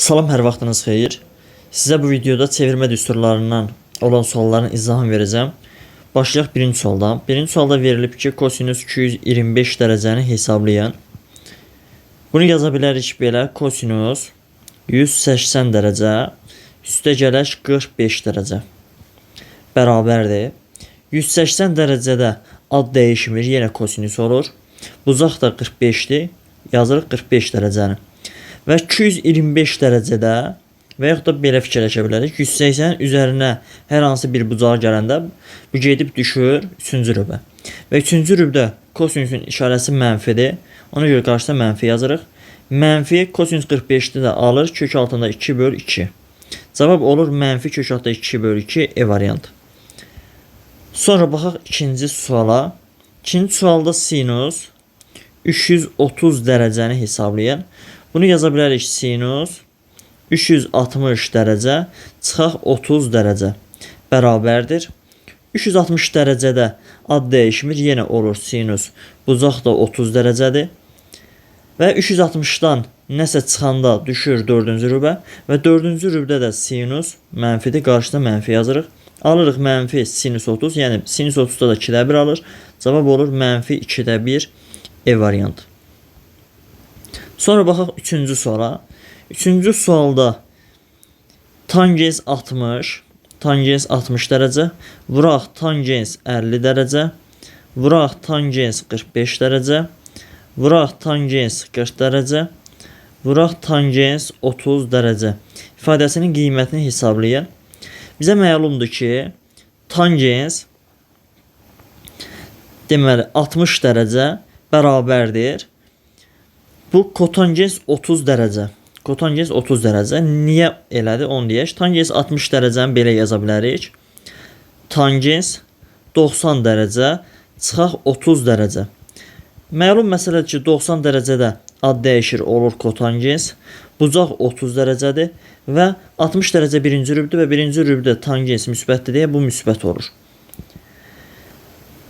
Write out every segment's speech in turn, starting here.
Salam, hər vaxtınız xeyir. Sizə bu videoda çevirmə düsturlarından olan sualların izahını verəcəm. Başlayaq birinci sualdan. Birinci sualda verilib ki, kosinüs 225 dərəcəni hesablayın. Bunu yaza bilərik belə: kosinüs 180 dərəcə üstəgələk 45 dərəcə bərabərdir. 180 dərəcədə ad dəyişmir, yenə kosinüs olur. Bucaq da 45-dir. Yazırıq 45 dərəcəni. Və 225 dərəcədə və yaxud da belə fikirləşə bilərik. 180 üzərinə hər hansı bir bucağa gələndə bu gedib düşür 3-cü rübə. Və 3-cü rübdə kosinüsün işarəsi mənfidir. Ona görə qarşısına mənfi yazırıq. Mənfi kosinüs 45-də də alır kök altında 2/2. Cavab olur mənfi kök altında 2/2 E variantı. Sonra baxaq ikinci suala. İkinci sualda sinus 330 dərəcəni hesablayın. Bunu yaza bilərik: sinus 360 dərəcə çıxaq 30 dərəcə bərabərdir. 360 dərəcədə ad dəyişmir, yenə olur sinus. Bucaq da 30 dərəcədir. Və 360-dan nəsə çıxanda düşür 4-cü rübə və 4-cü rübdə də sinus mənfidir. Qarşısına mənfi yazırıq. Alırıq mənfi sinus 30, yəni sinus 30-da da 2/1 alır. Cavab olur mənfi 2/1 E variantı. Sonra baxaq 3-cü suala. 3-cü sualda tangens 60, tangens 60 dərəcə, vuraq tangens 50 dərəcə, vuraq tangens 45 dərəcə, vuraq tangens 40 dərəcə, vuraq tangens 30 dərəcə ifadəsinin qiymətini hesablayın. Bizə məlumdur ki, tangens deməli 60 dərəcə bərabərdir. Bu kotangens 30 dərəcə. Kotangens 30 dərəcə. Niyə elədir? Onu deyək. Tangens 60 dərəcəni belə yaza bilərik. Tangens 90 dərəcə çıxaq 30 dərəcə. Məlum məsələdir ki, 90 dərəcədə ad dəyişir, olur kotangens. Bucaq 30 dərəcədir və 60 dərəcə birinci rübdür və birinci rübdə tangens müsbətdir deyə bu müsbət olur.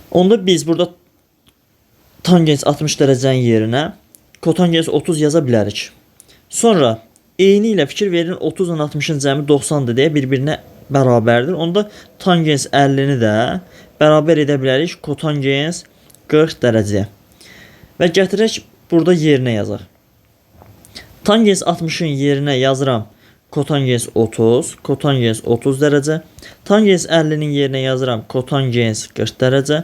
Onda biz burada tangens 60 dərəcənin yerinə kotangens 30 yaza bilərik. Sonra eyni ilə fikir verin, 30 ilə 60-ın cəmi 90-dır deyə bir-birinə bərabərdir. Onda tangens 50-ni də bərabər edə bilərik kotangens 40 dərəcəyə. Və gətirək burada yerinə yazaq. Tangens 60-ın yerinə yazıram kotangens 30, kotangens 30 dərəcə. Tangens 50-nin yerinə yazıram kotangens 40 dərəcə.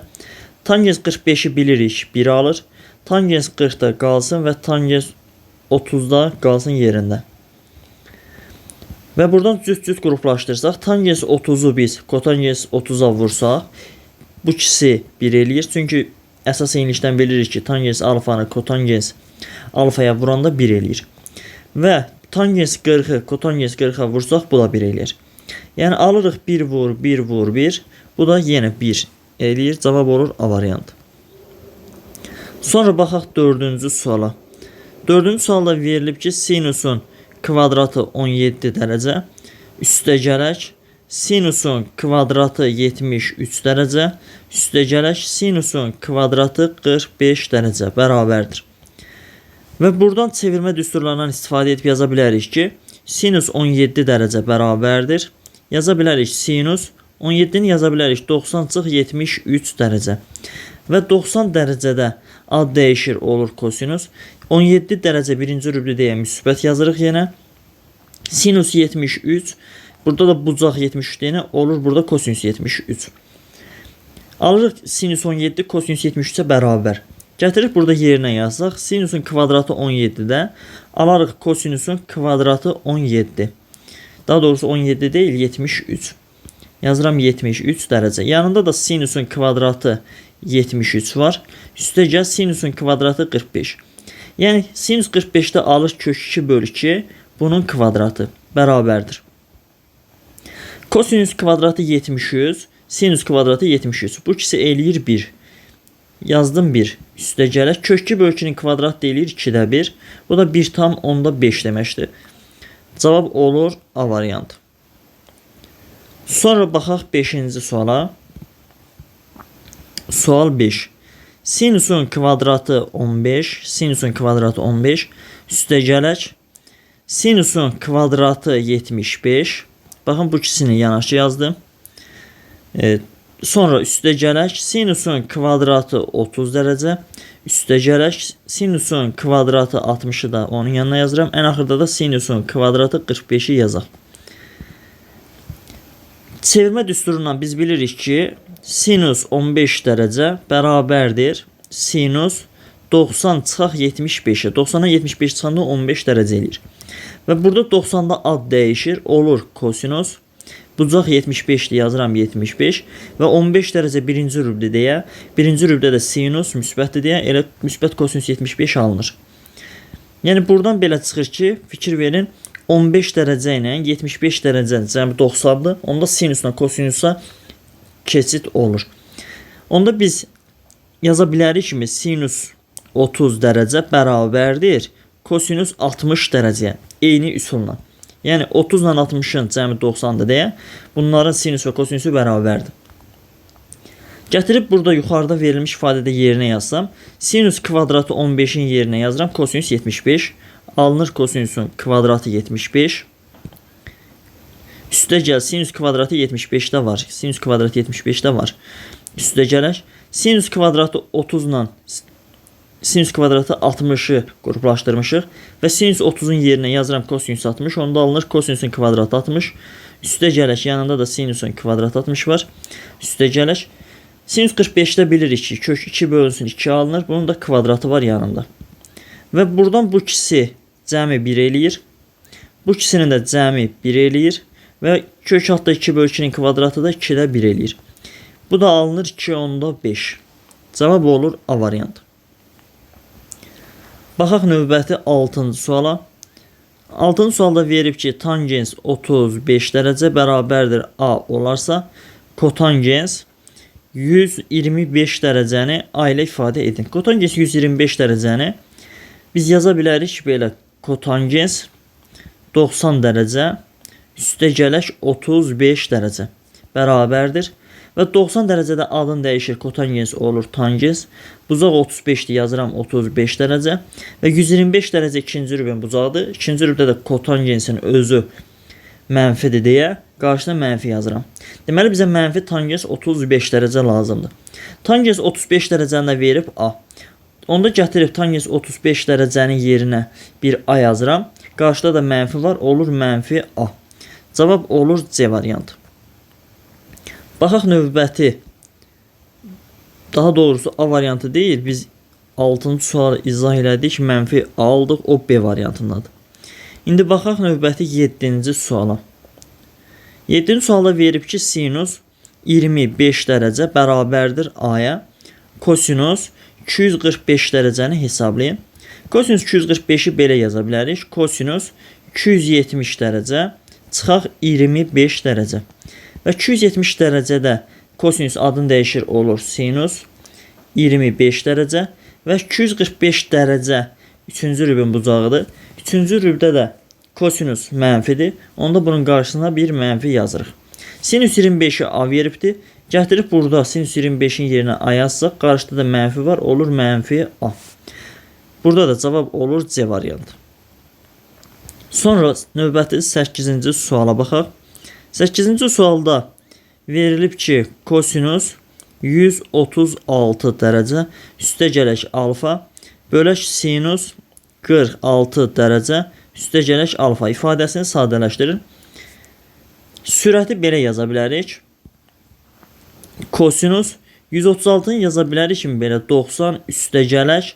Tangens 45-i bilirik, 1 alır. Tangens 40-da qalsın və tangens 30-da qalsın yerində. Və buradan cüt-cüt qruplaşdırsaq, tangens 30-u biz kotangens 30-a vursaq, bu ikisi 1 eləyir. Çünki əsas eynilikdən bilirik ki, tangens alfanı kotangens alfaya vuranda 1 eləyir. Və tangens 40-ı kotangens 40-a vursaq, bu da 1 eləyir. Yəni alırıq 1 vur, 1 vur, 1. Bu da yenə 1 eləyir. Cavab olur A variantı. Sonra baxaq 4-cü suala. 4-cü sualda verilib ki, sinusun kvadratı 17 dərəcə üstəgələk sinusun kvadratı 73 dərəcə üstəgələk sinusun kvadratı 45 dərəcə bərabərdir. Və buradan çevirmə düsturlarından istifadə edib yaza bilərik ki, sinus 17 dərəcə bərabərdir. Yaza bilərik sinus 17-ni yaza bilərik 90-73 dərəcə. Və 90 dərəcədə ad dəyişir, olur kosinus. 17 dərəcə birinci rübdə deyə müsbət yazırıq yenə. Sinus 73. Burada da bucaq 73 deyənə olur. Burada kosinus 73. Alırıq sinus 17 kosinus 73-ə bərabər. Gətirib burada yerinə yazsaq. Sinusun kvadratı 17-də alarıq kosinusun kvadratı 17. Daha doğrusu 17 deyil, 73. Yazıram 73 dərəcə. Yanında da sinusun kvadratı 73 var. Üstəgəl sinusun kvadratı 45. Yəni sinus 45-də alır kök 2/2, bunun kvadratı bərabərdir. Kosinus kvadratı 73, sinus kvadratı 73. Bu ikisi eləyir 1. Yazdım 1. Üstəgələ kök 2/2-nin kvadratı eləyir 2/1. Bu da 1/10-5 deməkdir. Cavab olur A variantı. Sonra baxaq 5-ci suala. Sual 5. Sinusun kvadratı 15, sinusun kvadratı 15 üstəgələk Sinusun kvadratı 75. Baxın bu ikisini yanaşı yazdım. Sonra üstə gələk sinusun kvadratı 30 dərəcə. Üstə gələk sinusun kvadratı 60'ı da onun yanına yazıram. Ən axırda da sinusun kvadratı 45'i yazaq. Çevirmə düsturundan biz bilirik ki sinus 15 dərəcə bərabərdir sinus 90 çıxaq 75'e. 90'a 75 çıxanda 15 dərəcə eləyir. Və burada 90'da ad dəyişir, olur kosinus. Bucaq 75'dir, yazıram 75 və 15 dərəcə birinci rübdə deyə, birinci rübdə də sinus müsbətdir deyə, elə müsbət kosinus 75 alınır. Yəni buradan belə çıxır ki, fikir verin, 15 dərəcə ilə 75 dərəcə cəmi 90'dır. Onda sinusla kosinusa keçid olur. Onda biz yaza bilərik kimi sinus 30 dərəcə bərabərdir kosinus 60 dərəcəyə, eyni üsulla. Yəni 30 ilə 60'ın cəmi 90'dır deyə, bunların sinus və kosinusu bərabərdir. Gətirib burada yuxarıda verilmiş ifadədə yerinə yazsam, sinus kvadratı 15'in yerinə yazıram, kosinus 75. Alınır kosinusun kvadratı 75. Üstə gəl, sinus kvadratı 75'də var. Sinus kvadratı 75'də var. Üstə gələk, sinus kvadratı 30 ilə sinus kvadratı 60'ı qruplaşdırmışıq və sinus 30'un yerinə yazıram kosinus 60. Onda alınır kosinusun kvadratı 60. Üstə gələk, yanında da sinusun kvadratı 60 var. Üstə gələk, sinus 45'də bilirik ki kök 2 bölünsün 2 alınır. Bunun da kvadratı var yanında. Və buradan bu ikisi cəmi 1 eləyir. Bu ikisinin də cəmi 1 eləyir. Və kök altda 2 bölü 2'nin kvadratı da 2'də 1 eləyir. Bu da alınır 2 onda 5. Cavab olur A variantı. Baxaq növbəti 6-cı suala. 6-cı sualda verib ki tangens 35 dərəcə bərabərdir A olarsa, kotangens 125 dərəcəni A ilə ifadə edin. Kotangens 125 dərəcəni biz yaza bilərik belə, kotangens 90 dərəcə üstə gələk 35 dərəcə bərabərdir. Və 90 dərəcədə adın dəyişir, kotangens olur tangens. Bucaq 35'dir, yazıram 35 dərəcə. Və 125 dərəcə ikinci rübün bucaqdır. İkinci rübdə də kotangensin özü mənfidir deyə qarşısına mənfi yazıram. Deməli bizə mənfi tangens 35 dərəcə lazımdır. Tangens 35 dərəcəni də verib A. Onda gətirib tangens 35 dərəcənin yerinə bir A yazıram. Qarşıda da mənfi var, olur mənfi A. Cavab olur C variantı. Baxaq növbəti, daha doğrusu A variantı deyil, biz 6-cı sualı izah elədik, mənfi A aldıq, o B variantındadır. İndi baxaq növbəti 7-ci suala. 7-ci sualda verib ki sinus 25 dərəcə bərabərdir A-ya, kosinus 245 dərəcəni hesablayın. Kosinus 245'i belə yaza bilərik, kosinus 270 dərəcə çıxaq 25 dərəcə. Və 270 dərəcədə kosinus adın dəyişir, olur sinus 25 dərəcə və 245 dərəcə 3-cü rübün bucağıdır. 3-cü rübdə də kosinus mənfidir. Onda bunun qarşısına bir mənfi yazırıq. Sinus 25'i A veribdir. Gətirib burada sinus 25'in yerinə A yazsaq, qarşıda da mənfi var, olur mənfi A. Burada da cavab olur C variantı. Sonra növbəti 8-ci suala baxaq. 8-ci sualda verilib ki kosinus 136 dərəcə üstə gələk alfa bölək sinus 46 dərəcə üstə gələk alfa ifadəsini sadələşdirin. Sürəti belə yaza bilərik. Kosinus 136'nı yaza bilərik kimi belə 90 üstə gələk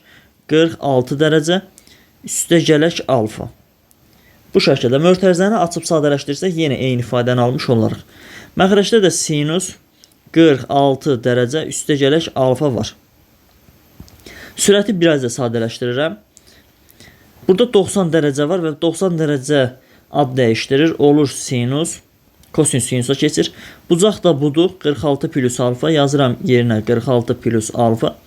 46 dərəcə üstə gələk alfa. Bu şəkildə mötərizəni açıb sadələşdirsək yenə eyni ifadəni almış olarıq. Məxrəcdə də sinus 46 dərəcə üstə gələk alfa var. Sürəti biraz da sadələşdirirəm. Burada 90 dərəcə var və 90 dərəcə ad dəyişdirir, olur sinus. Kosinus sinusa keçir. Bucaq da budur, 46 plus alfa yazıram yerinə 46 plus alfa.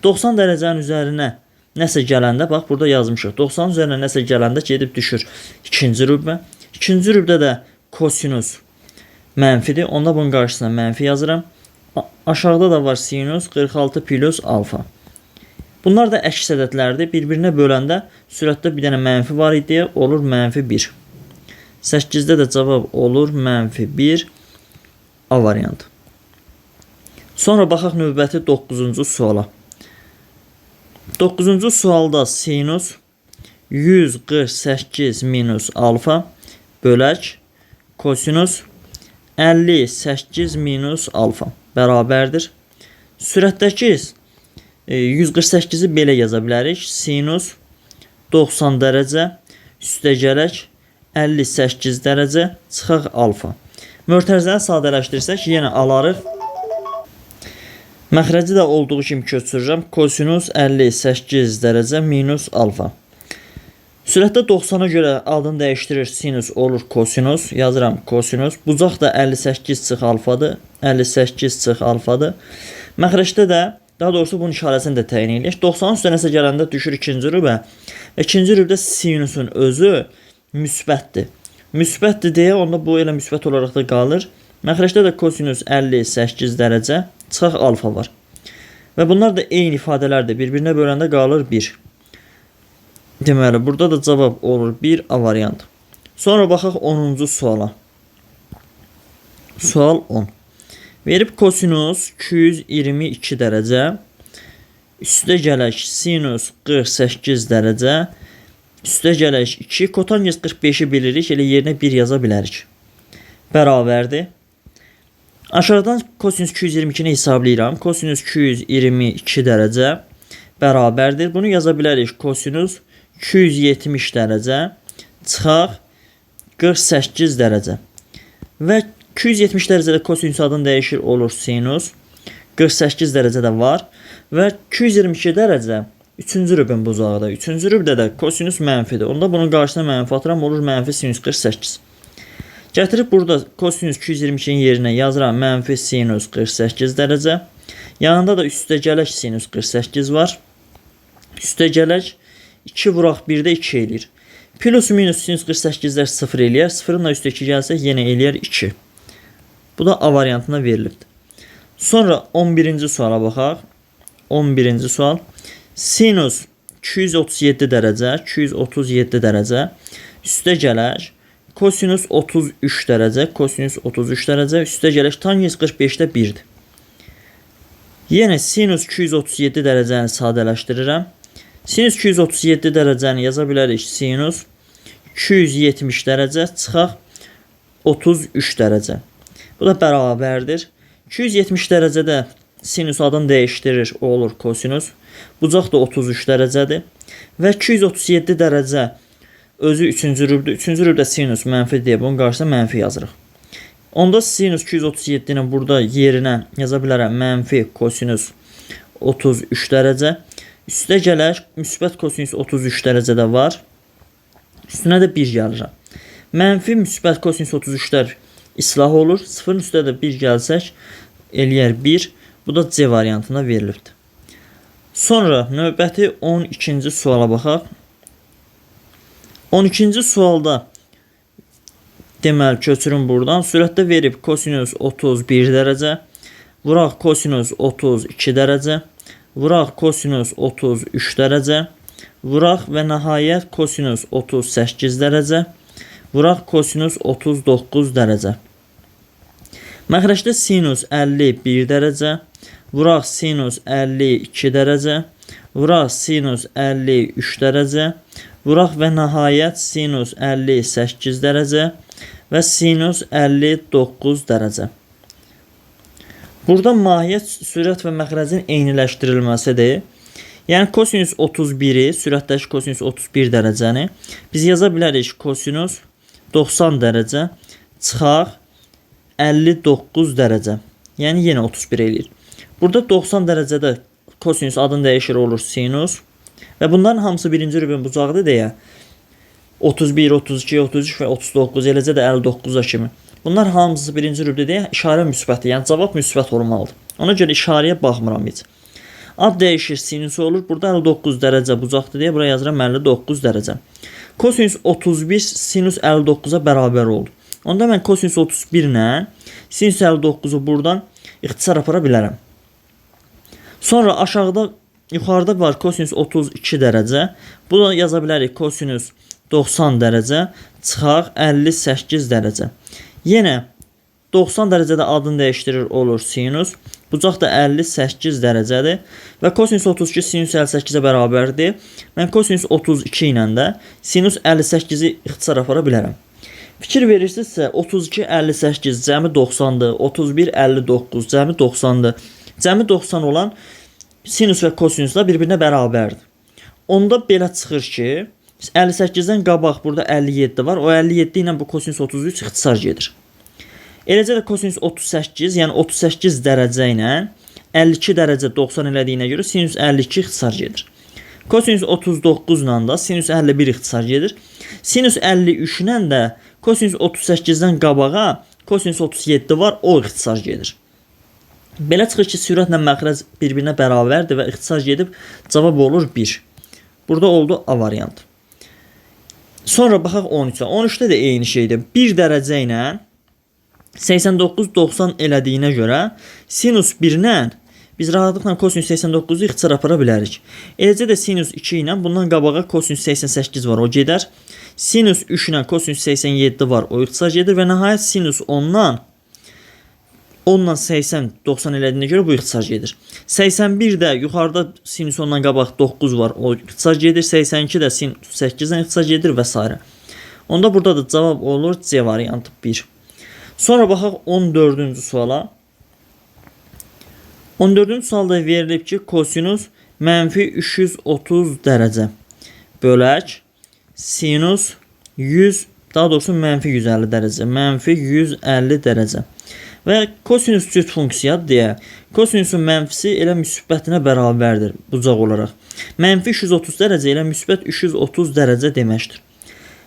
90 dərəcənin üzərinə nəsə gələndə, bax burada yazmışıq. 90 üzərinə nəsə gələndə gedib düşür ikinci rübə. İkinci rübdə də kosinus mənfidir. Onda bunun qarşısına mənfi yazıram. Aşağıda da var sinus 46 plus alfa. Bunlar da əks ədədlərdir. Bir-birinə böləndə sürətdə bir dənə mənfi var idi, olur mənfi 1. 8-də də cavab olur mənfi 1. A variantı. Sonra baxaq növbəti 9-cu suala. 9-cu sualda sinus 148 minus alfa bölək kosinus 58 minus alfa bərabərdir. Sürətdəki 148-i belə yaza bilərik. Sinus 90 dərəcə üstəgələk 58 dərəcə çıxaq alfa. Mötərizəni sadələşdirsək yenə alarıq. Məxrəci də olduğu kimi köçürürəm. Kosinus 58 dərəcə minus alfa. Sürətdə 90-a görə adını dəyişdirir. Sinus olur kosinus. Yazıram kosinus. Bucaq da 58 çıx alfadır. 58 çıx alfadır. Məxrəcdə də daha doğrusu bunun işarəsini də təyin edirik. 90-ın üstə nəsə gələndə düşür ikinci rübə. İkinci rübdə sinusun özü müsbətdir. Müsbətdir deyə onda bu elə müsbət olaraq da qalır. Məxrəcdə də kosinus 58 dərəcə çıxaq alfa var. Və bunlar da eyni ifadələrdir. Bir-birinə böləndə qalır 1. Deməli, burada da cavab olur 1 A variantı. Sonra baxaq 10-cu suala. Sual 10. Verib kosinus 222 dərəcə üstə gələk sinus 48 dərəcə üstə gələk 2 kotangens 45-i bilirik. Elə yerinə 1 yaza bilərik. Bərabərdir. Aşağıdan kosinus 222-ni hesablayıram. Kosinus 222 dərəcə bərabərdir. Bunu yaza bilərik. Kosinus 270 dərəcə çıxaq 48 dərəcə. Və 270 dərəcədə kosinus adını dəyişir, olur sinus. 48 dərəcə də var. Və 222 dərəcə 3-cü rübün buzağıda. 3-cü rübdə də kosinus mənfidir. Onda bunun qarşısına mənfi atıram, olur mənfi sinus 48. Gətirib burada kosinus 222-nin yerinə yazıram mənfi sinus 48 dərəcə. Yanında da üstə gələk sinus 48 var. Üstə gələk 2 vuraq 1-də 2 eləyir. Plus minus sinus 48-lər 0 eləyər. 0-ın da üstə 2 gəlsək yenə eləyər 2. Bu da A variantına verilibdir. Sonra 11-ci suala baxaq. 11-ci sual. Sinus 237 dərəcə, 237 dərəcə üstə gələk kosinus 33 dərəcə, kosinus 33 dərəcə üstə gələk tangens 45-də 1-dir. Yenə sinus 237 dərəcəni sadələşdirirəm. Sinus 237 dərəcəni yaza bilərik. Sinus 270 dərəcə çıxaq 33 dərəcə. Bu da bərabərdir. 270 dərəcədə sinus adını dəyişdirir, o olur kosinus. Bucaq da 33 dərəcədir. Və 237 dərəcə özü 3-cü rübdür. 3-cü rübdə sinus mənfi deyə bunun qarşısına mənfi yazırıq. Onda sinus 237-ni burada yerinə yaza bilərəm. Mənfi kosinus 33 dərəcə. Üstə gələk müsbət kosinus 33 dərəcədə var. Üstünə də 1 gəlirəm. Mənfi müsbət kosinus 33-lər islah olur. 0-ın üstə də 1 gəlsək eləyər 1. Bu da C variantına verilibdir. Sonra növbəti 12-ci suala baxaq. 12-ci sualda deməli köçürüm buradan. Sürətdə verib kosinus 31 dərəcə. Vuraq kosinus 32 dərəcə. Vuraq kosinus 33 dərəcə. Vuraq və nəhayət kosinus 38 dərəcə. Vuraq kosinus 39 dərəcə. Məxrəcdə sinus 51 dərəcə. Vuraq sinus 52 dərəcə. Vuraq sinus 53 dərəcə. Vuraq və nəhayət sinus 58 dərəcə və sinus 59 dərəcə. Burada mahiyyət sürət və məxrəcin eyniləşdirilməsidir. Yəni kosinus 31-i, sürətdəki kosinus 31 dərəcəni biz yaza bilərik kosinus 90 dərəcə çıxaq 59 dərəcə. Yəni yenə 31 eləyir. Burada 90 dərəcədə kosinus adını dəyişir, olur sinus. Və bunların hamısı birinci rübün bucağıdır deyə 31, 32, 33 və 39, eləcə də 59-a kimi. Bunlar hamısı birinci rübdə deyə işarə müsbətdir. Yəni cavab müsbət olmalıdır. Ona görə işarəyə baxmıram heç. Ad dəyişir, sinus olur. Burada 59 dərəcə bucaqdır deyə buraya yazıram 59 dərəcə. Kosinus 31 sinus 59-a bərabər oldu. Onda mən kosinus 31 ilə sinus 59-u buradan ixtisar apara bilərəm. Sonra aşağıda yuxarıda var kosinüs 32 dərəcə. Bu da yaza bilərik kosinüs 90 dərəcə çıxaq 58 dərəcə. Yenə 90 dərəcədə adını dəyişdirir olur sinus. Bucaq da 58 dərəcədir və kosinus 32 sinus 58-ə bərabərdir. Mən kosinus 32 ilə də sinus 58-i ixtisar apara bilərəm. Fikir verirsinizsə 32 58 cəmi 90-dır. 31 59 cəmi 90-dır. Cəmi 90 olan sinus və kosinuslar bir-birinə bərabərdir. Onda belə çıxır ki 58-dən qabaq burada 57 var. O 57 ilə bu kosinus 33 ixtisar gedir. Eləcə də kosinus 38, yəni 38 dərəcə ilə 52 dərəcə 90 elədiyinə görə sinus 52 ixtisar gedir. Kosinus 39 ilə də sinus 51 ixtisar gedir. Sinus 53 ilə də kosinus 38-dən qabağa kosinus 37 var, o ixtisar gedir. Belə çıxır ki, sürətlə məxrəc bir-birinə bərabərdir və ixtisar gedib cavab olur 1. Burada oldu A variantı. Sonra baxaq 13-ə. 13-də də eyni şeydir. 1 dərəcə ilə 89-90 elədiyinə görə sinus 1-lə biz rahatlıqla kosinus 89-u ixtisar apara bilərik. Eləcə də sinus 2 ilə bundan qabağa kosinus 88 var, o gedər. Sinus 3 ilə kosinus 87 var, o ixtisar gedir və nəhayət sinus 10-dan 80 90 elədiyinə görə bu ixtisar gedir. 81 də yuxarıda sinus 10-dan qabaq 9 var, o ixtisar gedir. 82 də sinus 8-dən ixtisar gedir və s. Onda burada da cavab olur C variantı 1. Sonra baxaq 14-cü suala. 14-cü sualda verilib ki, kosinus mənfi 330 dərəcə bölək sinus 100, daha doğrusu mənfi 150 dərəcə, mənfi 150 dərəcə. Və kosinus cüt funksiyadır deyə, kosinusun mənfisi elə müsbətinə bərabərdir bucaq olaraq. Mənfi 330 dərəcə elə müsbət 330 dərəcə deməkdir.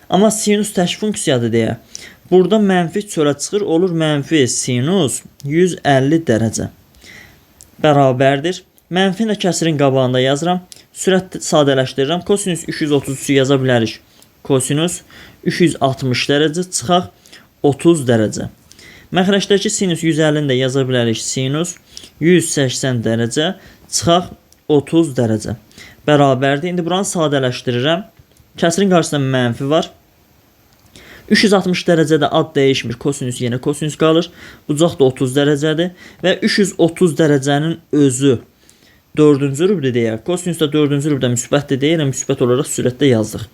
Amma sinus tək funksiyadır deyə, burada mənfi çölə çıxır, olur mənfi sinus 150 dərəcə. Bərabərdir. Mənfi ilə kəsirin qabağında yazıram. Sürət sadələşdirirəm. Kosinus 333-ü yaza bilərik. Kosinus 360 dərəcə çıxaq 30 dərəcə. Məxrəcdəki sinus 150-ni də yaza bilərik. Sinus 180 dərəcə çıxaq 30 dərəcə. Bərabərdir. İndi buranı sadələşdirirəm. Kəsirin qarşısında mənfi var. 360 dərəcədə ad dəyişmir. Kosinus yenə kosinus qalır. Bucaq da 30 dərəcədir. Və 330 dərəcənin özü 4-cü rübdə deyək. Kosinus da 4-cü rübdə müsbətdir deyək. Müsbət olaraq sürətdə yazdıq.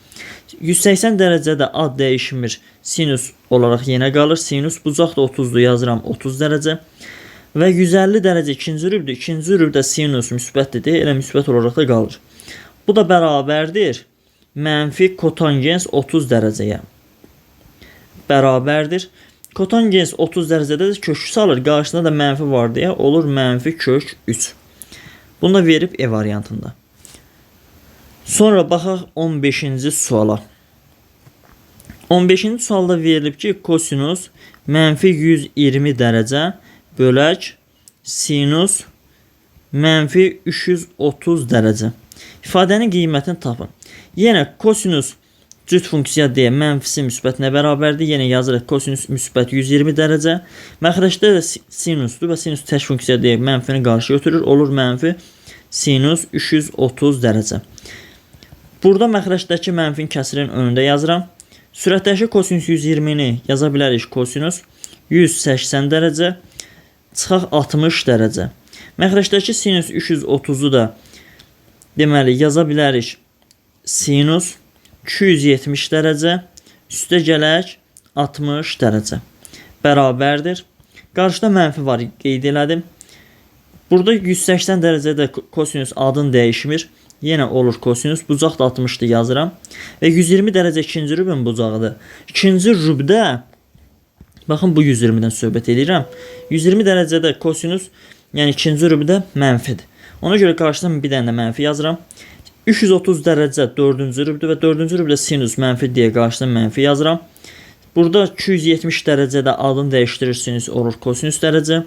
180 dərəcədə ad dəyişmir. Sinus olaraq yenə qalır. Sinus bucaq da 30-dur. Yazıram 30 dərəcə. Və 150 dərəcə ikinci rübdə. İkinci rübdə sinus müsbətdir deyək. Elə müsbət olaraq da qalır. Bu da bərabərdir. Mənfi kotangens 30 dərəcəyə. Bərabərdir. Kotangens 30 dərəcədə də kök salır. Qarşısında da mənfi var deyə olur mənfi kök 3. Bunu da verib E variantında. Sonra baxaq 15-ci suala. 15-ci sualda verilib ki, kosinus mənfi 120 dərəcə bölək sinus mənfi 330 dərəcə. İfadənin qiymətini tapın. Yenə kosinus cüt funksiya deyə mənfisi müsbətinə bərabərdir. Yenə yazırıq kosinus müsbət 120 dərəcə. Məxrəcdə də sinusdur və sinus tək funksiya deyə mənfini qarşı götürür. Olur mənfi sinus 330 dərəcə. Burada məxrəcdəki mənfin kəsirin önündə yazıram. Sürətdəki kosinus 120-ni yaza bilərik kosinus 180 dərəcə çıxaq 60 dərəcə. Məxrəcdəki sinus 330-u da deməli yaza bilərik sinus 270 dərəcə üstə gələk 60 dərəcə. Bərabərdir. Qarşıda mənfi var, qeyd elədim. Burada 180 dərəcədə kosinus adını dəyişmir. Yenə olur kosinus. Bucaq da 60-dır yazıram. Və 120 dərəcə ikinci rübün bucağıdır. İkinci rübdə, baxın bu 120-dən söhbət edirəm. 120 dərəcədə kosinus, yəni ikinci rübdə mənfidir. Ona görə qarşıdan bir dənə də mənfi yazıram. 330 dərəcə 4-cü rübdür və 4-cü rübdə sinus mənfi deyə qarşıdan mənfi yazıram. Burada 270 dərəcədə adını dəyişdirirsiniz, olur kosinus dərəcə.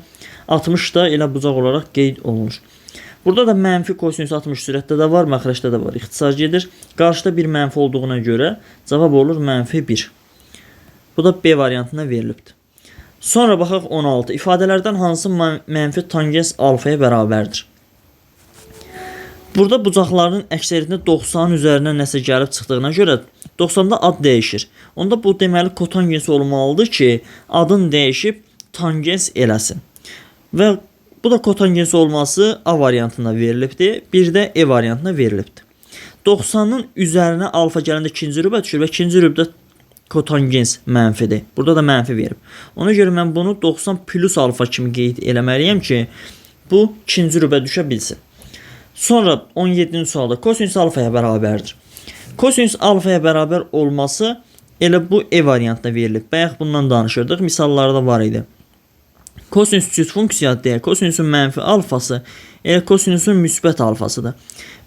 60 da elə bucaq olaraq qeyd olunur. Burada da mənfi kosinus 60 sürətdə də var, məxrəcdə də var, ixtisar gedir. Qarşıda bir mənfi olduğuna görə cavab olur mənfi 1. Bu da B variantına verilibdir. Sonra baxaq 16. İfadələrdən hansı mənfi tangens alfaya bərabərdir? Burada bucaqların əksəriyyətində 90-ın üzərinə nəsə gəlib çıxdığına görə 90-da ad dəyişir. Onda bu deməli kotangens olmalıdır ki, adın dəyişib tangens eləsin. Və bu da kotangens olması A variantında verilibdir. Bir də E variantında verilibdir. 90-ın üzərinə alfa gələndə ikinci rübə düşür və ikinci rübdə kotangens mənfidir. Burada da mənfi verib. Ona görə mən bunu 90 plus alfa kimi qeyd eləməliyəm ki, bu ikinci rübə düşə bilsin. Sonra 17-ci sualda kosinüs alfaya bərabərdir. Kosinüs alfaya bərabər olması elə bu E variantında verilib. Bayaq bundan danışırdıq. Misallarda var idi. Kosinüs cüt funksiya deyə kosinüsün mənfi alfası elə kosinüsün müsbət alfasıdır.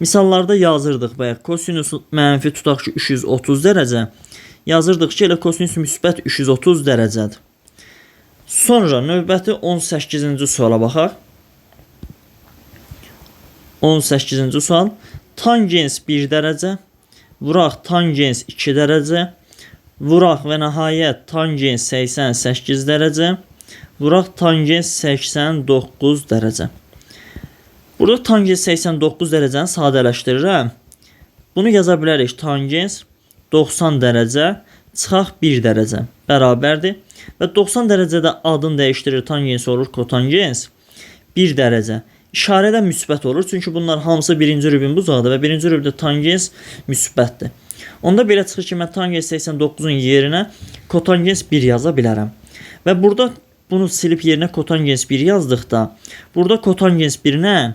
Misallarda yazırdıq bayaq. Kosinüs mənfi tutaq ki 330 dərəcə. Yazırdıq ki elə kosinüs müsbət 330 dərəcədir. Sonra növbəti 18-ci suala baxaq. 18-ci sual. Tangens 1 dərəcə. Vuraq tangens 2 dərəcə. Vuraq və nəhayət tangens 88 dərəcə. Vuraq tangens 89 dərəcə. Burada tangens 89 dərəcəni sadələşdirirəm. Bunu yaza bilərik. Tangens 90 dərəcə çıxaq 1 dərəcə bərabərdir. Və 90 dərəcədə adını dəyişdirir. Tangens olur kotangens 1 dərəcə. İşarə də müsbət olur. Çünki bunlar hamısı birinci rübün bucağıdır və birinci rübdə tangens müsbətdir. Onda belə çıxır ki, mən tangens 89-un yerinə kotangens 1 yaza bilərəm. Və burada bunu silib yerinə kotangens 1 yazdıqda, burada kotangens 1-nə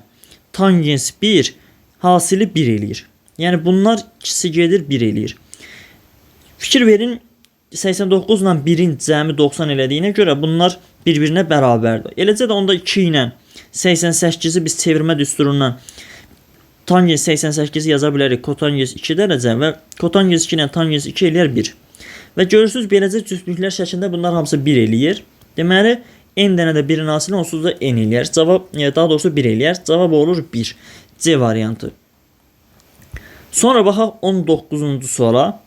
tangens 1 hasili 1 eləyir. Yəni bunlar ikisi gedir 1 eləyir. Fikir verin, 89 ilə 1-in cəmi 90 elədiyinə görə bunlar bir-birinə bərabərdir. Eləcə də onda 2 ilə 88-i biz çevirmə düsturundan tangens 88-i yaza bilərik. Kotangens 2 dərəcə və kotangens 2 ilə tangens 2 eləyər 1. Və görürsünüz, beləcə cütlüklər şəklində bunlar hamısı 1 eləyir. Deməli, n dənə də 1-in asili onsuz da n eləyər. Cavab, daha doğrusu 1 eləyər. Cavab olur 1. C variantı. Sonra baxaq 19-cu suala.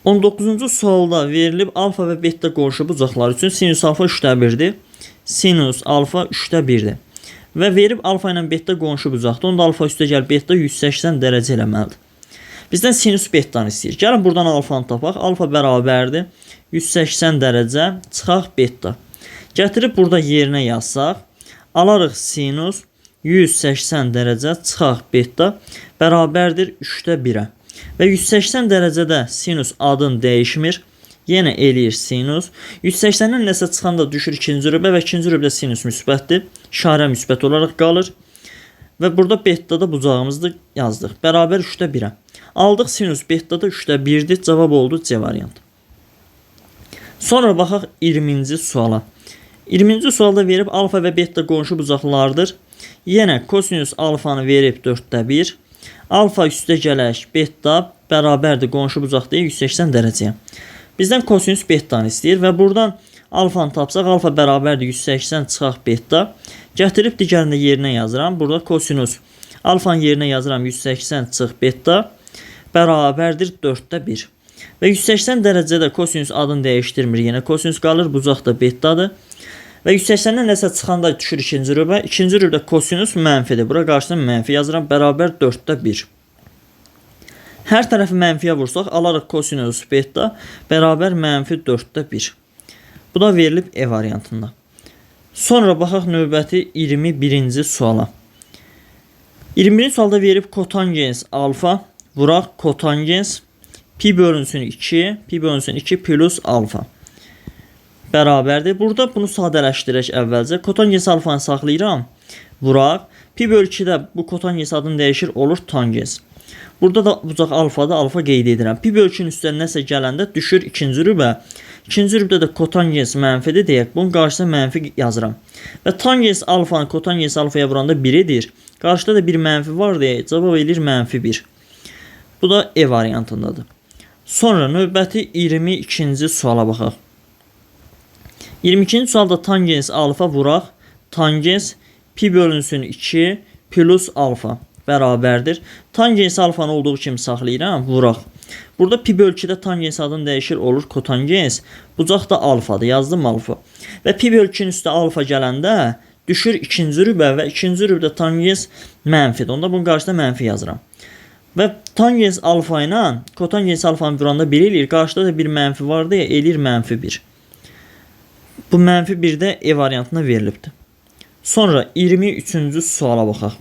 19-cu sualda verilib alfa və beta qonşu bucaqlar üçün sinus alfa 3/1-dir. Sinus alfa 3/1-dir. Və verib alfa ilə beta qonşu bucaqda. Onda alfa üstə gəl beta 180 dərəcə eləməlidir. Bizdən sinus betanı istəyir. Gəlin buradan alfanı tapaq. Alfa bərabərdir 180 dərəcə çıxaq beta. Gətirib burada yerinə yazsaq, alarıq sinus 180 dərəcə çıxaq beta bərabərdir 3/1-ə. Və 180 dərəcədə sinus adın dəyişmir. Yenə eləyir sinus. 180-dən nəsə çıxanda düşür ikinci rübə və ikinci rübdə sinus müsbətdir. İşarə müsbət olaraq qalır. Və burada betada bucağımızda yazdıq. Bərabər 3/1-ə. Aldıq sinus betada 3/1-dir. Cavab oldu C variantı. Sonra baxaq 20-ci suala. 20-ci sualda verib alfa və beta qonşu bucaqlardır. Yenə kosinus alfanı verib 4/1. Alfa üstə gələk beta bərabərdir qonşu bucaqda 180 dərəcəyə. Bizdən kosinus betanı istəyir və buradan alfanı tapsaq alfa bərabərdir 180 çıxaq beta. Gətirib digərində yerinə yazıram. Burada kosinus alfanın yerinə yazıram 180 çıx beta bərabərdir 4/1. Və 180 dərəcədə kosinus adını dəyişdirmir. Yenə kosinus qalır. Bucaq da betadır. Və 180-dən nəsə çıxanda düşür ikinci rübə. İkinci rübdə kosinus mənfidir. Bura qarşısına mənfi yazıram. Bərabər 4/1. Hər tərəfi mənfiyə vursaq, alarıq kosinus beta bərabər mənfi 4/1. Bu da verilib E variantında. Sonra baxaq növbəti 21-ci suala. 21-ci sualda verib kotangens alfa, vuraq kotangens pi bölünsün 2, pi bölünsün 2 plus alfa bərabərdir. Burada bunu sadələşdirək əvvəlcə. Kotangens alfanı saxlayıram. Vuraq. Pi bölü 2-də bu kotangens adını dəyişir, olur tangens. Burada da bucaq alfada alfa qeyd edirəm. Pi bölü 2-nin üstünə nəsə gələndə düşür ikinci rübə. İkinci rübdə də kotangens mənfidir deyək. Bunun qarşısına mənfi yazıram. Və tangens alfanı kotangens alfaya vuranda 1 edir. Qarşıda da bir mənfi var deyək. Cavab edir mənfi 1. Bu da E variantındadır. Sonra növbəti 22-ci suala baxaq. 22-ci sualda tangens alfa vuraq. Tangens pi bölünsün 2 plus alfa bərabərdir. Tangens alfanı olduğu kimi saxlayıram. Vuraq. Burada pi bölü 2-də tangens adını dəyişir, olur kotangens. Bucaq da alfadır. Yazdım alfa. Və pi bölü 2-nin üstə alfa gələndə Düşür ikinci rübə və ikinci rübdə tangens mənfidir. Onda bunun qarşısında mənfi yazıram. Və tangens alfa ilə kotangens alfanı vuranda 1 eləyir. Qarşıda da bir mənfi vardı ya, eləyir mənfi 1. Bu mənfi 1 də E variantına verilibdir. Sonra 23-cü suala baxaq.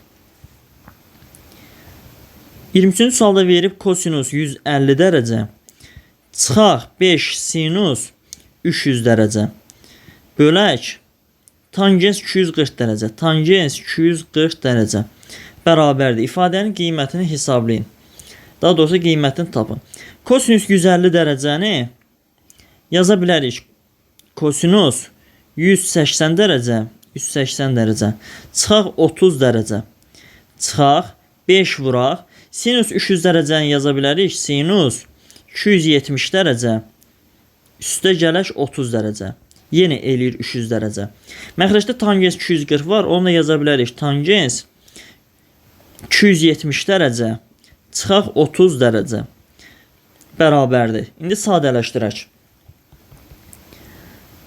23-cü sualda verib kosinus 150 dərəcə, çıxaq 5 sinus 300 dərəcə, bölək tangens 240 dərəcə, tangens 240 dərəcə bərabərdir. İfadənin qiymətini hesablayın. Daha doğrusu qiymətini tapın. Kosinus 150 dərəcəni yaza bilərik. Kosinus 180 dərəcə, 180 dərəcə, çıxaq 30 dərəcə, çıxaq 5 vuraq. Sinus 300 dərəcəni yaza bilərik. Sinus 270 dərəcə, üstə gələk 30 dərəcə. Yenə eləyir 300 dərəcə. Məxrəcdə tangens 240 var. Onu da yaza bilərik. Tangens 270 dərəcə, çıxaq 30 dərəcə bərabərdir. İndi sadələşdirək.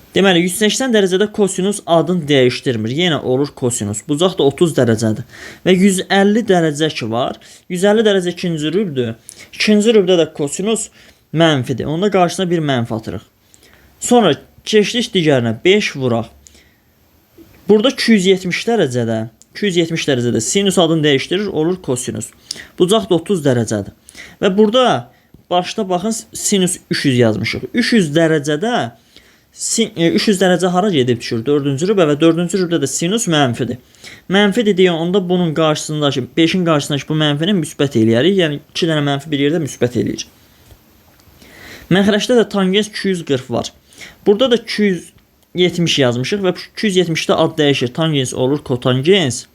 Deməli 180 dərəcədə kosinus adını dəyişdirmir. Yenə olur kosinus. Bucaq da 30 dərəcədir. Və 150 dərəcə ki var. 150 dərəcə ikinci rübdür. İkinci rübdə də kosinus mənfidir. Onda qarşısına bir mənfi atırıq. Sonra keçdik digərinə. 5 vuraq. Burada 270 dərəcədə sinus adını dəyişdirir. Olur kosinus. Bucaq da 30 dərəcədir. Və burada başda baxın sinus 300 yazmışıq. 300 dərəcə hara gedib düşür? 4-cü rübə və 4-cü rübdə də sinus mənfidir. Mənfidir deyə onda bunun qarşısındakı 5-in qarşısındakı bu mənfini müsbət eləyərik. Yəni 2 dənə mənfi bir yerdə müsbət eləyir. Məxrəcdə də tangens 240 var. Burada da 270 yazmışıq və 270-də ad dəyişir. Tangens olur kotangens.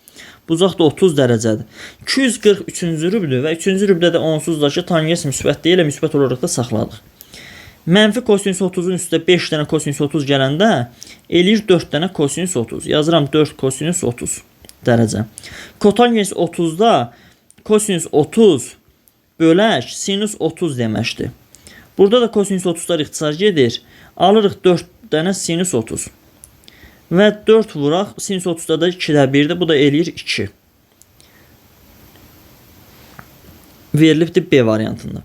Bucaq da 30 dərəcədir. 243-cü rübdür və 3-cü rübdə də onsuz da ki tangens müsbət deyil, müsbət olaraq da saxladıq. Mənfi kosinus 30-un üstə 5 dənə kosinus 30 gələndə eləyir 4 dənə kosinus 30. Yazıram 4 kosinus 30 dərəcə. Kotangens 30-da kosinus 30 bölək sinus 30 deməkdir. Burada da kosinus 30'lar ixtisar gedir. Alırıq 4 dənə sinus 30. Və 4 vuraq. Sinus 30'da da 2-də 1'dir. Bu da eləyir 2. Verilibdir B variantında.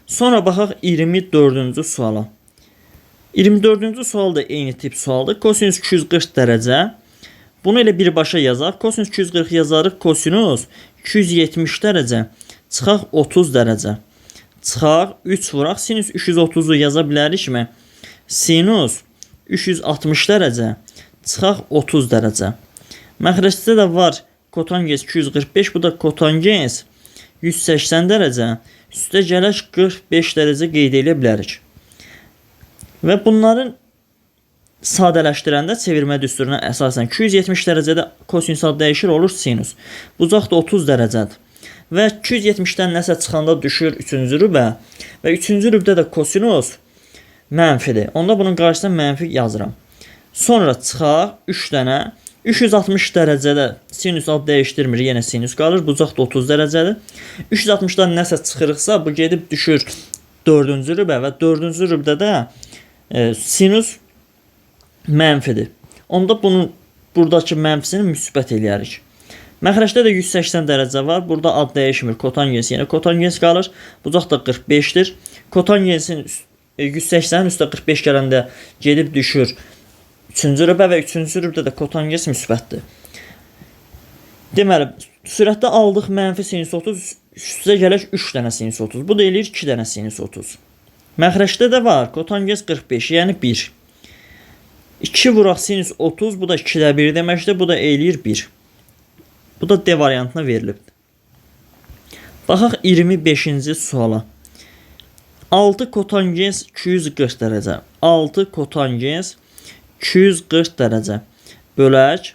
Sonra baxaq 24-cü suala. 24-cü sual da eyni tip sualdır. Kosinus 240 dərəcə. Bunu elə birbaşa yazaq. Kosinus 240 yazarıq. Kosinus 270 dərəcə. Çıxaq 30 dərəcə. Çıxaq 3 vuraq. Sinus 330'u yaza bilərikmi? Sinus 360 dərəcə. Çıxaq 30 dərəcə. Məxrəcdə də var kotangens 245. Bu da kotangens 180 dərəcə. Üstə gələk 45 dərəcə qeyd edə bilərik. Və bunların sadələşdirəndə çevirmə düsturuna əsasən 270 dərəcədə kosinus adı dəyişir, olur sinus. Bucaq da 30 dərəcədir. Və 270-dən nəsə çıxanda düşür 3-cü rübə və 3-cü rübdə də kosinus mənfidir. Onda bunun qarşısına mənfi yazıram. Sonra çıxaq 3 dənə 360 dərəcədə sinus adı dəyişdirmir, yenə sinus qalır. Bucaq da 30 dərəcədir. 360'dan nəsə çıxırıqsa bu gedib düşür 4-cü rübə və 4-cü rübdə də sinus mənfidir. Onda bunun buradakı mənfisini müsbət eləyərik. Məxrəcdə də 180 dərəcə var. Burada ad dəyişmir. Kotangens yenə kotangens qalır. Bucaq da 45'dir. Kotangensin 180'in üstə 45 gələndə gedib düşür 3-cü rübə və 3-cü rübdə də kotangens müsbətdir. Deməli, sürətdə aldıq mənfi sinus 30, üstə gələk 3 dənə sinus 30. Bu da eləyir 2 dənə sinus 30. Məxrəcdə də var kotangens 45, yəni 1. 2 vuraq sinus 30, bu da 2-də 1 deməkdir. Bu da eləyir 1. Bu da D variantına verilibdir. Baxaq 25-ci suala. 6 kotangens 240 dərəcə. 6 kotangens 240 dərəcə. Bölək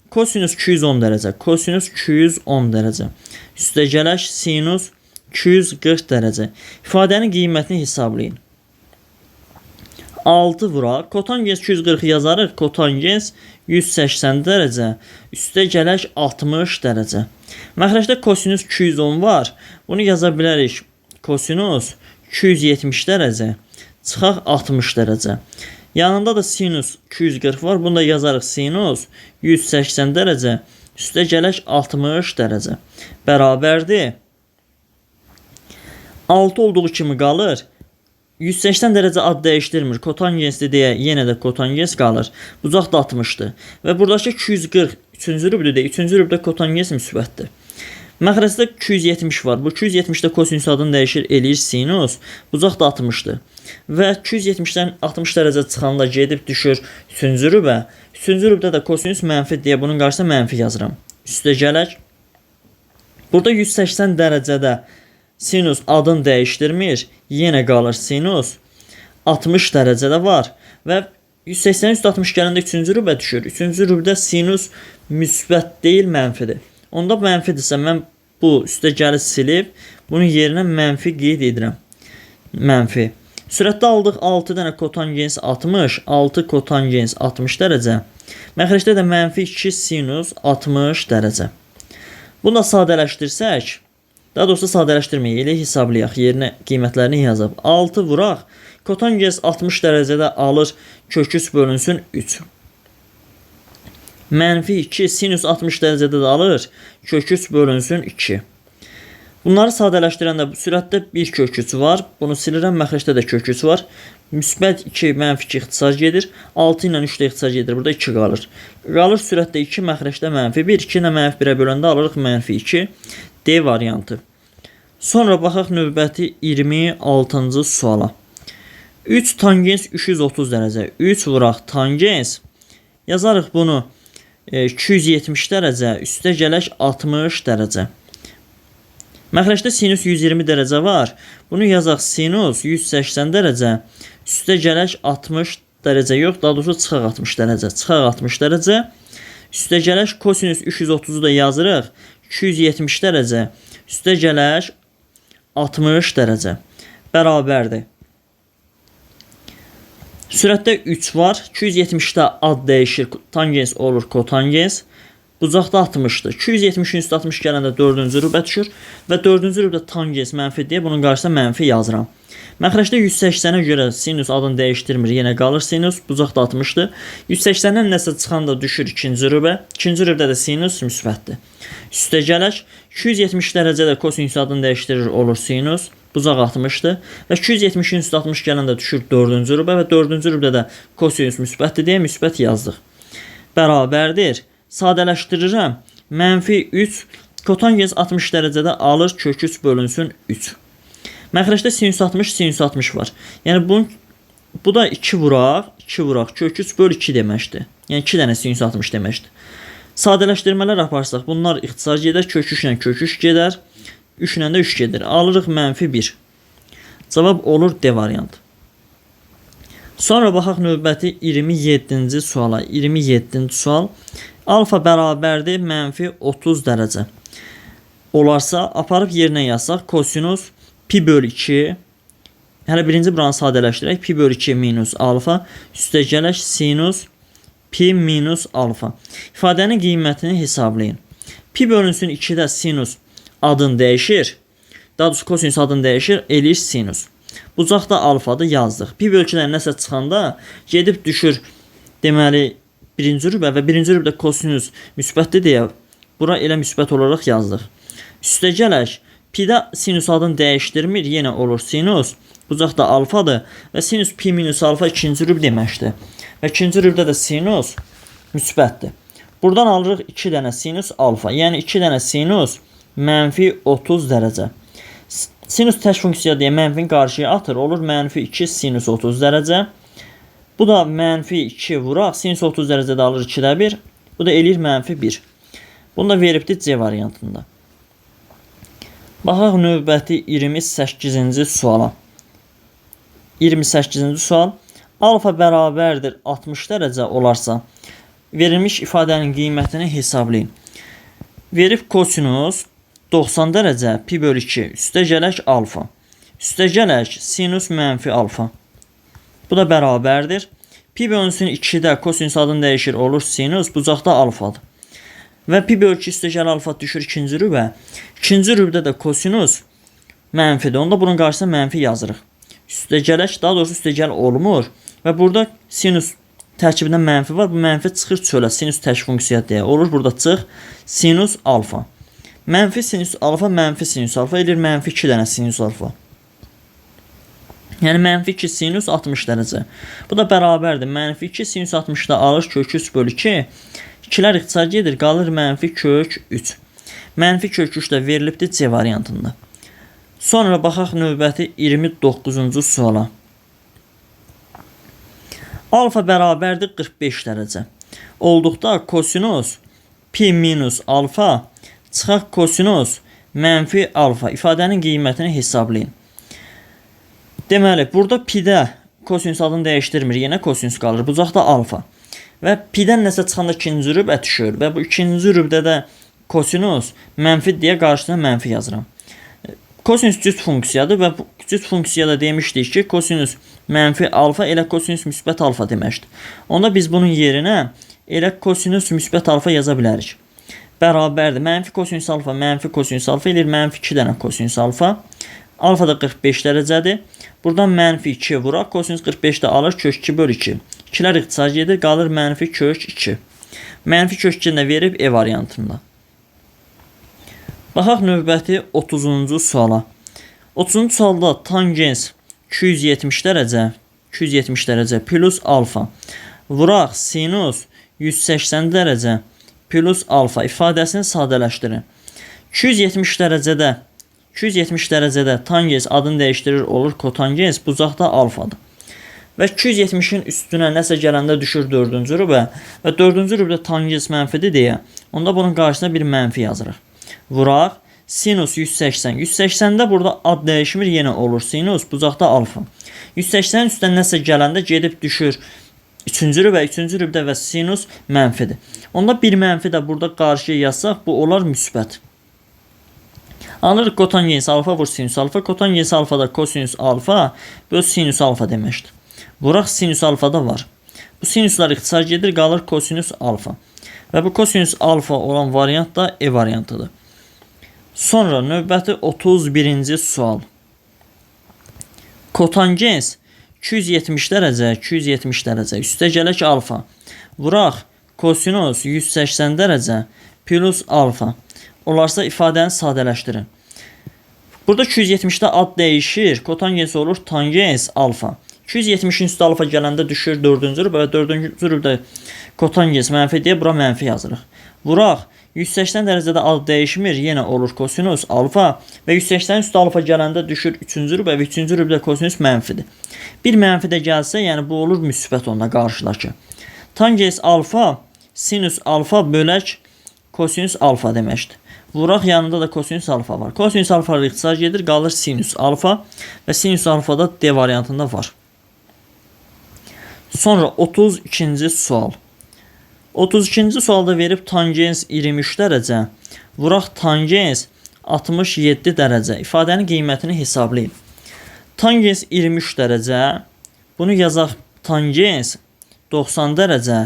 kosinus 210 dərəcə. Kosinus 210 dərəcə. Üstə gələk sinus 240 dərəcə. İfadənin qiymətini hesablayın. 6 vuraq. Kotangens 240 yazarıq. Kotangens 180 dərəcə. Üstə gələk 60 dərəcə. Məxrəcdə kosinus 210 var. Bunu yaza bilərik. Kosinus 270 dərəcə. Çıxaq 60 dərəcə. Yanında da sinus 240 var. Bunu da yazarıq. Sinus 180 dərəcə üstə gələk 60 dərəcə bərabərdir. 6 olduğu kimi qalır. 180 dərəcə ad dəyişdirmir. Kotangensli deyə yenə də kotangens qalır. Bucaq da 60-dır. Və buradakı 240 3-cü rübdür deyə 3-cü rübdə kotangens müsbətdir. Məxrəcdə 270 var. Bu 270-də kosinüs adını dəyişir, eləyir sinus. Bucaq da 60-dır. Və 270-dən 60 dərəcə çıxanda gedib düşür 3-cü rübə. 3-cü rübdə də kosinüs mənfi deyə bunun qarşısına mənfi yazıram. Üstə gələk. Burada 180 dərəcədə sinus adını dəyişdirmir. Yenə qalır sinus. 60 dərəcədə var. Və 180 üstə 60 gələndə 3-cü rübə düşür. 3-cü rübdə sinus müsbət deyil, mənfidir. Onda mənfidirsə mən bu üstə gəli silib bunun yerinə mənfi qeyd edirəm. Mənfi. Sürətdə aldıq 6 dənə kotangens 60. 6 kotangens 60 dərəcə. Məxrəcdə də mənfi 2 sinus 60 dərəcə. Bunu da sadələşdirsək, daha doğrusu sadələşdirməyək, elə hesablayaq, yerinə qiymətlərini yazıb. 6 vuraq, kotangens 60 dərəcədə alır, kök 3 bölünsün 3. Mənfi 2 sinus 60 dərəcədə də alır, kök 3 bölünsün 2. Bunları sadələşdirəndə sürətdə 1 kök 3 var. Bunu silirəm, məxrəcdə də kök 3 var. Müsbət 2, mənfi 2 ixtisar gedir. 6 ilə 3 də ixtisar gedir. Burada 2 qalır. Qalır sürətdə 2, məxrəcdə mənfi 1. 2 ilə mənfi 1-ə böləndə alırıq mənfi 2. D variantı. Sonra baxaq növbəti 26-cı suala. 3 tangens 330 dərəcə. 3 vuraq tangens. Yazarıq bunu 270 dərəcə, üstə gələk 60 dərəcə. Məxrəcdə sinus 120 dərəcə var. Bunu yazaq sinus 180 dərəcə, üstə gələk 60 dərəcə yox, daha doğrusu çıxaq 60 dərəcə. Çıxaq 60 dərəcə, üstə gələk kosinus 330-u da yazırıq. 270 dərəcə, üstə gələk 60 dərəcə. Bərabərdir. Sürətdə 3 var. 270-də ad dəyişir. Tangens olur kotangens. Bucaqda 60-dır. 270-in üstə 60 gələndə 4-cü rübə düşür. Və 4-cü rübdə tangens mənfi deyə bunun qarşısına mənfi yazıram. Məxrəcdə 180-ə görə sinus adını dəyişdirmir. Yenə qalır sinus. Bucaqda 60-dır. 180-dən nəsə çıxanda düşür 2-ci rübə. 2-ci rübdə də sinus müsbətdir. Üstə gələk. 270 dərəcədə kosinus adını dəyişdirir, olur sinus. Bucaq 60-dır. Və 270-in üstə 60 gələndə düşür 4-cü rübə və 4-cü rübdə də kosinus müsbətdir deyə müsbət yazdıq. Bərabərdir. Sadələşdirirəm. Mənfi 3. Kotangens 60 dərəcədə alır, kök 3 bölünsün 3. Məxrəcdə sinus 60, sinus 60 var. Yəni bu da 2 vuraq, 2 vuraq, kök 3 böl 2 deməkdir. Yəni 2 dənə sinus 60 deməkdir. Sadələşdirmələr aparsaq, bunlar ixtisar gedər, kök 3 ilə kök 3 gedər, 3 ilə də 3 gedir. Alırıq mənfi 1. Cavab olur D variantı. Sonra baxaq növbəti 27-ci suala. 27-ci sual. Alfa bərabərdir mənfi 30 dərəcə. Olarsa, aparıb yerinə yazsaq, kosinus pi böl 2. Hələ birinci buranı sadələşdirək. Pi böl 2 minus alfa. Üstə gələk sinus pi minus alfa. İfadənin qiymətini hesablayın. Pi bölünsün 2-də sinus adını dəyişir. Daha doğrusu kosinus adını dəyişir. Eləyir sinus. Bucaqda alfadır, yazdıq. Pi böl 2-dən nəsə çıxanda gedib düşür. Deməli, birinci rübə və birinci rübdə kosinus müsbətdir deyə bura elə müsbət olaraq yazdıq. Üstə gələk. Pi-də sinus adını dəyişdirmir. Yenə olur sinus. Bucaqda alfadır. Və sinus pi minus alfa ikinci rüb deməkdir. Və ikinci rübdə də sinus müsbətdir. Buradan alırıq 2 dənə sinus alfa. Yəni 2 dənə sinus mənfi 30 dərəcə. Sinus tək funksiya deyə mənfini qarşıya atır. Olur mənfi 2 sinus 30 dərəcə. Bu da mənfi 2 vuraq. Sinus 30 dərəcədə alır 2-də 1. Bu da eləyir mənfi 1. Bunu da veribdir C variantında. Baxaq növbəti 28-ci suala. 28-ci sual. Alfa bərabərdir 60 dərəcə olarsa, verilmiş ifadənin qiymətini hesablayın. Verib kosinus 90 dərəcə pi böl 2 üstə gələk alfa. Üstə gələk sinus mənfi alfa. Bu da bərabərdir. Pi bölünsün 2-də kosinus adını dəyişir, olur sinus, bucaqda alfadır. Və pi böl 2 üstə gəl alfa düşür ikinci rübə. İkinci rübdə də kosinus mənfidir. Onda bunun qarşısına mənfi yazırıq. Üstə gələk, daha doğrusu üstə gəl olmur. Və burada sinus tərkibində mənfi var. Bu mənfi çıxır çölə. Sinus tək funksiya deyə olur. Burada çıx sinus alfa. Mənfi sinus alfa, mənfi sinus alfa edir mənfi 2 dənə sinus alfa. Yəni mənfi 2 sinus 60 dərəcə. Bu da bərabərdir. Mənfi 2 sinus 60-da alır kök 3 bölü 2. 2'lər ixtisar gedir. Qalır mənfi kök 3. Mənfi kök 3 də verilibdir C variantında. Sonra baxaq növbəti 29-cu suala. Alfa bərabərdir 45 dərəcə. Olduqda kosinus pi minus alfa çıxaq kosinus mənfi alfa ifadənin qiymətini hesablayın. Deməli, burada pi-də kosinus adını dəyişdirmir. Yenə kosinus qalır. Bucaqda alfa. Və pi-dən nəsə çıxanda ikinci rübə düşür. Və bu ikinci rübdə də kosinus mənfi deyə qarşısına mənfi yazıram. Kosinus cüt funksiyadır və bu cüt funksiyada demişdik ki, kosinus mənfi alfa elə kosinus müsbət alfa deməkdir. Onda biz bunun yerinə elə kosinus müsbət alfa yaza bilərik. Bərabərdir. Mənfi kosinus alfa edir mənfi 2 dənə kosinus alfa. Alfa da 45 dərəcədir. Buradan mənfi 2 vuraq. Kosinus 45 də alır kök 2 bölü 2. 2'lər ixtisar gedir. Qalır mənfi kök 2. Mənfi kök 2 də verib E variantında. Baxaq növbəti 30-cu suala. 30-cu sualda tangens 270 dərəcə plus alfa. Vuraq sinus 180 dərəcə plus alfa ifadəsini sadələşdirin. 270 dərəcədə tangens adını dəyişdirir olur kotangens, bucaqda alfadır. Və 270-in üstünə nəsə gələndə düşür 4-cü rübə və 4-cü rübdə tangens mənfidir deyə, onda bunun qarşısına bir mənfi yazırıq. Vuraq sinus 180. 180-də burada ad dəyişmir, yenə olur sinus, bucaqda alfa. 180-in üstünə nəsə gələndə gedib düşür 3-cü rübə, 3-cü rübdə və sinus mənfidir. Onda bir mənfi də burada qarşıya yazsaq, bu olar müsbət. Alırıq kotangens alfa vur sinus alfa. Kotangens alfa da kosinus alfa böl sinus alfa deməkdir. Vuraq sinus alfa da var. Bu sinuslar ixtisar gedir, qalır kosinus alfa. Və bu kosinus alfa olan variant da E variantıdır. Sonra növbəti 31-ci sual. Kotangens 270 dərəcə üstə gələk alfa. Vuraq kosinus 180 dərəcə plus alfa. Olarsa ifadəni sadələşdirin. Burada 270-də ad dəyişir. Kotangens olur tangens alfa. 270-in üstə alfa gələndə düşür 4-cü rübə və 4-cü rübdə kotangens mənfi deyə bura mənfi yazırıq. Vuraq 180 dərəcədə ad dəyişmir. Yenə olur kosinus alfa və 180-in üstə alfa gələndə düşür 3-cü rübə və 3-cü rübdə kosinus mənfidir. Bir mənfi də gəlsə, yəni bu olur müsbət onda qarşıdakı. Tangens alfa sinus alfa bölək kosinus alfa deməkdir. Vuraq yanında da kosinus alfa var. Kosinus alfa ixtisar gedir, qalır sinus alfa və sinus alfa da D variantında var. Sonra 32-ci sual. 32-ci sualda verib tangens 23 dərəcə. Vuraq tangens 67 dərəcə. İfadənin qiymətini hesablayın. Tangens 23 dərəcə. Bunu yazaq tangens 90 dərəcə.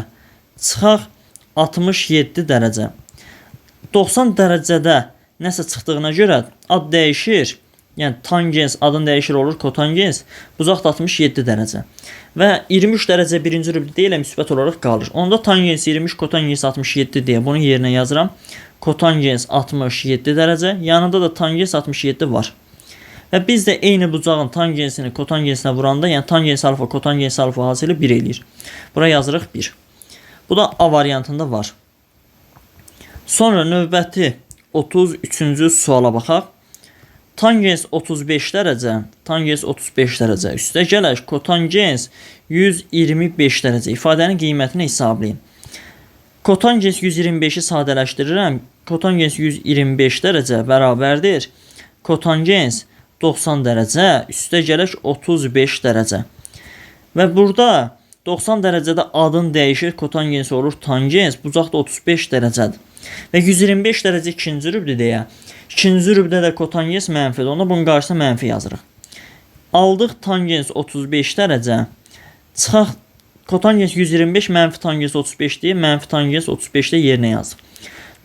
Çıxaq 67 dərəcə. 90 dərəcədə nəsə çıxdığına görə ad dəyişir. Yəni tangens adını dəyişir olur kotangens. Bucaq 67 dərəcə. Və 23 dərəcə birinci rübdə deyilə müsbət olaraq qalır. Onda tangens 23, kotangens 67 deyə bunu yerinə yazıram. Kotangens 67 dərəcə. Yanında da tangens 67 var. Və biz də eyni bucağın tangensini kotangensinə vuranda, yəni tangens alfa, kotangens alfa hasili 1 eləyir. Bura yazırıq 1. Bu da A variantında var. Sonra növbəti 33-cü suala baxaq. Tangens 35 dərəcə, üstə gələk kotangens 125 dərəcə. İfadənin qiymətini hesablayın. Kotangens 125-i sadələşdirirəm. Kotangens 125 dərəcə bərabərdir. Kotangens 90 dərəcə, üstə gələk 35 dərəcə. Və burada 90 dərəcədə adın dəyişir, kotangens olur tangens, bucaq da 35 dərəcədir. Və 125 dərəcə ikinci rübdə deyə, ikinci rübdə də kotangens mənfidir. Onda bunun qarşısına mənfi yazırıq. Aldıq tangens 35 dərəcə. Çıxaq kotangens 125 mənfi tangens 35 deyə, mənfi tangens 35 də yerinə yazır.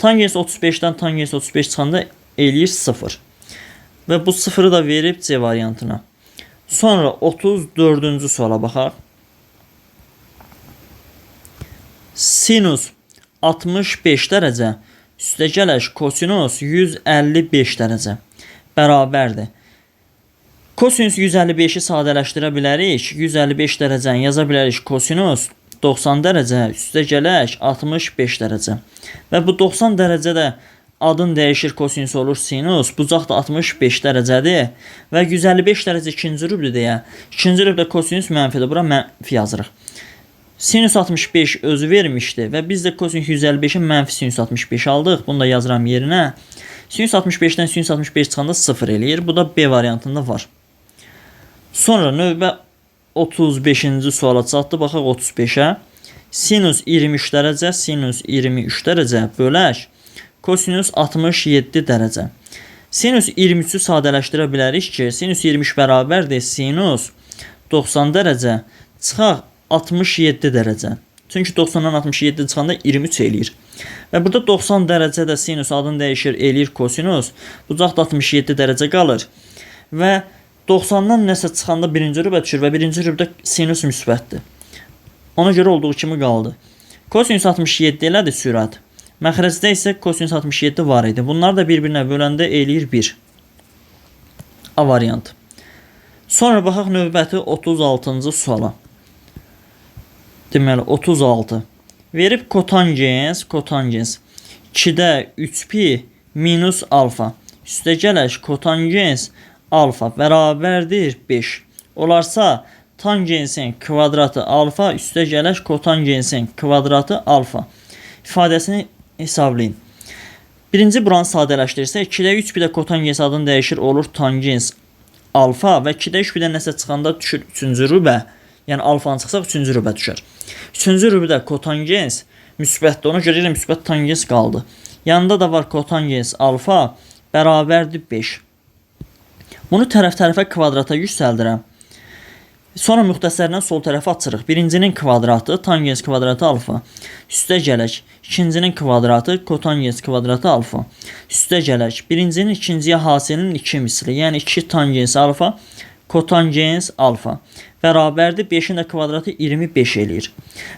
Tangens 35-dən tangens 35 çıxanda eləyir 0. Və bu 0-ı da verib C variantına. Sonra 34-cü suala baxaq. Sinus 65 dərəcə üstəgələ kosinus 155 dərəcə bərabərdir. Kosinus 155-i sadələşdirə bilərik. 155 dərəcəni yaza bilərik. Kosinus 90 dərəcə üstəgələ 65 dərəcə. Və bu 90 dərəcədə adın dəyişir, kosinus olur sinus. Bucaq da 65 dərəcədir. Və 155 dərəcə ikinci rübdür deyə. İkinci rübdə kosinus mənfidir. Bura mənfi yazırıq. Sinus 65 özü vermişdi və biz də kosinus 155-in mənfi sinus 65 aldıq. Bunu da yazıram yerinə. Sinus 65-dən sinus 65 çıxanda 0 eləyir. Bu da B variantında var. Sonra növbə 35-ci suala çatdı. Baxaq 35-ə. Sinus 23 dərəcə, sinus 23 dərəcə bölək kosinus 67 dərəcə. Sinus 23-ü sadələşdirə bilərik ki, sinus 23 bərabərdir sinus 90 dərəcə çıxaq 67 dərəcə. Çünki 90-dan 67 çıxanda 23 eləyir. Və burada 90 dərəcədə sinus adını dəyişir, eləyir kosinus. Bucaq da 67 dərəcə qalır. Və 90-dan nəsə çıxanda birinci rübə düşür və birinci rübdə sinus müsbətdir. Ona görə olduğu kimi qaldı. Kosinus 67 elədir sürət. Məxrəcdə isə kosinus 67 var idi. Bunlar da bir-birinə böləndə eləyir 1. A variant. Sonra baxaq növbəti 36-cı suala. Deməli 36. Verib kotangens 2-də 3pi minus alfa. Üstəgələ kotangens alfa bərabərdir 5. Olarsa tangensin kvadratı alfa üstəgələ kotangensin kvadratı alfa ifadəsini hesablayın. Birinci buranı sadələşdirirsə 2-də 3pi də kotangens adını dəyişir, olur tangens alfa və 2-də 3pi-dən nəsə çıxanda düşür 3-cü rübə. Yəni alfanı çıxsaq 3-cü rübə düşər. 3-cü rübədə kotangens müsbətdir. Ona görə müsbət tangens qaldı. Yanında da var kotangens alfa bərabərdir 5. Bunu tərəf-tərəfə kvadrata yüksəldirəm. Sonra müxtəsərlə sol tərəfə açırıq. Birincinin kvadratı tangens kvadratı alfa. Üstə gələk. İkincinin kvadratı kotangens kvadratı alfa. Üstə gələk. Birincinin ikinciyə hasilinin 2 misli. Yəni 2 tangens alfa kotangens alfa bərabərdir 5-in də kvadratı 25 eləyir.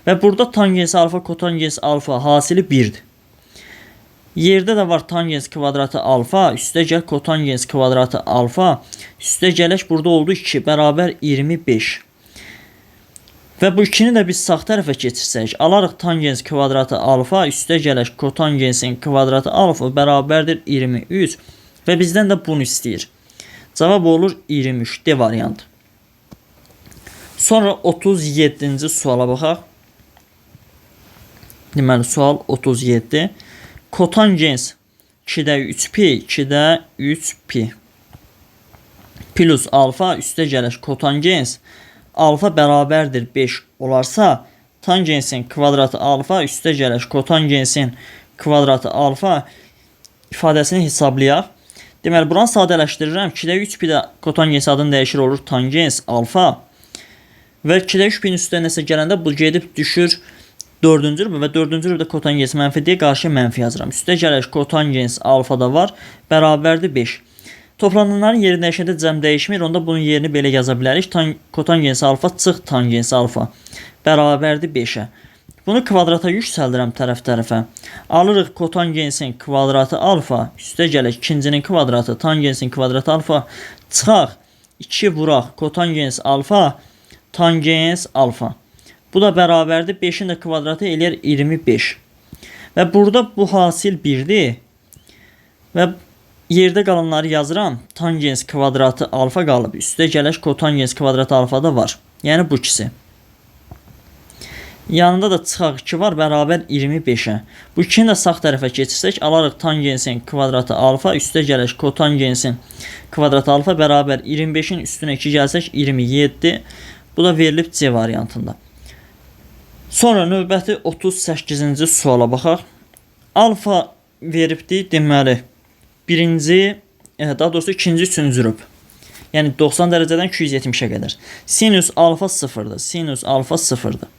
Və burada tangens alfa kotangens alfa hasili 1-dir. Yerdə də var tangens kvadratı alfa üstə gəl kotangens kvadratı alfa üstə gələk burada oldu 2 bərabər 25. Və bu 2-ni də biz sağ tərəfə keçirsək alarıq tangens kvadratı alfa üstə gələk kotangensin kvadratı alfa bərabərdir 23 və bizdən də bunu istəyir. Cavab olur 23. D variantı. Sonra 37-ci suala baxaq. Deməli, sual 37. Kotangens 2-də 3pi, 2-də 3pi plus alfa üstə gələk kotangens alfa bərabərdir 5 olarsa tangensin kvadratı alfa üstə gələk kotangensin kvadratı alfa ifadəsini hesablayaq. Deməli, buranı sadələşdirirəm. 2-də 3pi də kotangens adını dəyişir, olur tangens alfa. Və 2-də 3pi-nin üstünə nəsə gələndə bu gedib düşür 4-cü rübə və 4-cü rübədə kotangens mənfi deyə qarşı mənfi yazıram. Üstə gələk kotangens alfa da var, bərabərdir 5. Toplananların yeri dəyişəndə cəm dəyişmir, onda bunun yerini belə yaza bilərik. Kotangens alfa çıx tangens alfa bərabərdir 5-ə. Bunu kvadrata yüksəldirəm tərəf-tərəfə. Alırıq kotangensin kvadratı alfa, üstə gələk ikincinin kvadratı, tangensin kvadratı alfa, çıxaq 2 vuraq kotangens alfa, tangens alfa. Bu da bərabərdir 5-in də kvadratı eləyər 25. Və burada bu hasil 1-dir. Və yerdə qalanları yazıram. Tangens kvadratı alfa qalıb. Üstə gələk kotangens kvadratı alfa da var. Yəni bu ikisi. Yanında da çıxaq 2 var, bərabər 25-ə. Bu 2-ni də sağ tərəfə keçirsək, alarıq tangensin kvadratı alfa, üstə gələk kotangensin kvadratı alfa, bərabər 25-in üstünə 2 gəlsək 27. Bu da verilib C variantında. Sonra növbəti 38-ci suala baxaq. Alfa veribdir, deməli, daha doğrusu ikinci üçüncü rüb. Yəni 90 dərəcədən 270-ə qədər. Sinus alfa 0-dır. Sinus alfa 0-dır.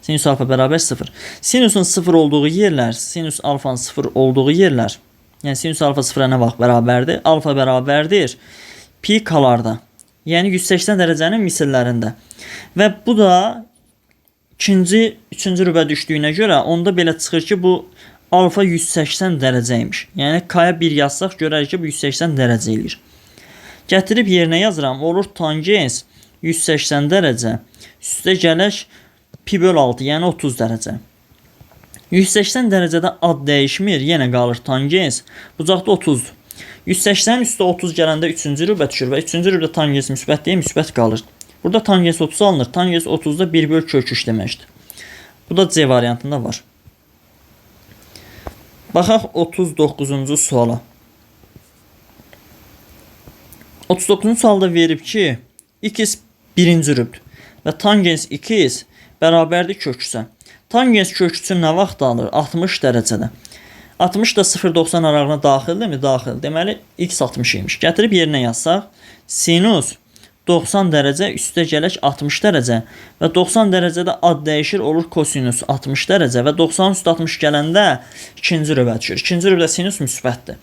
Sinus alfa bərabər 0. Sinusun 0 olduğu yerlər, sinus alfanın 0 olduğu yerlər, yəni sinus alfa 0-a nə vaxt bərabərdir? Alfa bərabərdir pi kalarda. Yəni 180 dərəcənin misillərində. Və bu da üçüncü rübə düşdüyünə görə onda belə çıxır ki, bu alfa 180 dərəcəymiş. Yəni K-ya 1 yazsaq görərik ki, bu 180 dərəcə eləyir. Gətirib yerinə yazıram. Olur tangens 180 dərəcə üstə gələk pi böl 6, yəni 30 dərəcə. 180 dərəcədə ad dəyişmir, yenə qalır tangens. Bucaqda 30-dur. 180-in üstə 30 gələndə 3-cü rübə düşür və 3-cü rübdə tangens müsbət deyə müsbət qalır. Burada tangens 30 alınır. Tangens 30-da 1 böl kök 3 deməkdir. Bu da C variantında var. Baxaq 39-cu suala. 39-cu sualda verib ki, x birinci rübdür və tangens 2x bərabərdir kök 3-ə. Tangens kök 3-ün nə vaxt alır? 60 dərəcədə. 60 da 0-90 aralığına daxildirmi? Daxil. Deməli, x 60 imiş. Gətirib yerinə yazsaq, sinus 90 dərəcə üstə gələk 60 dərəcə və 90 dərəcədə ad dəyişir, olur kosinus 60 dərəcə və 90 üstə 60 gələndə ikinci rübə düşür. İkinci rübdə sinus müsbətdir.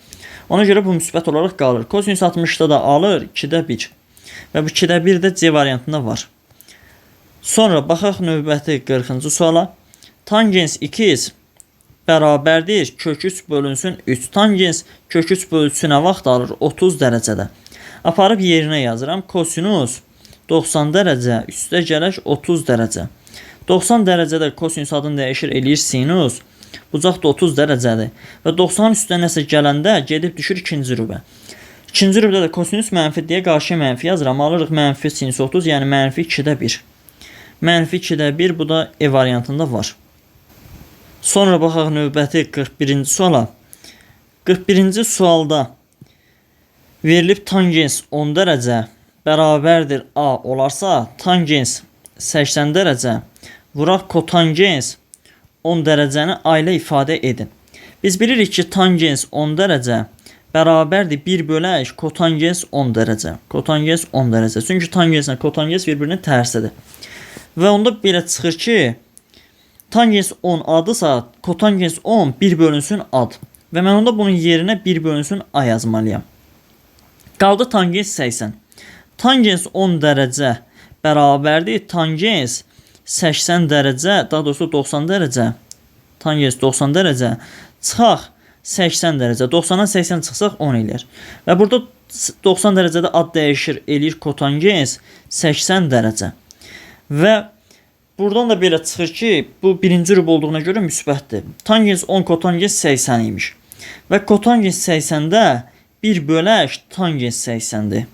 Ona görə bu müsbət olaraq qalır. Kosinus 60-da da alır 2-də 1 və bu 2-də 1 də C variantında var. Sonra baxaq növbəti 40-cı suala. Tangens 2x bərabərdir kök 3 bölünsün 3. Tangens kök 3 bölünsün nə vaxt alır? 30 dərəcədə. Aparıb yerinə yazıram. Kosinus 90 dərəcə üstə gələk 30 dərəcə. 90 dərəcədə kosinus adını dəyişir, eləyir sinus. Bucaq da 30 dərəcədir. Və 90 üstə nəsə gələndə gedib düşür ikinci rübə. İkinci rübdə də kosinus mənfi deyə qarşıya mənfi yazıram. Alırıq mənfi sinus 30, yəni mənfi 2-də 1. Mənfi 2-də 1, bu da E variantında var. Sonra baxaq növbəti 41-ci suala. 41-ci sualda verilib tangens 10 dərəcə bərabərdir A olarsa, tangens 80 dərəcə vuraq kotangens 10 dərəcəni A ilə ifadə edin. Biz bilirik ki, tangens 10 dərəcə bərabərdir 1 bölək kotangens 10 dərəcə. Kotangens 10 dərəcə. Çünki tangenslə kotangens bir-birinin tərsidir. Və onda belə çıxır ki, tangens 10 adısa, kotangens 10 1 bölünsün ad. Və mən onda bunun yerinə 1 bölünsün A yazmalıyam. Qaldı tangens 80. Tangens 10 dərəcə bərabərdir tangens 80 dərəcə, daha doğrusu 90 dərəcə. Tangens 90 dərəcə çıxaq 80 dərəcə. 90-dan 80 çıxsaq 10 eləyir. Və burada 90 dərəcədə ad dəyişir, eləyir kotangens 80 dərəcə. Və buradan da belə çıxır ki, bu birinci rüb olduğuna görə müsbətdir. Tangens 10, kotangens 80 imiş. Və kotangens 80-də 1 bölək tangens 80-dir.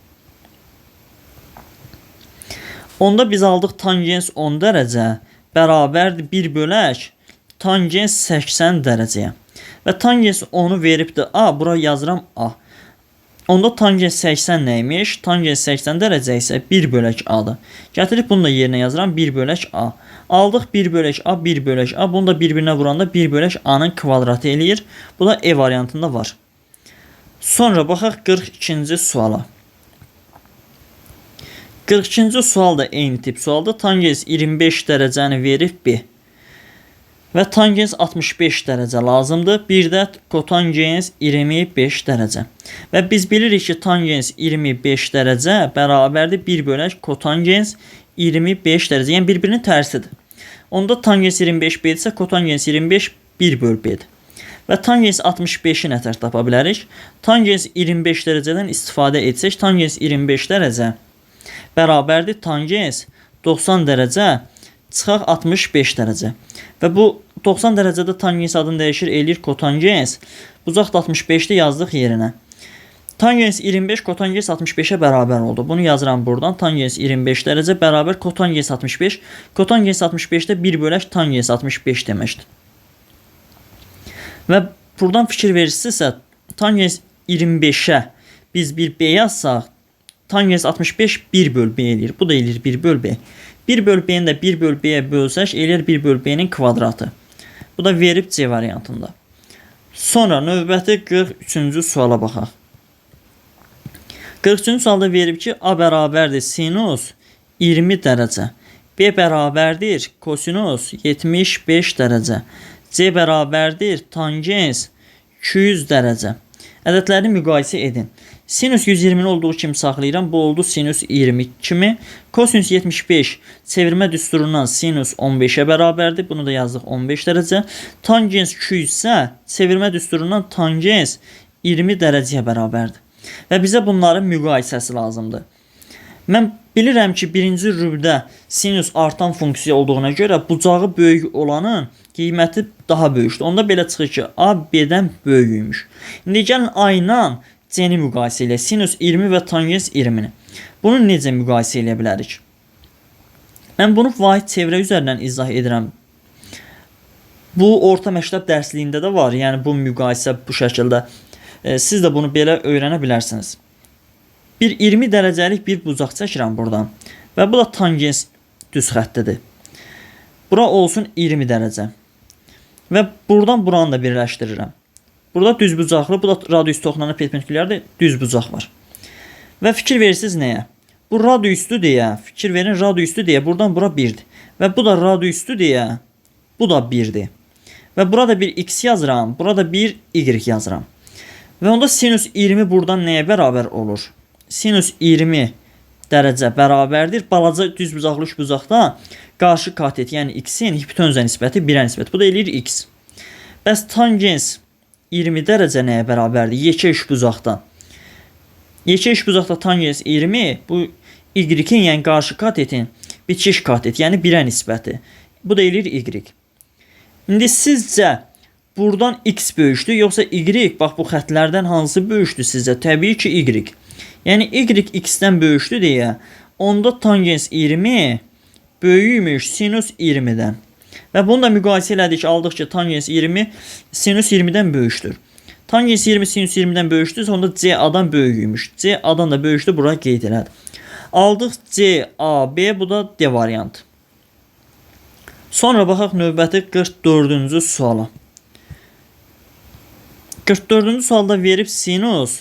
Onda biz aldıq tangens 10 dərəcə bərabərdir 1 bölək tangens 80 dərəcəyə. Və tangens 10-u veribdir A, bura yazıram A. Onda tangens 80 neymiş? Tangens 80 dərəcə isə 1 bölək A-dır. Gətirib bunu da yerinə yazıram 1 bölək A. Aldıq 1 bölək A, 1 bölək A. Bunu da bir-birinə vuranda 1 bölək A-nın kvadratı eləyir. Bu da E variantında var. Sonra baxaq 42-ci suala. 42-ci sual da eyni tip sualdır. Tangens 25 dərəcəni verib B. Və tangens 65 dərəcə lazımdır. Bir də kotangens 25 dərəcə. Və biz bilirik ki, tangens 25 dərəcə bərabərdir 1 bölək kotangens 25 dərəcə. Yəni bir-birinin tərsidir. Onda tangens 25 B-dirsə, kotangens 25 1 böl B-dir. Və tangens 65-i nətər tapa bilərik? Tangens 25 dərəcədən istifadə etsək, tangens 25 dərəcə bərabərdir tangens 90 dərəcə çıxaq 65 dərəcə. Və bu 90 dərəcədə tangens adını dəyişir, eləyir kotangens. Bucaq da 65-də yazdıq yerinə. Tangens 25 kotangens 65-ə bərabər oldu. Bunu yazıram buradan. Tangens 25 dərəcə bərabər kotangens 65. Kotangens 65-də 1 bölək tangens 65 deməkdir. Və buradan fikir verirsinizsə, tangens 25-ə biz bir B yazsaq, tangens 65 1 böl B eləyir. Bu da eləyir 1 böl B. 1 böl B-ni də 1 böl B-yə bölsək, eləyir 1 böl B-nin kvadratı. Bu da verib C variantında. Sonra növbəti 43-cü suala baxaq. 43-cü sualda verib ki, A bərabərdir sinus 20 dərəcə. B bərabərdir kosinus 75 dərəcə. C bərabərdir tangens 200 dərəcə. Ədədlərini müqayisə edin. Sinüs 120 olduğu kimi saxlayıram. Bu oldu sinüs 20 kimi. Kosinüs 75 çevirmə düsturundan sinüs 15'ə bərabərdir. Bunu da yazdıq 15 dərəcə. Tangens 200 isə çevirmə düsturundan tangens 20 dərəcəyə bərabərdir. Və bizə bunların müqayisəsi lazımdır. Mən bilirəm ki, birinci rübdə sinüs artan funksiya olduğuna görə bucağı böyük olanın qiyməti daha böyükdür. Onda belə çıxır ki, A B-dən böyükmüş. İndi gəlin A ilə C-ni müqayisə ilə. Sinüs 20 və tangens 20-ni. Bunu necə müqayisə edə bilərik? Mən bunu vahid çevrə üzərindən izah edirəm. Bu orta məktəb dərsliyində də var. Yəni bu müqayisə bu şəkildə. Siz də bunu belə öyrənə bilərsiniz. Bir 20 dərəcəlik bir bucaq çəkirəm buradan. Və bu da tangens düz xəttidir. Bura olsun 20 dərəcə. Və buradan buranı da birləşdirirəm. Burada düz bucaqlı, bu da radius toxunana perpendikulyardır, düz bucaq var. Və fikir verirsiniz nəyə? Bu radiusdur deyə, fikir verin radiusdur deyə, buradan bura 1'dir. Və bu da radiusdur deyə, bu da 1'dir. Və burada bir x yazıram, burada bir y yazıram. Və onda sinüs 20 buradan nəyə bərabər olur? Sinüs 20 dərəcə bərabərdir. Balaca düz bucaqlı üç bucaqda qarşı katet, yəni x-in hipotenuzə nisbəti 1'ə nisbət. Bu da eləyir x. Bəs tangens 20 dərəcə nəyə bərabərdir? Yekə üç bucaqdan. Yekə üç bucaqda tangens 20, bu y-in, yəni qarşı katetin bitişik katet, yəni 1'ə nisbəti. Bu da eləyir y. İndi sizcə buradan x böyükdür, yoxsa y? Bax bu xətlərdən hansı böyükdür sizcə? Təbii ki y. Yəni y x-dən böyükdür deyə, onda tangens 20 böyükmüş sinüs 20'dən. Və bunu da müqayisə elədik, aldıq ki, tangens 20 sinüs 20'dən böyükdür. Tangens 20 sinüs 20'dən böyükdür, onda CA-dan böyükmüş. CA-dan da böyükdür, bura qeyd elədik. Aldıq CAB, bu da D variantı. Sonra baxaq növbəti 44-cü suala. 44-cü sualda verib sinüs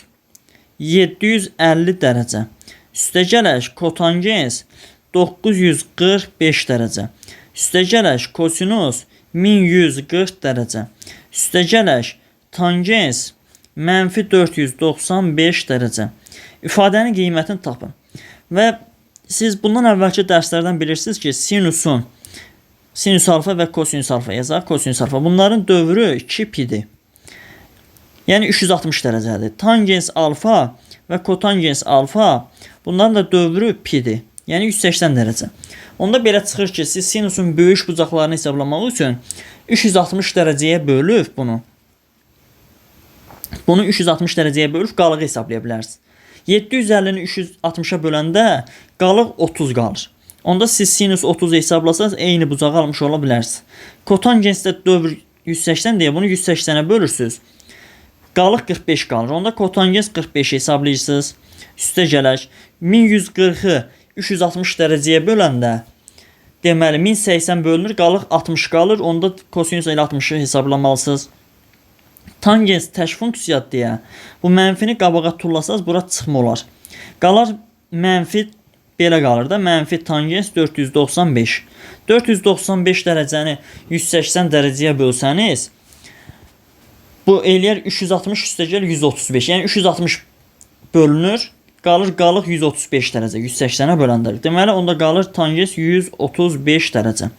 750 dərəcə. Üstəgələş kotangens 945 dərəcə. Üstəgələş kosinus 1140 dərəcə. Üstəgələş tangens mənfi 495 dərəcə. İfadənin qiymətini tapın. Və siz bundan əvvəlki dərslərdən bilirsiniz ki, sinüs alfa və kosinüs alfa yazaq. Kosinüs alfa. Bunların dövrü 2 pidir. Yəni 360 dərəcədir. Tangens alfa və kotangens alfa, bunların da dövrü pidir. Yəni 180 dərəcə. Onda belə çıxır ki, siz sinusun böyük bucaqlarını hesablamaq üçün 360 dərəcəyə bölüb bunu 360 dərəcəyə bölüb qalığı hesablaya bilərsiniz. 750-ni 360-a böləndə qalıq 30 qalır. Onda siz sinus 30 hesablasanız eyni bucağı almış ola bilərsiniz. Kotangensdə dövr 180 deyə bunu 180'ə bölürsünüz. Qalıq 45 qalır. Onda kotangens 45 hesablayırsınız. Üstə gələk 1140'ı 360 dərəcəyə böləndə deməli 1080 bölünür, qalıq 60 qalır. Onda kosinus ilə 60'ı hesablamalısınız. Tangens tək funksiya deyə bu mənfini qabağa tullasanız bura çıxma olar. Qalar mənfi belə qalır da, mənfi tangens 495. 495 dərəcəni 180 dərəcəyə bölsəniz bu eləyər 360 üstəgəl 135. Yəni 360 bölünür, qalıq 135 dərəcə 180'ə böləndə. Deməli onda qalır tangens 135 dərəcə.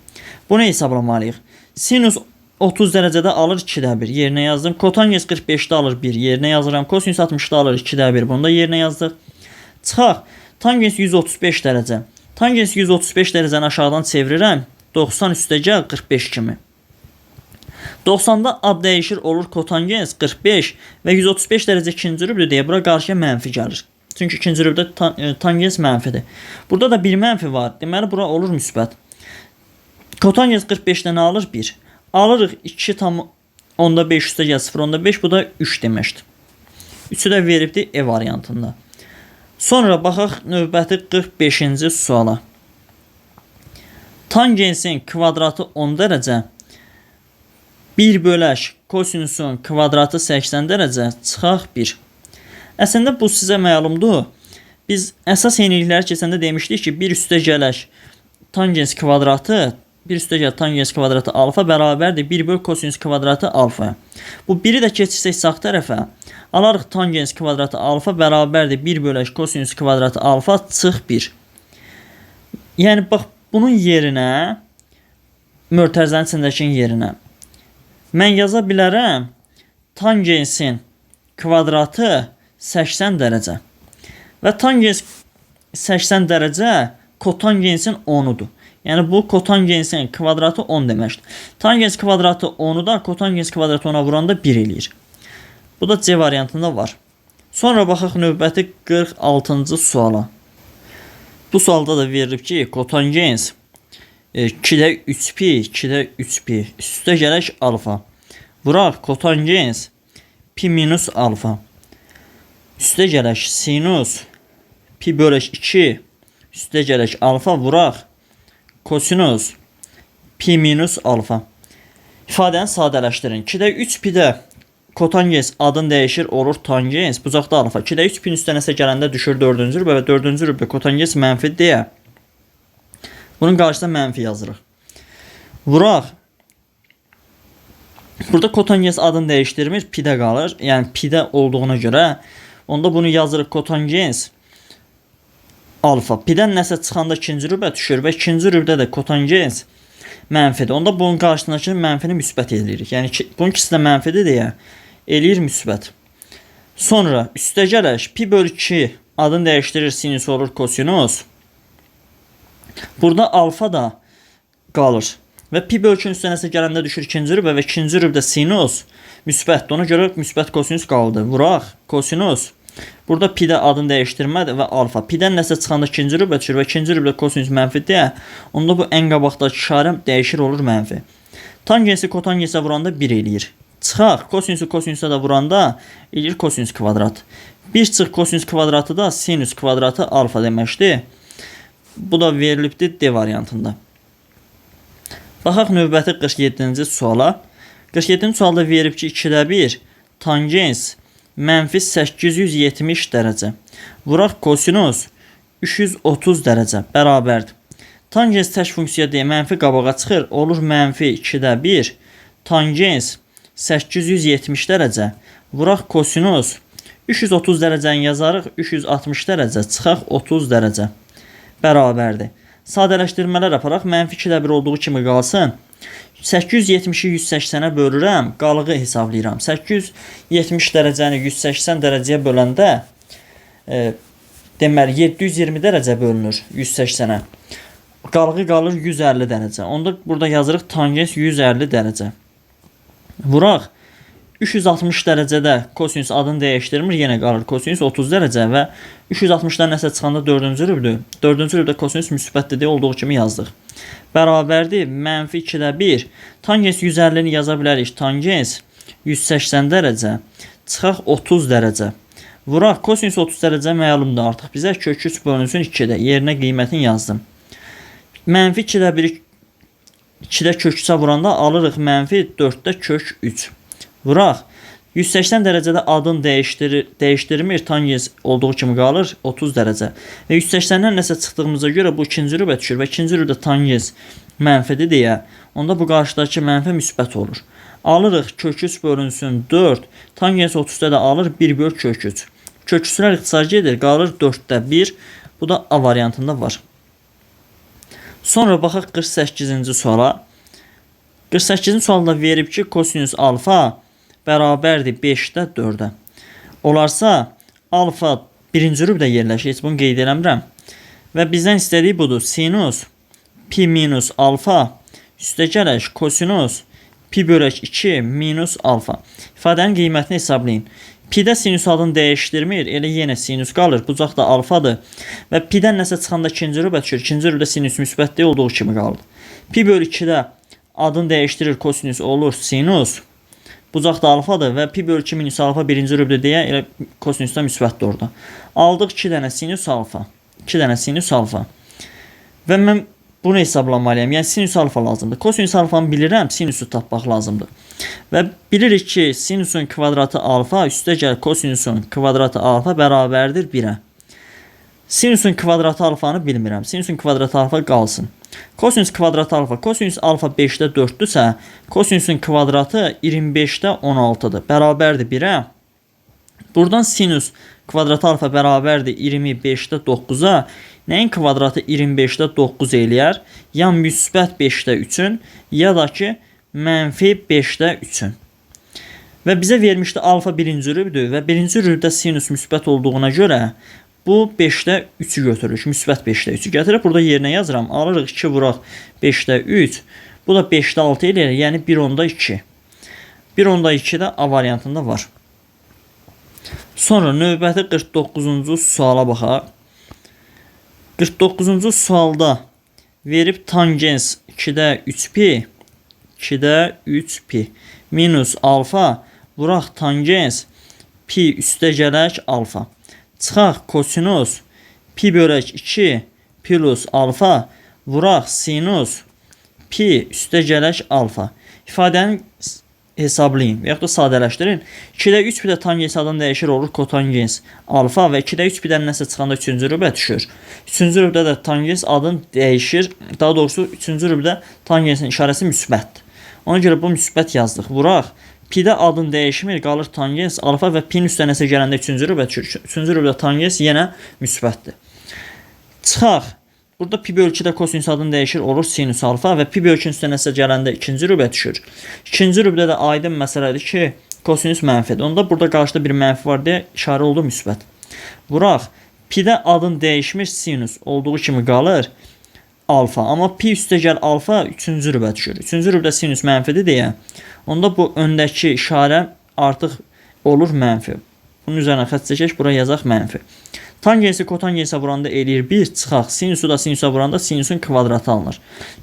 Bunu hesablamalıyıq. Sinus 30 dərəcədə alır 2'də 1. Yerinə yazdım. Kotangens 45'də alır 1. Yerinə yazıram. Kosinus 60'da alır 2'də 1. Bunu da yerinə yazdıq. Çıxaq. Tangens 135 dərəcə. Tangens 135 dərəcəni aşağıdan çevirirəm. 90 üstəgəl 45 kimi. 90'da ad dəyişir, olur kotangens 45 və 135 dərəcə ikinci rübdür deyə bura qarşıya mənfi gəlir. Çünki ikinci rübdə tangens mənfidir. Burada da bir mənfi var. Deməli bura olur müsbət. Kotangens 45'dən alır 1. Alırıq 2,5 üstəgəl 0,5, bu da 3 deməkdir. 3'ü də veribdir E variantında. Sonra baxaq növbəti 45-ci suala. Tangensin kvadratı 10 dərəcə, 1 böləş kosinusun kvadratı 80 dərəcə, çıxaq 1. Əslində bu sizə məlumdur. Biz əsas yenilikləri keçəndə demişdik ki, 1 üstəgələş tangens kvadratı 1 üstə gəl tangens kvadratı alfa bərabərdir 1 böl kosinüs kvadratı alfaya. Bu 1-i də keçirsək sağ tərəfə. Alarıq tangens kvadratı alfa bərabərdir 1 bölək kosinüs kvadratı alfa çıx 1. Yəni bax bunun yerinə, mötərizənin içindəki yerinə mən yaza bilərəm tangensin kvadratı 80 dərəcə. Və tangens 80 dərəcə kotangensin 10'udur. Yəni bu kotangensin kvadratı 10 deməkdir. Tangens kvadratı 10'u da kotangens kvadratı 10'a vuranda 1 eləyir. Bu da C variantında var. Sonra baxaq növbəti 46-cı suala. Bu sualda da verilib ki, kotangens 2'də 3pi, 2'də 3pi üstə gələk alfa. Vuraq kotangens pi minus alfa. Üstə gələk sinus pi bölək 2 üstə gələk alfa vuraq kosinus pi minus alfa. İfadəni sadələşdirin. 2'də 3 pi-də kotangens adın dəyişir olur tangens bucaqda alfa. 2'də 3 pi-nin üstə nəsə gələndə düşür 4-cü rübə və 4-cü rübə kotangens mənfi deyə. Bunun qarşısında mənfi yazırıq. Vuraq. Burada kotangens adını dəyişdirmir, pi-də qalır. Yəni pi-də olduğuna görə onda bunu yazırıq kotangens alfa. Pi-dən nəsə çıxanda ikinci rübə düşür və ikinci rübdə də kotangens mənfidir. Onda bunun qarşısındakı mənfini müsbət edirik. Yəni bunun ikisi də mənfidir deyə eləyir müsbət. Sonra üstə gələk pi bölü 2 adını dəyişdirir sinüs olur kosinus. Burada alfa da qalır. Və pi bölü 2'nin üstə nəsə gələndə düşür ikinci rübə və ikinci rübdə sinus müsbətdir. Ona görə müsbət kosinus qaldı. Vuraq kosinus. Burada pi-də adını dəyişdirmədir və alfa. Pi-dən nəsə çıxanda ikinci rübə düşür və ikinci rübdə kosinus mənfi deyə. Onda bu ən qabaqdakı işarə dəyişir olur mənfi. Tangensi kotangensə vuranda 1 eləyir. Çıxaq kosinüsü kosinüsə də vuranda eləyir kosinüs kvadrat. 1 çıx kosinüs kvadratı da sinüs kvadratı alfa deməkdir. Bu da verilibdir D variantında. Baxaq növbəti 47-ci suala. 47-ci sualda verib ki 2'də 1 tangens mənfi 870 dərəcə. Vuraq kosinus 330 dərəcə bərabərdir. Tangens tək funksiya deyə mənfi qabağa çıxır. Olur mənfi 2'də 1 tangens 870 dərəcə. Vuraq kosinus 330 dərəcəni yazarıq. 360 dərəcə çıxaq 30 dərəcə bərabərdir. Sadələşdirmələr aparaq. Mənfi 2'də 1 olduğu kimi qalsın. 870'i 180'ə bölürəm, qalığı hesablayıram. 870 dərəcəni 180 dərəcəyə böləndə deməli 720 dərəcə bölünür 180'ə. Qalığı qalır 150 dərəcə. Onda burada yazırıq tangens 150 dərəcə. Vuraq 360 dərəcədə kosinüs adını dəyişdirmir, yenə qalır kosinüs 30 dərəcə və 360'dan nəsə çıxanda 4-cü rübdür. 4-cü rübdə kosinüs müsbət dediyi olduğu kimi yazdıq. Bərabərdir mənfi 2'də 1. Tangens 150'ni yaza bilərik. Tangens 180 dərəcə çıxaq 30 dərəcə. Vuraq kosinüs 30 dərəcə məlumdur artıq bizə. Kök 3 bölünsün 2'də. Yerinə qiymətini yazdım. Mənfi 2'də 1 2'də kök 3'ə vuranda alırıq mənfi 4'də kök 3. Vuraq 180 dərəcədə adını dəyişdirmir. Tangens olduğu kimi qalır 30 dərəcə. Və 180'dən nəsə çıxdığımıza görə bu ikinci rübə düşür və ikinci rübdə tangens mənfidir deyə. Onda bu qarşıdakı mənfi müsbət olur. Alırıq kök 3 bölünsün 4. Tangens 30'da da alır 1 böl kök 3. Kök 3'lər ixtisarca edir. Qalır 4'də 1. Bu da A variantında var. Sonra baxaq 48-ci suala. 48-ci sualda verib ki kosinüs alfa bərabərdir 5'də 4'ə. Olarsa alfa birinci rübdə yerləşir. Heç bunu qeyd eləmirəm. Və bizdən istədiyi budur. Sinus pi minus alfa üstə gələk kosinus pi bölək 2 minus alfa. İfadənin qiymətini hesablayın. Pi-də sinüs adını dəyişdirmir. Elə yenə sinüs qalır. Bucaq da alfadır. Və pi-dən nəsə çıxanda ikinci rübə düşür. İkinci rübdə sinüs müsbətli olduğu kimi qalır. Pi bölü 2'də adını dəyişdirir. Kosinüs olur sinus. Bucaq da alfadır və pi bölü 2 minus alfa birinci rübdə deyə elə kosinüsdə müsbətdir orada. Aldıq 2 dənə sinüs alfa. 2 dənə sinüs alfa. Və mən bunu hesablamalıyam. Yəni sinüs alfa lazımdır. Kosinüs alfanı bilirəm, sinüsü tapmaq lazımdır. Və bilirik ki sinüsün kvadratı alfa üstə gəl kosinüsün kvadratı alfa bərabərdir 1'ə. Sinüsün kvadratı alfanı bilmirəm. Sinüsün kvadratı alfa qalsın. Kosinüs kvadratı alfa. Kosinüs alfa 5-də 4-dürsə, kosinüsün kvadratı 25-də 16-dır. Bərabərdir 1-ə. Buradan sinüs kvadratı alfa bərabərdir 25-də 9-a. Nəyin kvadratı 25-də 9 eləyər? Ya müsbət 5-də 3-ün, ya da ki, mənfi 5-də 3-ün. Və bizə vermişdi alfa birinci rübdür və birinci rübdə sinüs müsbət olduğuna görə bu 5-də 3-ü götürürük. Müsbət 5-də 3-ü gətirib burada yerinə yazıram. Alırıq 2 vuraq 5-də 3. Bu da 5-də 6 eləyir. Yəni 1/2. 1/2 də A variantında var. Sonra növbəti 49-cu suala baxaq. 49-cu sualda verib tangens 2-də 3pi 2-də 3pi minus alfa vuraq tangens pi üstə gələk alfa. Çıxaq kosinus pi bölək 2 plus alfa vuraq sinus pi üstə gələk alfa. İfadəni hesablayın və yaxud da sadələşdirin. 2-də 3 pi də tangens adını dəyişir, olur kotangens alfa və 2-də 3 pi-dən nəsə çıxanda 3-cü rübə düşür. 3-cü rübdə də tangens adını dəyişir. Daha doğrusu 3-cü rübdə tangensin işarəsi müsbətdir. Ona görə bu müsbət yazdıq. Vuraq. Pi-də adını dəyişmir, qalır tangens alfa və pi-nin üstə nəsə gələndə 3-cü rübə düşür. 3-cü rübdə tangens yenə müsbətdir. Çıxaq. Burada pi bölü 2-də kosinüs adını dəyişir, olur sinüs alfa və pi bölü 2-nin üstə nəsə gələndə 2-ci rübə düşür. 2-ci rübdə də aydın məsələdir ki, kosinüs mənfidir. Onda burada qarşıda bir mənfi var deyə işarə oldu müsbət. Vuraq. Pi-də adını dəyişmir, sinüs olduğu kimi qalır alfa. Amma pi üstə gəl alfa 3-cü rübə düşür. 3-cü rübdə sinüs mənfidir deyə. Onda bu öndəki işarə artıq olur mənfi. Bunun üzərinə xətt çəkək, bura yazaq mənfi. Tangensi kotangensə vuranda eləyir 1, çıxaq. Sinusu da sinusa vuranda sinusun kvadratı alınır.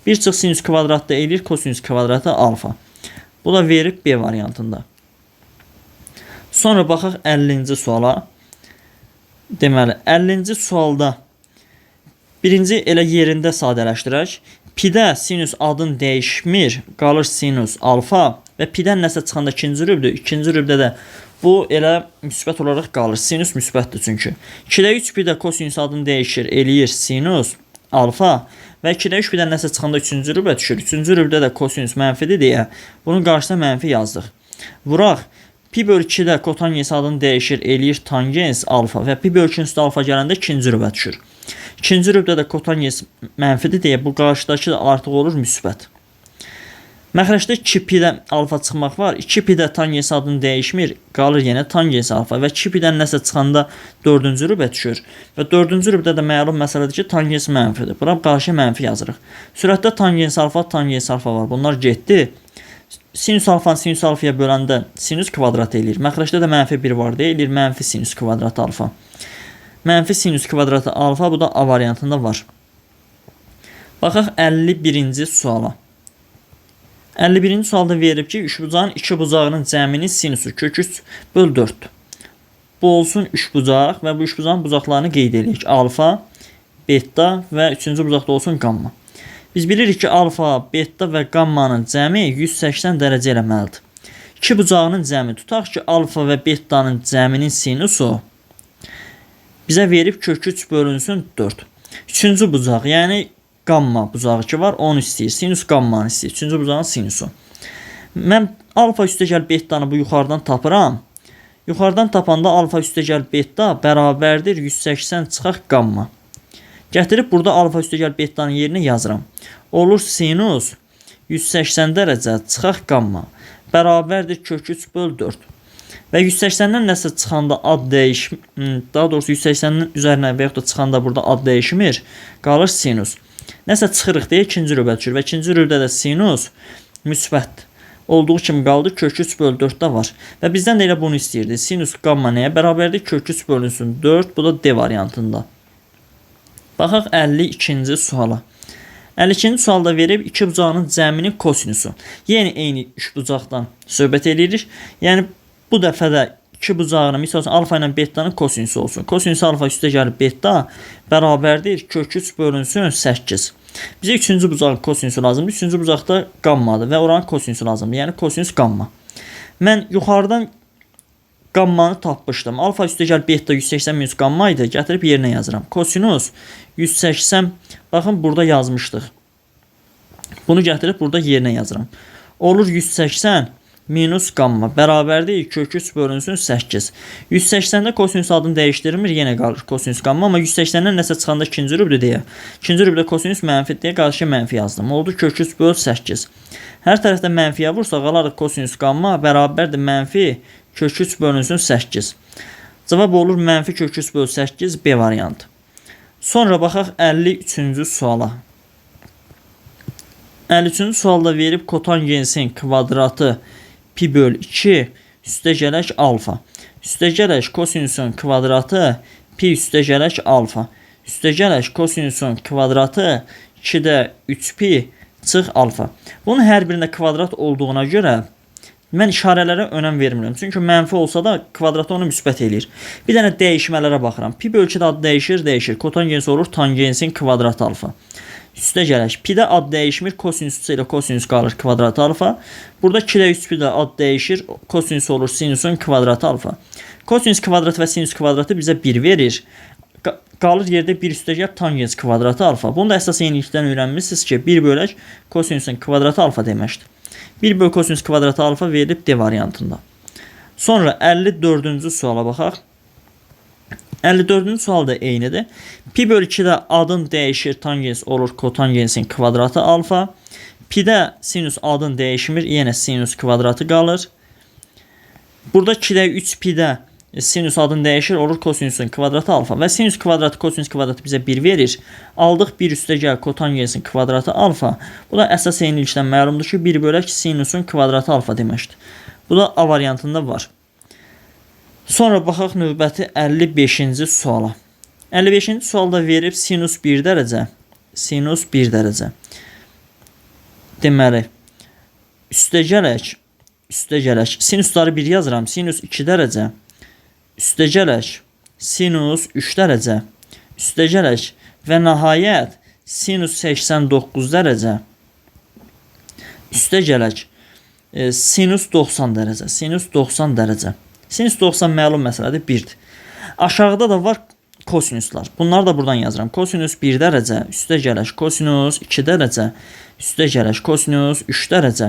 1 çıx sinus kvadratda eləyir kosinus kvadratı alfa. Bu da verib B variantında. Sonra baxaq 50-ci suala. Deməli, 50-ci sualda birinci elə yerində sadələşdirək. Pi-də sinus adını dəyişmir, qalır sinus alfa və pi-dən nəsə çıxanda ikinci rübdür. İkinci rübdə də bu elə müsbət olaraq qalır. Sinus müsbətdir çünki. 2-də 3 pi də kosinus adını dəyişir, eləyir sinus alfa və 2-də 3 pi-dən nəsə çıxanda 3-cü rübə düşür. 3-cü rübdə də kosinus mənfidir deyə bunun qarşısına mənfi yazdıq. Vuraq. Pi bölü 2-də kotangens adını dəyişir, eləyir tangens alfa və pi bölü 2-nin üstə alfa gələndə ikinci rübə düşür. İkinci rübdə də kotangens mənfidir deyə bu qarşıdakı da artıq olur müsbət. Məxrəcdə 2 pi-dən alfa çıxmaq var. 2 pi-də tangens adını dəyişmir, qalır yenə tangens alfa və 2 pi-dən nəsə çıxanda 4-cü rübə düşür. Və 4-cü rübdə də məlum məsələdir ki, tangens mənfidir. Bura qarşı mənfi yazırıq. Sürətdə tangens alfa var. Bunlar getdi. Sinus alfanı sinus alfaya böləndə sinus kvadrat eləyir. Məxrəcdə də mənfi 1 var deyilir, mənfi sinus kvadrat alfa. Mənfi sinus kvadratı alfa, bu da A variantında var. Baxaq 51-ci suala. 51-ci sualda verib ki, üçbucağın iki bucağının cəminin sinusu kök 3 böl 4'dür. Bu olsun üçbucaq və bu üçbucağın bucaqlarını qeyd edirik. Alfa, beta və üçüncü bucaqda olsun gamma. Biz bilirik ki, alfa, beta və gammanın cəmi 180 dərəcə eləməlidir. İki bucağının cəmi tutaq ki, alfa və betanın cəminin sinusu bizə verib kök 3 bölünsün 4. Üçüncü bucaq, yəni gamma bucağı ki var, onu istəyir. Sinus gammanı istəyir. Üçüncü bucağın sinusu. Mən alfa üstəgəl betanı bu yuxarıdan tapıram. Yuxarıdan tapanda alfa üstəgəl beta bərabərdir 180 çıxaq gamma. Gətirib burada alfa üstəgəl betanın yerinə yazıram. Olur sinus 180 dərəcə çıxaq gamma bərabərdir kök 3 böl 4. Və 180-dən nəsə çıxanda ad dəyişmir. Daha doğrusu 180-nin üzərinə və yaxud da çıxanda burada ad dəyişmir. Qalır sinus. Nəsə çıxırıq deyə ikinci rübə düşür və ikinci rübdə də sinus müsbət olduğu kimi qaldı, kök 3 böl 4-də var. Və bizdən də elə bunu istəyirdi. Sinus gamma nəyə bərabərdir? Kök 3 bölünsün 4, bu da D variantında. Baxaq 52-ci suala. 52-ci sualda verib iki bucağının cəminin kosinusu. Yəni eyni üç bucaqdan söhbət edirik. Yəni bu dəfə də iki bucağının, misal üçün alfa ilə betanın kosinusu olsun. Kosinus alfa üstə gəlib beta bərabərdir kök 3 bölünsün 8. Bizə üçüncü bucağın kosinusu lazımdır. Üçüncü bucaqda gammadır və oranın kosinusu lazımdır. Yəni kosinus gamma. Mən yuxarıdan gammanı tapmışdım. Alfa üstə gəlib beta 180 minus gamma idi. Gətirib yerinə yazıram. Kosinus 180, baxın burada yazmışdıq. Bunu gətirib burada yerinə yazıram. Olur 180 minus qamma bərabərdir kök 3 bölünsün 8. 180-də kosinüs adını dəyişdirmir, yenə qalır kosinüs qamma, amma 180-dən nəsə çıxanda ikinci rübdür deyə. İkinci rübdə kosinüs mənfidir deyə qarşı mənfi yazdım. Oldu kök 3 böl 8. Hər tərəfdə mənfiyə vursa qalarıq kosinüs qamma bərabərdir mənfi kök 3 bölünsün 8. Cavab olur mənfi kök 3 böl 8 B variantı. Sonra baxaq 53-cü suala. 53-cü sualda verib kotangensin kvadratı pi böl 2 üstə gələk alfa. Üstə gələk kosinüsün kvadratı pi üstə gələk alfa. Üstə gələk kosinüsün kvadratı 2-də 3 pi çıx alfa. Bunun hər birində kvadrat olduğuna görə mən işarələrə önəm vermirəm. Çünki mənfi olsa da kvadratı onu müsbət eləyir. Bir dənə dəyişmələrə baxıram. Pi böl 2-də ad dəyişir. Kotangens olur tangensin kvadratı alfa. Üstə gələk. Pi-də ad dəyişmir. Kosinüs ilə kosinüs qalır kvadratı alfa. Burada 2-də 3 pi-də ad dəyişir. Kosinüs olur sinüsün kvadratı alfa. Kosinüs kvadratı və sinüs kvadratı bizə 1 verir. Qalır yerdə 1 üstə gəlib tangens kvadratı alfa. Bunu da əsas yenilikdən öyrənmişsiniz ki, 1 bölək kosinüsün kvadratı alfa deməkdir. 1 böl kosinüs kvadratı alfa verilib D variantında. Sonra 54-cü suala baxaq. 54-cü sual da eynidir. Pi böl 2-də adın dəyişir, tangens olur kotangensin kvadratı alfa. Pi-də sinüs adın dəyişmir, yenə sinüs kvadratı qalır. Burada 2-də 3 pi-də sinüs adın dəyişir, olur kosinüsün kvadratı alfa. Və sinüs kvadratı, kosinüs kvadratı bizə 1 verir. Aldıq 1 üstə gəl kotangensin kvadratı alfa. Bu da əsas yenilikdən məlumdur ki, 1 bölək sinüsün kvadratı alfa deməkdir. Bu da A variantında var. Sonra baxaq növbəti 55-ci suala. 55-ci sualda verib sinus 1 dərəcə. Sinus 1 dərəcə. Deməli, üstə gələk. Sinusları 1 yazıram. Sinus 2 dərəcə. Üstə gələk. Sinus 3 dərəcə. Üstə gələk. Və nəhayət sinus 89 dərəcə. Üstə gələk. Sinus 90 dərəcə. Sinus 90 dərəcə. Sinüs 90 məlum məsələdir 1-dir. Aşağıda da var kosinüslər. Bunları da buradan yazıram. Kosinüs 1 dərəcə, üstə gələk kosinüs 2 dərəcə, üstə gələk kosinüs 3 dərəcə,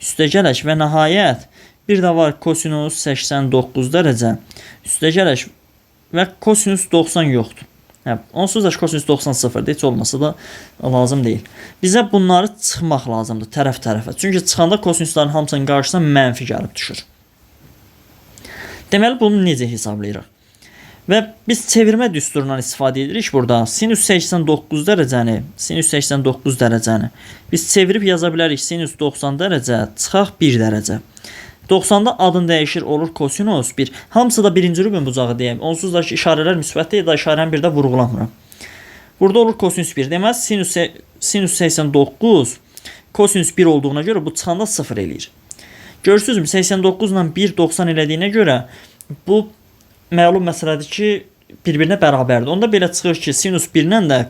üstə gələk və nəhayət bir də var kosinüs 89 dərəcə, üstə gələk və kosinüs 90 yoxdur. Onsuz da kosinüs 90 sıfırdır, heç olmasa da lazım deyil. Bizə bunları çıxmaq lazımdır tərəf-tərəfə. Çünki çıxanda kosinüslərin hamısının qarşısına mənfi gəlib düşür. Deməli, bunu necə hesablayırıq? Və biz çevirmə düsturundan istifadə edirik burada. Sinüs 89 dərəcəni biz çevirib yaza bilərik. Sinüs 90 dərəcə çıxaq 1 dərəcə. 90-da adın dəyişir, olur kosinüs 1. Hamısı da birinci rübün bucağı deyəm. Onsuz da ki, işarələr müsbət deyil, da işarəni bir də vurğulamıram. Burada olur kosinüs 1. Deməli, sinüs 89 kosinüs 1 olduğuna görə bu çıxanda 0 eləyir. Görürsünüzmü? 89 ilə 1 90 elədiyinə görə bu məlum məsələdir ki, bir-birinə bərabərdir. Onda belə çıxır ki, sinus 1 ilə də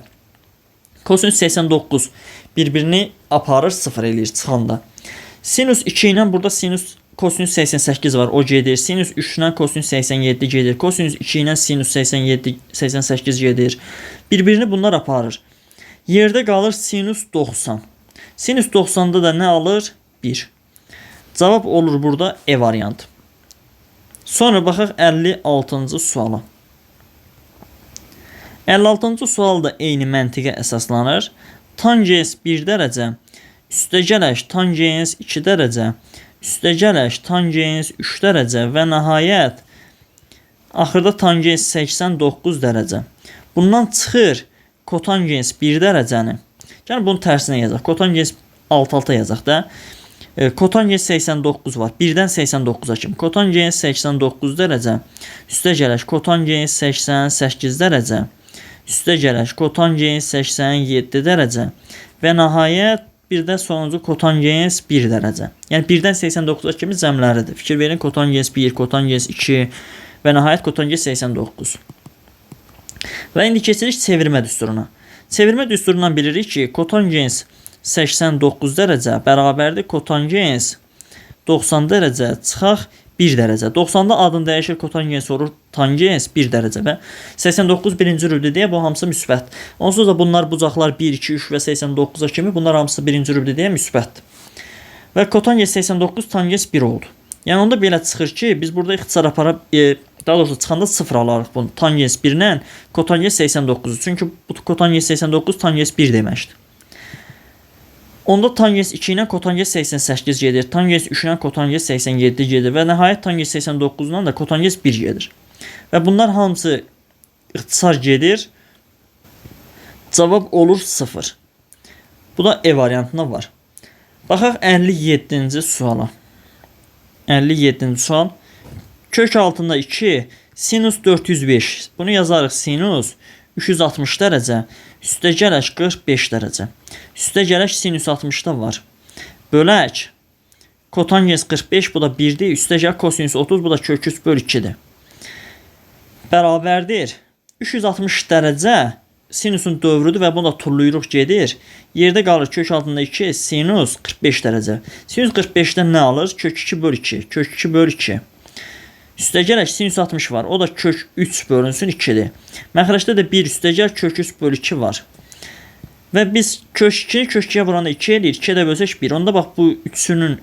kosinus 89 bir-birini aparır, 0 eləyir çıxanda. Sinus 2 ilə burada kosinus 88 var, o gedir. Sinus 3 ilə kosinus 87 gedir. Kosinus 2 ilə sinus 88 gedir. Bir-birini bunlar aparır. Yerdə qalır sinus 90. Sinus 90-da da nə alır? 1. Cavab olur burada E variantı. Sonra baxaq 56-cı suala. 56-cı sual da eyni məntiqə əsaslanır. Tangens 1 dərəcə, üstə gələk tangens 2 dərəcə, üstə gələk tangens 3 dərəcə və nəhayət axırda tangens 89 dərəcə. Bundan çıxır kotangens 1 dərəcəni. Yəni bunu tərsinə yazaq. Kotangens alt-alta yazaq da. Kotangens 89 var. 1-dən 89-a kimi. Kotangens 89 dərəcə. Üstə gələk kotangens 88 dərəcə. Üstə gələk kotangens 87 dərəcə. Və nəhayət bir də sonuncu kotangens 1 dərəcə. Yəni 1-dən 89-a kimi cəmləridir. Fikir verin, kotangens 1, kotangens 2 və nəhayət kotangens 89. Və indi keçirik çevirmə düsturuna. Çevirmə düsturundan bilirik ki, kotangens 89 dərəcə bərabərdir kotangens 90 dərəcə çıxaq 1 dərəcə. 90-da adın dəyişir, kotangens olur, tangens 1 dərəcə və 89 birinci rübdə deyə bu hamısı müsbət. Onsuz da bunlar bucaqlar 1, 2, 3 və 89-a kimi bunlar hamısı birinci rübdə deyə müsbətdir. Və kotangens 89, tangens 1 oldu. Yəni onda belə çıxır ki, biz burada ixtisar aparıb, daha doğrusu çıxanda 0 alarıq bunu. Tangens 1 ilə kotangens 89-u. Çünki bu kotangens 89, tangens 1 deməkdir. Onda tangens 2 ilə kotangens 88 gedir. Tangens 3 ilə kotangens 87 gedir. Və nəhayət tangens 89 ilə də kotangens 1 gedir. Və bunlar hamısı ixtisar gedir. Cavab olur 0. Bu da E variantında var. Baxaq 57-ci suala. 57-ci sual. Kök altında 2, sinus 405. Bunu yazarıq sinus 360 dərəcə, üstə gələş 45 dərəcə. Üstə gələş sinus 60-da var. Bölək kotangens 45, bu da 1-dir. Üstə gəl kosinus 30, bu da kök 3 böl 2-dir. Bərabərdir. 360 dərəcə sinusun dövrüdür və bunda tulluyruq gedir. Yerdə qalır kök altında 2, sinus 45 dərəcə. Sinus 45-dən nə alır? Kök 2 böl 2. Kök 2 böl 2. Üstə gələş sinus 60 var. O da kök 3 bölünsün 2-dir. Məxrəcdə də 1 üstə gəl kök 3 böl 2 var. Və biz kök 2, kök 2-yə vuranda 2 eləyir. 2-yə də bölsək 1. Onda bax bu üçünün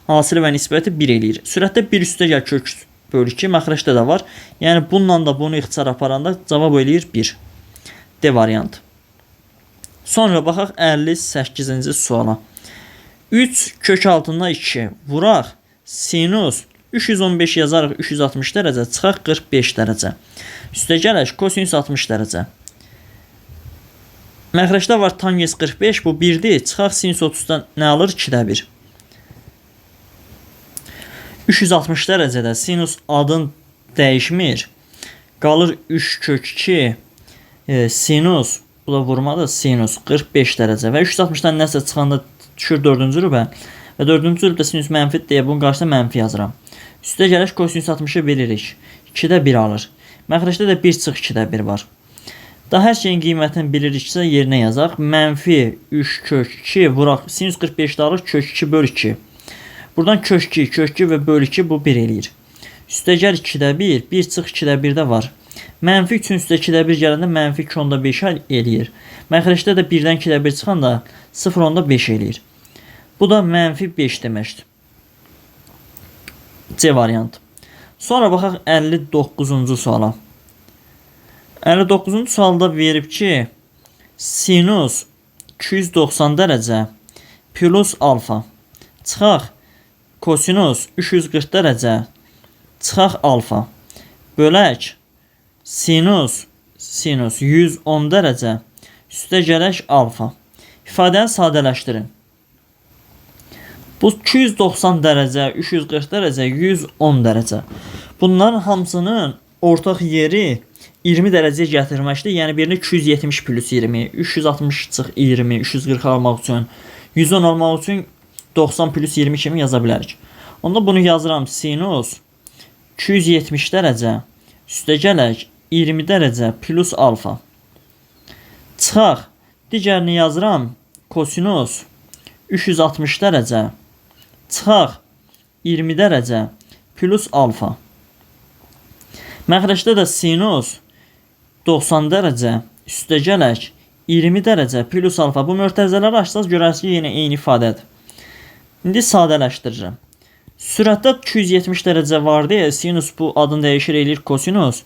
hasili və nisbəti 1 eləyir. Sürətdə 1 üstə gəl kök 3 böl 2 məxrəcdə də var. Yəni bununla da bunu ixtisar aparanda cavab eləyir 1. D variantı. Sonra baxaq 58-ci suala. 3 kök altında 2 vuraq. Sinus 315 yazarıq 360 dərəcə, çıxaq 45 dərəcə. Üstə gələş kosinus 60 dərəcə. Məxrəcdə var tangens 45, bu 1-dir. Çıxaq sinus 30-dan nə alır? 2-də 1. 360 dərəcədə sinus adın dəyişmir. Qalır 3 kök 2 sinus, bu da vurmadır, sinus 45 dərəcə və 360-dan nəsə çıxanda düşür 4-cü rübə və 4-cü rübdə sinus mənfidir deyə bunun qarşısına mənfi yazıram. Üstə gələş kosinus 60-ı bilirik. 2-də 1 alır. Məxrəcdə də 1 çıx 2-də 1 var. Daha hər şeyin qiymətini biliriksə yerinə yazaq. Mənfi 3 kök 2 vuraq. Sinus 45-də alır kök 2 böl 2. Buradan kök 2 və böl 2 bu 1 eləyir. Üstə gəl 2-də 1, 1 çıx 2-də 1-də var. Mənfi 3-ün üstə 2-də 1 gələndə mənfi 2 onda 5 eləyir. Məxrəcdə də 1-dən 2-də 1 çıxanda 0 onda 5 eləyir. Bu da mənfi 5 deməkdir. C variantı. Sonra baxaq 59-cu suala. 59-cu sualda verib ki, sinus 290 dərəcə plus alfa. Çıxaq kosinus 340 dərəcə, çıxaq alfa. Bölək sinus 110 dərəcə, üstə gələş alfa. İfadəni sadələşdirin. Bu 290 dərəcə, 340 dərəcə, 110 dərəcə. Bunların hamısının ortaq yeri 20 dərəcəyə gətirməkdir. Yəni birini 270 plus 20, 360 çıx 20, 340 almaq üçün, 110 almaq üçün 90 plus 20 kimi yaza bilərik. Onda bunu yazıram. Sinus 270 dərəcə, üstə gələk 20 dərəcə plus alfa. Çıxaq. Digərini yazıram. Kosinus 360 dərəcə, çıxaq 20 dərəcə plus alfa. Məxrəcdə də sinus 90 dərəcə, üstə gələk 20 dərəcə plus alfa. Bu mörtəzələri açsaq görərsiniz ki, yenə eyni ifadədir. İndi sadələşdirirəm. Sürətdə 270 dərəcə var deyə sinus bu adını dəyişir eləyir kosinus.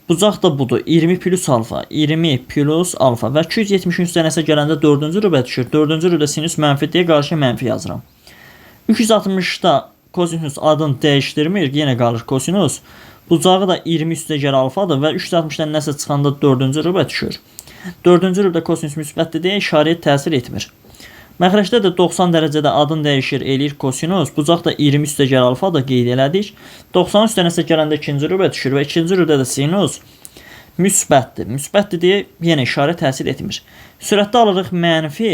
Bucaq da budur. 20 plus alfa. 20 plus alfa. Və 270-in üstə nəsə gələndə 4-cü rübə düşür. 4-cü rübdə sinus mənfi deyə qarşıya mənfi yazıram. 360-da kosinus adını dəyişdirmir. Yenə qalır kosinus. Bucağı da 20 üstə gəl alfadır və 360-dan nəsə çıxanda 4-cü rübə düşür. 4-cü rübdə kosinus müsbətdir deyə işarəyə təsir etmir. Məxrəcdə də 90 dərəcədə adını dəyişir eləyir kosinus. Bucaq da 20 üstə gəl alfa da qeyd elədik. 90 üstə nəsə gələndə ikinci rübə düşür və ikinci rübdə də sinus müsbətdir. Müsbətdir deyə yenə işarə təsir etmir. Sürətdə alırıq mənfi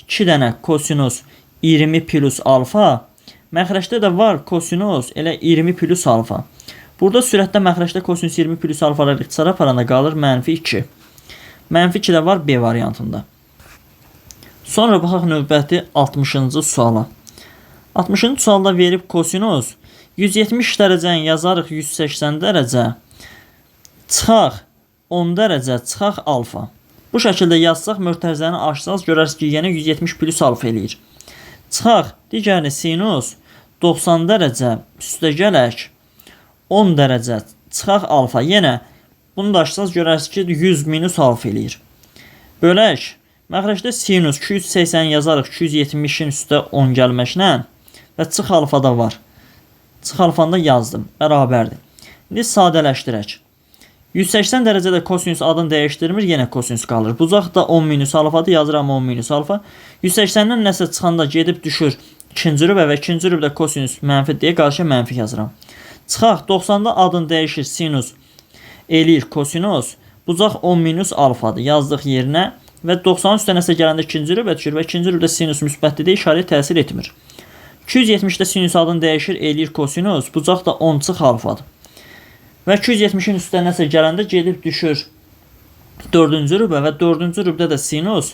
2 dənə kosinus 20 plus alfa. Məxrəcdə də var kosinus elə 20 plus alfa. Burada sürətdə məxrəcdə kosinus 20 plus alfalar ixtisara aparanda qalır mənfi 2. Mənfi 2 də var B variantında. Sonra baxaq növbəti 60-cı suala. 60-cı sualda verib kosinus 170 dərəcəni yazarıq 180 dərəcə. Çıxaq 10 dərəcə, çıxaq alfa. Bu şəkildə yazsaq, mötərizəni açsaq, görərsiniz ki, yenə 170 plus alfa eləyir. Çıxaq, digərini sinus 90 dərəcə üstəgələk 10 dərəcə, çıxaq alfa. Yenə bunu da açsaq, görərsiniz ki, 100 minus alfa eləyir. Bölək, məxrəcdə sinus 280 yazarıq 270-in üstə 10 gəlməklə və çıx alfa da var. Çıx alfanı da yazdım, bərabərdir. İndi sadələşdirək. 180 dərəcədə kosinüs adını dəyişdirmir, yenə kosinüs qalır. Bucaq da 10 minus alfadır, yazıram 10 minus alfa. 180-dən nəsə çıxanda gedib düşür ikinci rübə və ikinci rübədə kosinüs mənfi deyə qarşıya mənfi yazıram. Çıxaq, 90-da adını dəyişir, sinus eləyir kosinus. Bucaq 10 minus alfadır, yazdıq yerinə və 90 üstə nəsə gələndə ikinci rübə düşür və ikinci rübədə sinus müsbətdir deyə işarəyə təsir etmir. 270-də sinus adını dəyişir, eləyir kosinus. Bucaq da 10 çıx alfadır. Və 270-in üstə nəsə gələndə gedib düşür 4-cü rübə və 4-cü rübədə də sinus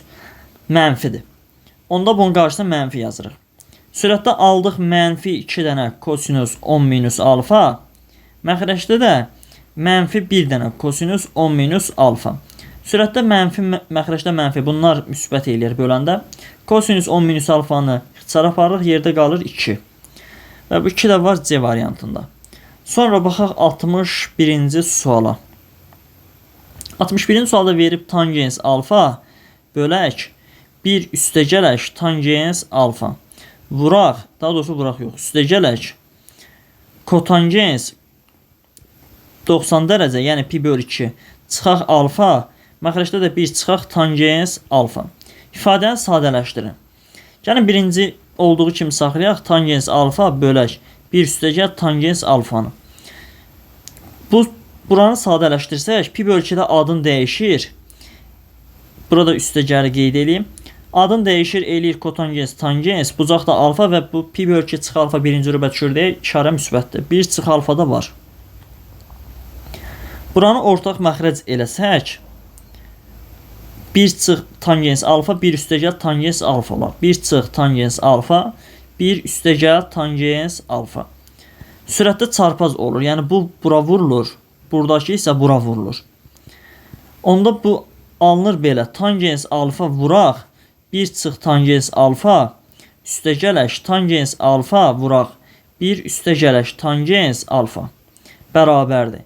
mənfidir. Onda bunun qarşısına mənfi yazırıq. Sürətdə aldıq mənfi 2 dənə kosinus 10 minus alfa. Məxrəcdə də mənfi 1 dənə kosinus 10 minus alfa. Sürətdə mənfi, məxrəcdə mənfi. Bunlar müsbət eləyir böləndə. Kosinus 10 minus alfanı ixtisara aparırıq, yerdə qalır 2. Və bu 2 də var C variantında. Sonra baxaq 61-ci suala. 61-ci sualda verib tangens alfa bölək 1 üstəgələk tangens alfa. Vuraq, daha doğrusu vuraq yox, üstəgələk kotangens 90 dərəcə, yəni pi bölü 2 çıxaq alfa. Məxrəcdə də 1 çıxaq tangens alfa. İfadəni sadələşdirin. Yəni birinci olduğu kimi saxlayaq, tangens alfa bölək 1 üstəgəl tangens alfanı. Buranı sadələşdirsək, pi bölü 2-də adın dəyişir. Burada üstəgəli qeyd edeyim. Adın dəyişir, eləyir kotangens tangens. Bucaq da alfa və bu pi bölü 2 çıx alfa birinci rübə düşür deyə işarə müsbətdir. 1 çıx alfa da var. Buranı ortaq məxrəc eləsək, 1 çıx tangens alfa, 1 üstəgəl tangens alfa olar. 1 çıx tangens alfa, 1 üstəgəl tangens alfa. Sürətdə çarpaz olur. Yəni bu bura vurulur. Buradakı isə bura vurulur. Onda bu alınır belə. Tangens alfa vuraq. 1 çıx tangens alfa üstəgələk tangens alfa vuraq. 1 üstəgələk tangens alfa bərabərdir.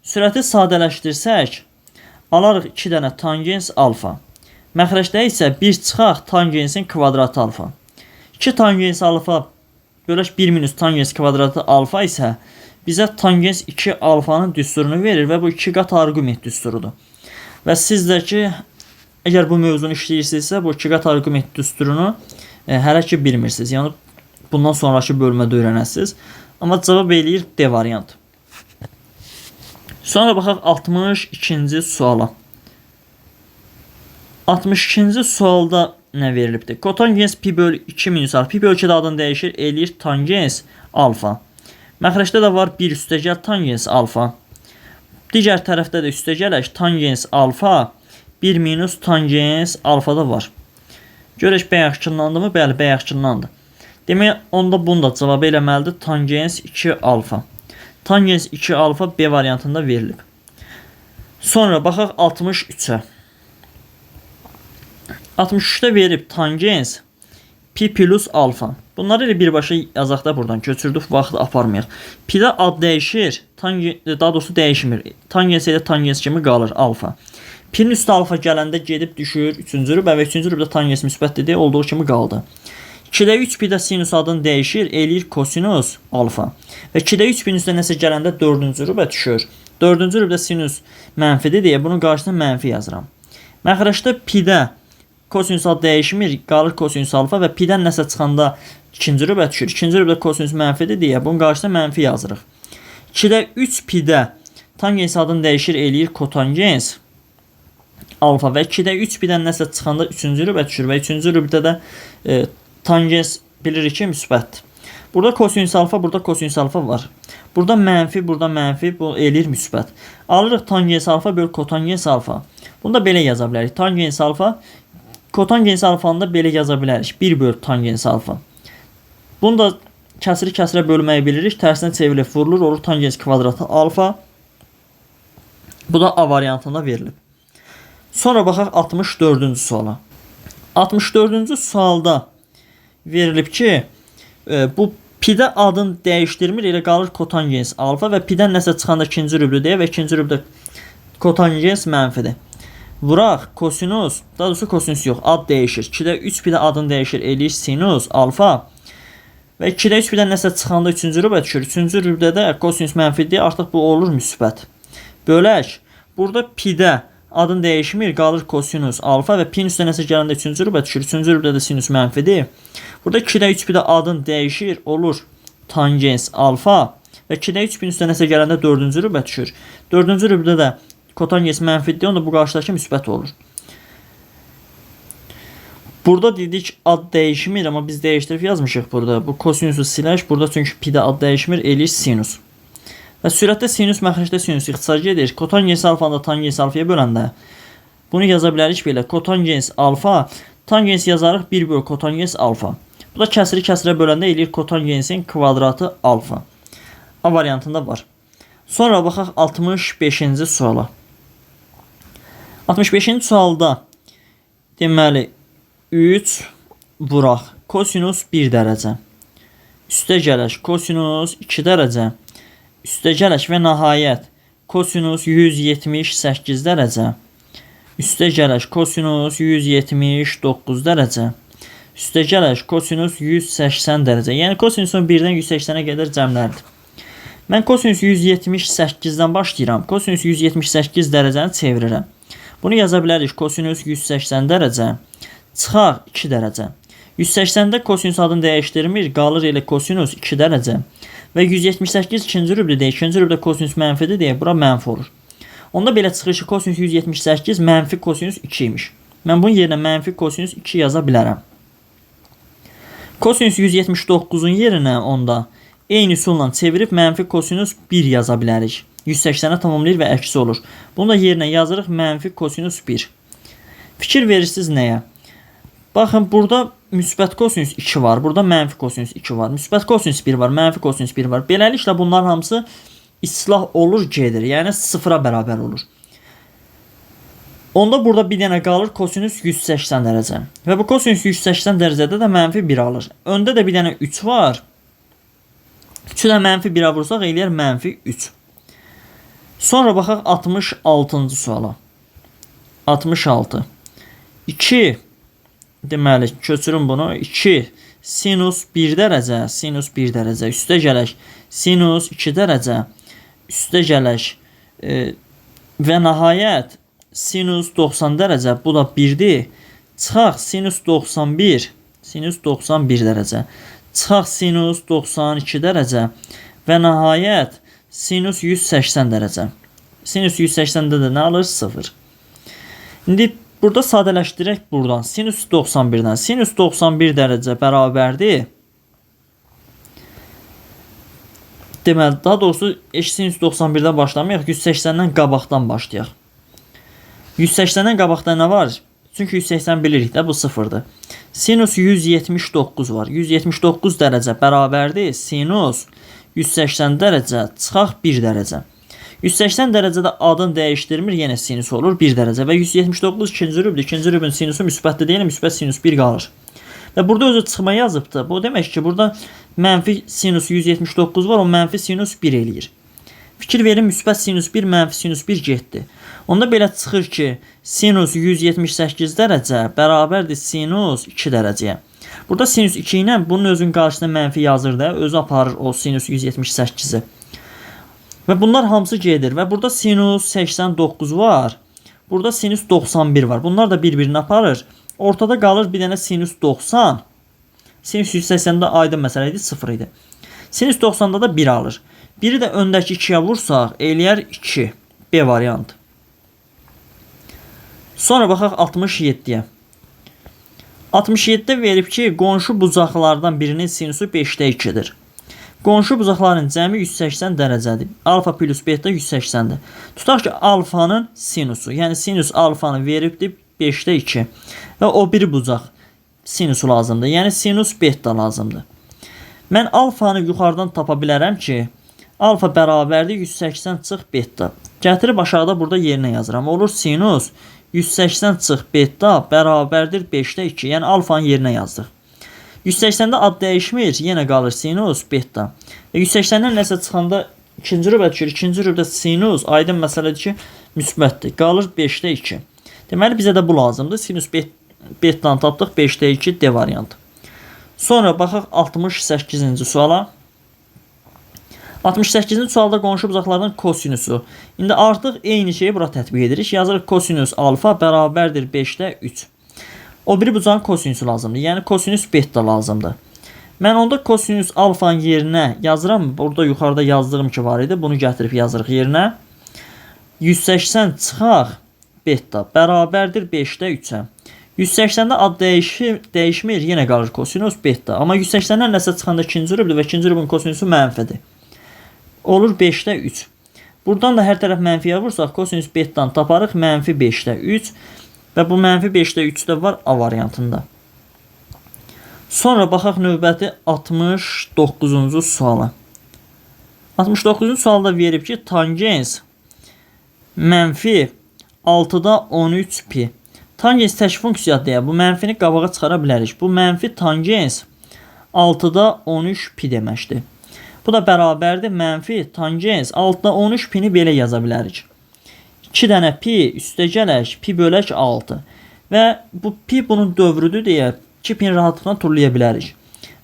Sürəti sadələşdirsək, alarıq 2 dənə tangens alfa. Məxrəcdə isə 1 çıxaq tangensin kvadratı alfa. 2 tangens alfa bölək 1 minus tangens kvadratı alfa isə bizə tangens 2 alfanın düsturunu verir və bu 2 qat arqument düsturudur. Və siz də ki, əgər bu mövzunu işləyirsinizsə, bu 2 qat arqument düsturunu hələ ki bilmirsiniz. Yəni bundan sonraki bölmədə öyrənəsiniz. Amma cavab eləyir D variant. Sonra baxaq 62-ci suala. 62-ci sualda nə verilibdir? Kotangens pi bölü 2 minus alfa. Pi bölü 2-də adını dəyişir, eləyir tangens alfa. Məxrəcdə də var 1 üstəgəl tangens alfa. Digər tərəfdə də üstəgələk tangens alfa, 1 minus tangens alfa da var. Görək bəyəxçınlandı mı? Bəli, bəyəxçınlandı. Demək, onda bunu da cavab eləməlidir. Tangens 2 alfa. Tangens 2 alfa B variantında verilib. Sonra baxaq 63-ə. 63-də verib tangens pi plus alfa. Bunları elə birbaşa yazaq da buradan köçürdük, vaxtı aparmayaq. Pi-də ad dəyişir, daha doğrusu dəyişmir. Tangens elə tangens kimi qalır alfa. Pi-nin üstə alfa gələndə gedib düşür 3-cü rübə və 3-cü rübədə tangens müsbətdir deyə olduğu kimi qaldı. 2-də 3 pi-də sinus adını dəyişir, eləyir kosinus alfa. Və 2-də 3 pi-nin üstə nəsə gələndə 4-cü rübə düşür. 4-cü rübədə sinus mənfidir deyə bunun qarşısına mənfi yazıram. Məxrəcdə pi-də kosinus adı dəyişmir, qalır kosinus alfa və pi-dən nəsə çıxanda 2-ci rübə düşür. 2-ci rübədə kosinus mənfidir deyə bunun qarşısına mənfi yazırıq. 2-də 3 pi-də tangens adını dəyişir, eləyir kotangens alfa və 2-də 3 pi-dən nəsə çıxanda 3-cü rübə düşür və 3-cü rübədə də tangens bilirik ki, müsbətdir. Burada kosinus alfa, burada kosinus alfa var. Burada mənfi, burada mənfi, bu eləyir müsbət. Alırıq tangens alfa bölü kotangens alfa. Bunu da belə yaza bilərik. Tangens alfa, kotangens alfanı da belə yaza bilərik. 1 bölü tangens alfa. Bunu da kəsiri bölməyi bilirik. Tərsinə çevrilib vurulur, olur tangens kvadratı alfa. Bu da A variantında verilib. Sonra baxaq 64-cü suala. 64-cü sualda verilib ki, bu pi-də adını dəyişdirmir, elə qalır kotangens alfa və pi-dən nəsə çıxanda ikinci rübdə deyə və ikinci rübdə kotangens mənfidir. Vuraq kosinus, daha doğrusu kosinus yox, ad dəyişir. 2-də 3 pi-də adını dəyişir, eləyir sinus alfa. Və 2-də 3 pi-dən nəsə çıxanda 3-cü rübə düşür. 3-cü rübdədə kosinus mənfidir, artıq bu olur müsbət. Bölək, burada pi-də adını dəyişmir, qalır kosinus alfa və pi-nin üstə nəsə gələndə 3-cü rübə düşür. 3-cü rübdədə sinus mənfidir. Burada 2-də 3 pi-də adını dəyişir, olur tangens alfa və 2-də 3 pi-nin üstə nəsə gələndə 4-cü rübə düşür. 4-cü rübdədə kotangens mənfidir, onda bu qarşıdakı müsbət olur. Burada dedik ad dəyişmir, amma biz dəyişdirib yazmışıq burada. Bu kosinusu silək, burada çünki pi-də ad dəyişmir, eləyir sinus. Və sürətdə sinus, məxrəcdə sinus ixtisar gedir. Kotangens alfanı da tangens alfaya böləndə bunu yaza bilərik belə. Kotangens alfa, tangens yazarıq 1 böl kotangens alfa. Bu da kəsiri böləndə eləyir kotangensin kvadratı alfa. A variantında var. Sonra baxaq 65-ci suala. 65-ci sualda deməli 3 vuraq kosinus 1 dərəcə. Üstə gələk kosinus 2 dərəcə. Üstə gələk və nəhayət kosinus 178 dərəcə. Üstə gələk kosinus 179 dərəcə. Üstə gələk kosinus 180 dərəcə. Yəni kosinusun 1-dən 180-ə qədər cəmlərdir. Mən kosinus 178-dən başlayıram. Kosinus 178 dərəcəni çevirirəm. Bunu yaza bilərik. Kosinus 180 dərəcə çıxar 2 dərəcə. 180-də kosinus adını dəyişdirmir, qalır elə kosinus 2 dərəcə. Və 178 ikinci rübdə deyək. İkinci rübdə kosinus mənfidir deyək. Bura mənfi olur. Onda belə çıxır ki, kosinus 178 mənfi kosinus 2 imiş. Mən bunun yerinə mənfi kosinus 2 yaza bilərəm. Kosinus 179-un yerinə onda eyni üsulla çevirib mənfi kosinus 1 yaza bilərik. 180-ə tamamlayır və əksi olur. Bunu da yerinə yazırıq mənfi kosinus 1. Fikir verirsiniz nəyə? Baxın, burada müsbət kosinus 2 var. Burada mənfi kosinus 2 var. Müsbət kosinus 1 var. Mənfi kosinus 1 var. Beləliklə bunların hamısı islah olur, gedir. Yəni sıfıra bərabər olur. Onda burada bir dənə qalır kosinus 180 dərəcə. Və bu kosinus 180 dərəcədə də mənfi 1 alır. Öndə də bir dənə 3 var. 3-ü də mənfi 1-ə vursaq eləyər mənfi 3. Sonra baxaq 66-cı suala. 66. 2 deməli, köçürün bunu. 2 sinus 1 dərəcə. Sinus 1 dərəcə. Üstə gələk sinus 2 dərəcə. Üstə gələk və nəhayət sinus 90 dərəcə. Bu da 1-dir. Çıxaq sinus 91. Sinus 91 dərəcə. Çıxaq sinus 92 dərəcə. Və nəhayət sinus 180 dərəcə. Sinus 180-də də nə alır? 0. İndi burada sadələşdirək buradan. Sinus 91-dən. Sinus 91 dərəcə bərabərdir. Deməli, daha doğrusu sinus 91-dən başlamayaq. 180-dən qabaqdan başlayaq. 180-dən qabaqda nə var? Çünki 180 bilirik də, bu 0-dır. Sinus 179 var. 179 dərəcə bərabərdir. Sinus 180 dərəcə çıxaq 1 dərəcə. 180 dərəcədə adını dəyişdirmir, yenə sinus olur 1 dərəcə. Və 179 ikinci rübdür. İkinci rübün sinusu müsbətdir deyil, müsbət sinus 1 qalır. Və burada özü çıxma yazıbdır. Bu demək ki, burada mənfi sinus 179 var, o mənfi sinus 1 eləyir. Fikir verin, müsbət sinus 1, mənfi sinus 1 getdi. Onda belə çıxır ki, sinus 178 dərəcə bərabərdir sinus 2 dərəcəyə. Burada sinus 2 ilə bunun özünün qarşısına mənfi yazır da, özü aparır o sinus 178-i. Və bunlar hamısı gedir. Və burada sinus 89 var. Burada sinus 91 var. Bunlar da bir-birini aparır. Ortada qalır bir dənə sinus 90. Sinus 180-də aydın məsələ idi, 0 idi. Sinus 90-da da 1 alır. 1-i də öndəki 2-yə vursaq, eləyər 2. B variantı. Sonra baxaq 67-yə. 67-də verib ki, qonşu bucaqlardan birinin sinusu 5-də 2-dir. Qonşu bucaqların cəmi 180 dərəcədir. Alfa plus beta 180-dir. Tutaq ki, alfanın sinusu, yəni sinus alfanı veribdir 5-də 2. Və o biri bucaq sinusu lazımdır. Yəni sinus beta lazımdır. Mən alfanı yuxarıdan tapa bilərəm ki, alfa bərabərdir 180 çıx beta. Gətirib aşağıda burada yerinə yazıram. Olur sinus 180 çıx beta bərabərdir 5-də 2. Yəni alfanın yerinə yazdıq. 180-də ad dəyişmir, yenə qalır sinus beta. 180-dən nəsə çıxanda ikinci rübə düşür. İkinci rübdə sinus aydın məsələdir ki, müsbətdir. Qalır 5-də 2. Deməli bizə də bu lazımdır. Sinus beta'nı tapdıq 5-də 2 D variantı. Sonra baxaq 68-ci suala. 68-ci sualda qonşu bucaqlardan kosinusu. İndi artıq eyni şeyi bura tətbiq edirik. Yazırıq kosinus alfa bərabərdir 5-də 3. O biri bucağın kosinusu lazımdır. Yəni kosinus beta lazımdır. Mən onda kosinus alfanın yerinə yazıram. Burada yuxarıda yazdığım ki var idi. Bunu gətirib yazırıq yerinə. 180 çıxaq beta bərabərdir 5-də 3-ə. 180-də ad dəyişmir, yenə qalır kosinus beta. Amma 180-dən nəsə çıxanda ikinci rübdür və ikinci rübün kosinusu mənfidir. Olur 5-də 3. Buradan da hər tərəf mənfiyə vursaq, kosinus beta'nı taparıq mənfi 5-də 3. Və bu mənfi 5-də 3 də var A variantında. Sonra baxaq növbəti 69-cu suala. 69-cu sualda verib ki, tangens mənfi 6-da 13 pi. Tangens tək funksiyadır deyə bu mənfini qabağa çıxara bilərik. Bu mənfi tangens 6-da 13 pi deməkdir. Bu da bərabərdir mənfi tangens 6-da 13 pini belə yaza bilərik. 2 dənə pi üstə gələk pi bölək 6. Və bu pi bunun dövrüdür deyə 2 pini rahatlıqla turlaya bilərik.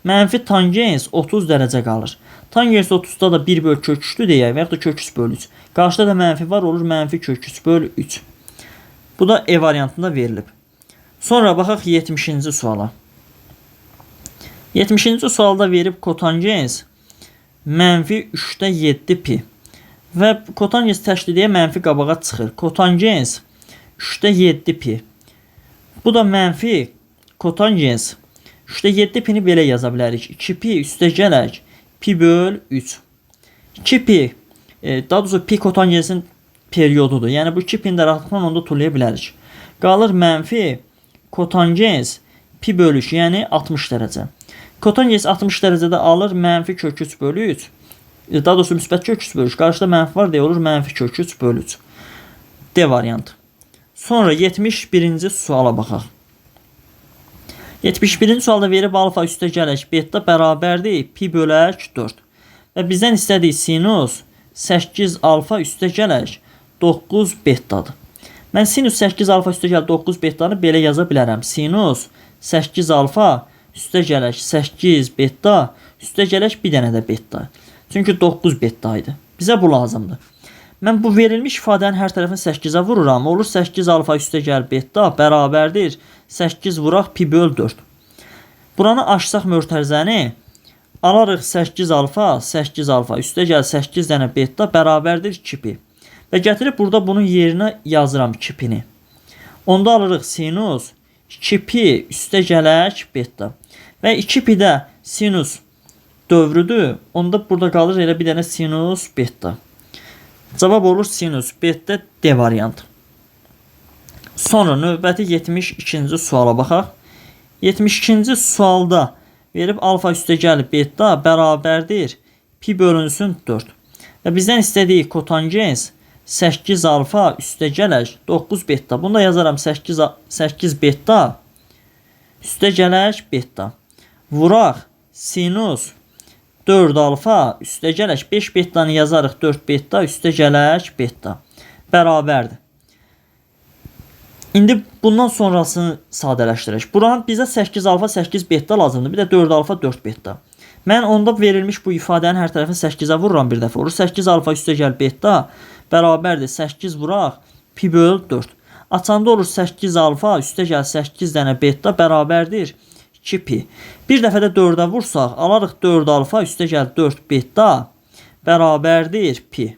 Mənfi tangens 30 dərəcə qalır. Tangens 30-da da 1 böl kök 3-dür deyə və yaxud da kök 3 böl 3. Qarşıda da mənfi var, olur mənfi kök 3 böl 3. Bu da E variantında verilib. Sonra baxaq 70-ci suala. 70-ci sualda verib kotangens mənfi 3-də 7 pi. Və kotangens təşkil deyə mənfi qabağa çıxır. Kotangens 3-də 7 pi. Bu da mənfi kotangens 3-də 7 pini belə yaza bilərik. 2 pi üstə gələk pi böl 3. 2 pi, daha doğrusu pi kotangensin periodudur. Yəni bu 2 pini də rahatlıqla onda turlaya bilərik. Qalır mənfi kotangens pi bölü 3, yəni 60 dərəcə. Kotangens 60 dərəcədə alır mənfi kök 3 bölü 3. Daha doğrusu müsbət kök 3 bölü 3. Qarşıda mənfi var deyə olur mənfi kök 3 bölü 3. D variantı. Sonra 71-ci suala baxaq. 71-ci sualda verib alfa üstə gələk beta bərabərdir pi bölək 4. Və bizdən istədik sinus 8 alfa üstə gələk 9 betadır. Mən sinus 8 alfa üstə gəl 9 betanı belə yaza bilərəm. Sinus 8 alfa üstə gələk 8 beta üstə gələk bir dənə də beta. Çünki 9 beta idi. Bizə bu lazımdır. Mən bu verilmiş ifadənin hər tərəfini 8-ə vururam. Olur 8 alfa üstə gəl beta bərabərdir 8 vuraq pi böl 4. Buranı açsaq mötərizəni alarıq 8 alfa üstə gəl 8 dənə beta bərabərdir 2 pi. Və gətirib burada bunun yerinə yazıram 2 pini. Onda alırıq sinus 2 pi üstə gələk beta. Və 2 pi də sinus dövrüdür. Onda burada qalır elə bir dənə sinus beta. Cavab olur sinus beta D variantı. Sonra növbəti 72-ci suala baxaq. 72-ci sualda verib alfa üstə gəlib beta bərabərdir pi bölünsün 4. Və bizdən istədiyi kotangens 8 alfa üstə gələk 9 beta. Bunu da yazaram 8 beta üstə gələk beta. Vuraq sinus 4 alfa üstə gələk 5 betanı yazarıq 4 beta üstə gələk beta. Bərabərdir. İndi bundan sonrasını sadələşdirək. Buranın bizə 8 alfa 8 beta lazımdır. Bir də 4 alfa 4 beta. Mən onda verilmiş bu ifadənin hər tərəfini 8-ə vururam bir dəfə. Olur 8 alfa üstə gəl beta bərabərdir 8 vuraq pi böl 4. Açanda olur 8 alfa üstə gəl 8 dənə beta bərabərdir 2 pi. Bir dəfə də 4-ə vursaq alarıq 4 alfa üstə gəl 4 beta bərabərdir pi.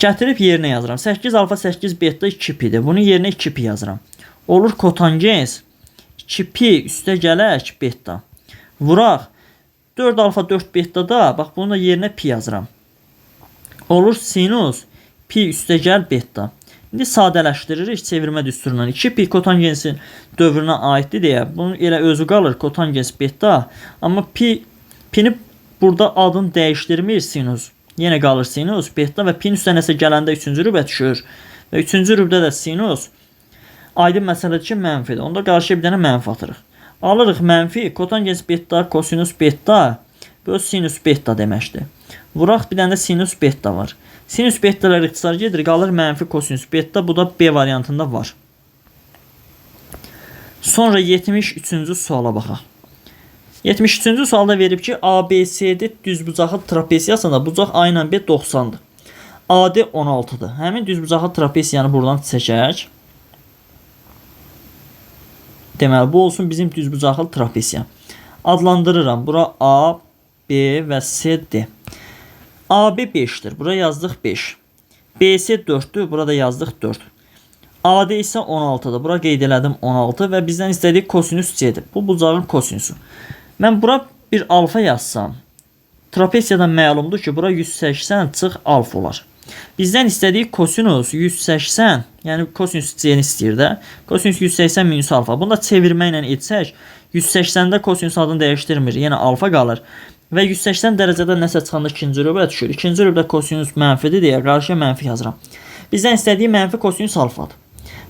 Gətirib yerinə yazıram. 8 alfa 8 beta 2 pidir. Bunun yerinə 2 pi yazıram. Olur kotangens 2 pi üstə gələk beta. Vuraq 4 alfa 4 beta da bax bunun da yerinə pi yazıram. Olur sinus pi üstə gəl beta. İndi sadələşdiririk çevirmə düsturundan. 2 pi kotangensin dövrünə aiddir deyə bunun elə özü qalır kotangens beta. Amma pi Pini burada adını dəyişdirmir sinus. Yenə qalır sinus beta və pin üstə nəsə gələndə 3-cü rübə düşür. Və 3-cü rübdə də sinus aydın məsələdir ki, mənfidir. Onda qarşıya bir dənə mənfi atırıq. Alırıq mənfi kotangens beta kosinus beta böl sinus beta deməkdir. Vuraq bir dənə də sinus beta var. Sinus betalar ixtisar gedir, qalır mənfi kosinus beta. Bu da B variantında var. Sonra 73-cü suala baxaq. 73-cü sualda verib ki, ABCD düzbucaqlı trapesiyasında bucaq A ilə B 90-dır. AD 16-dır. Həmin düzbucaqlı trapesiyanı buradan çəkək. Deməli, bu olsun bizim düzbucaqlı trapesiya. Adlandırıram. Bura A, B və C, D. AB 5'dir. Bura yazdıq 5. BC 4'dür. Burada yazdıq 4. AD isə 16'dır. Bura qeyd elədim 16 və bizdən istədiyi kosinüs C-dir. Bu bucağın kosinüsü. Mən bura bir alfa yazsam, trapesiyadan məlumdur ki, bura 180 çıx alfa olar. Bizdən istədiyi kosinüs 180, yəni kosinüs C-ni istəyir də. Kosinüs 180 minus alfa. Bunu da çevirmə ilə etsək, 180-də kosinüs adını dəyişdirmir. Yəni alfa qalır. Və 180 dərəcədə nəsə çıxanda ikinci rübə düşür. İkinci rübdə kosinüs mənfidir deyə qarşıya mənfi yazıram. Bizdən istədiyi mənfi kosinüs alfadır.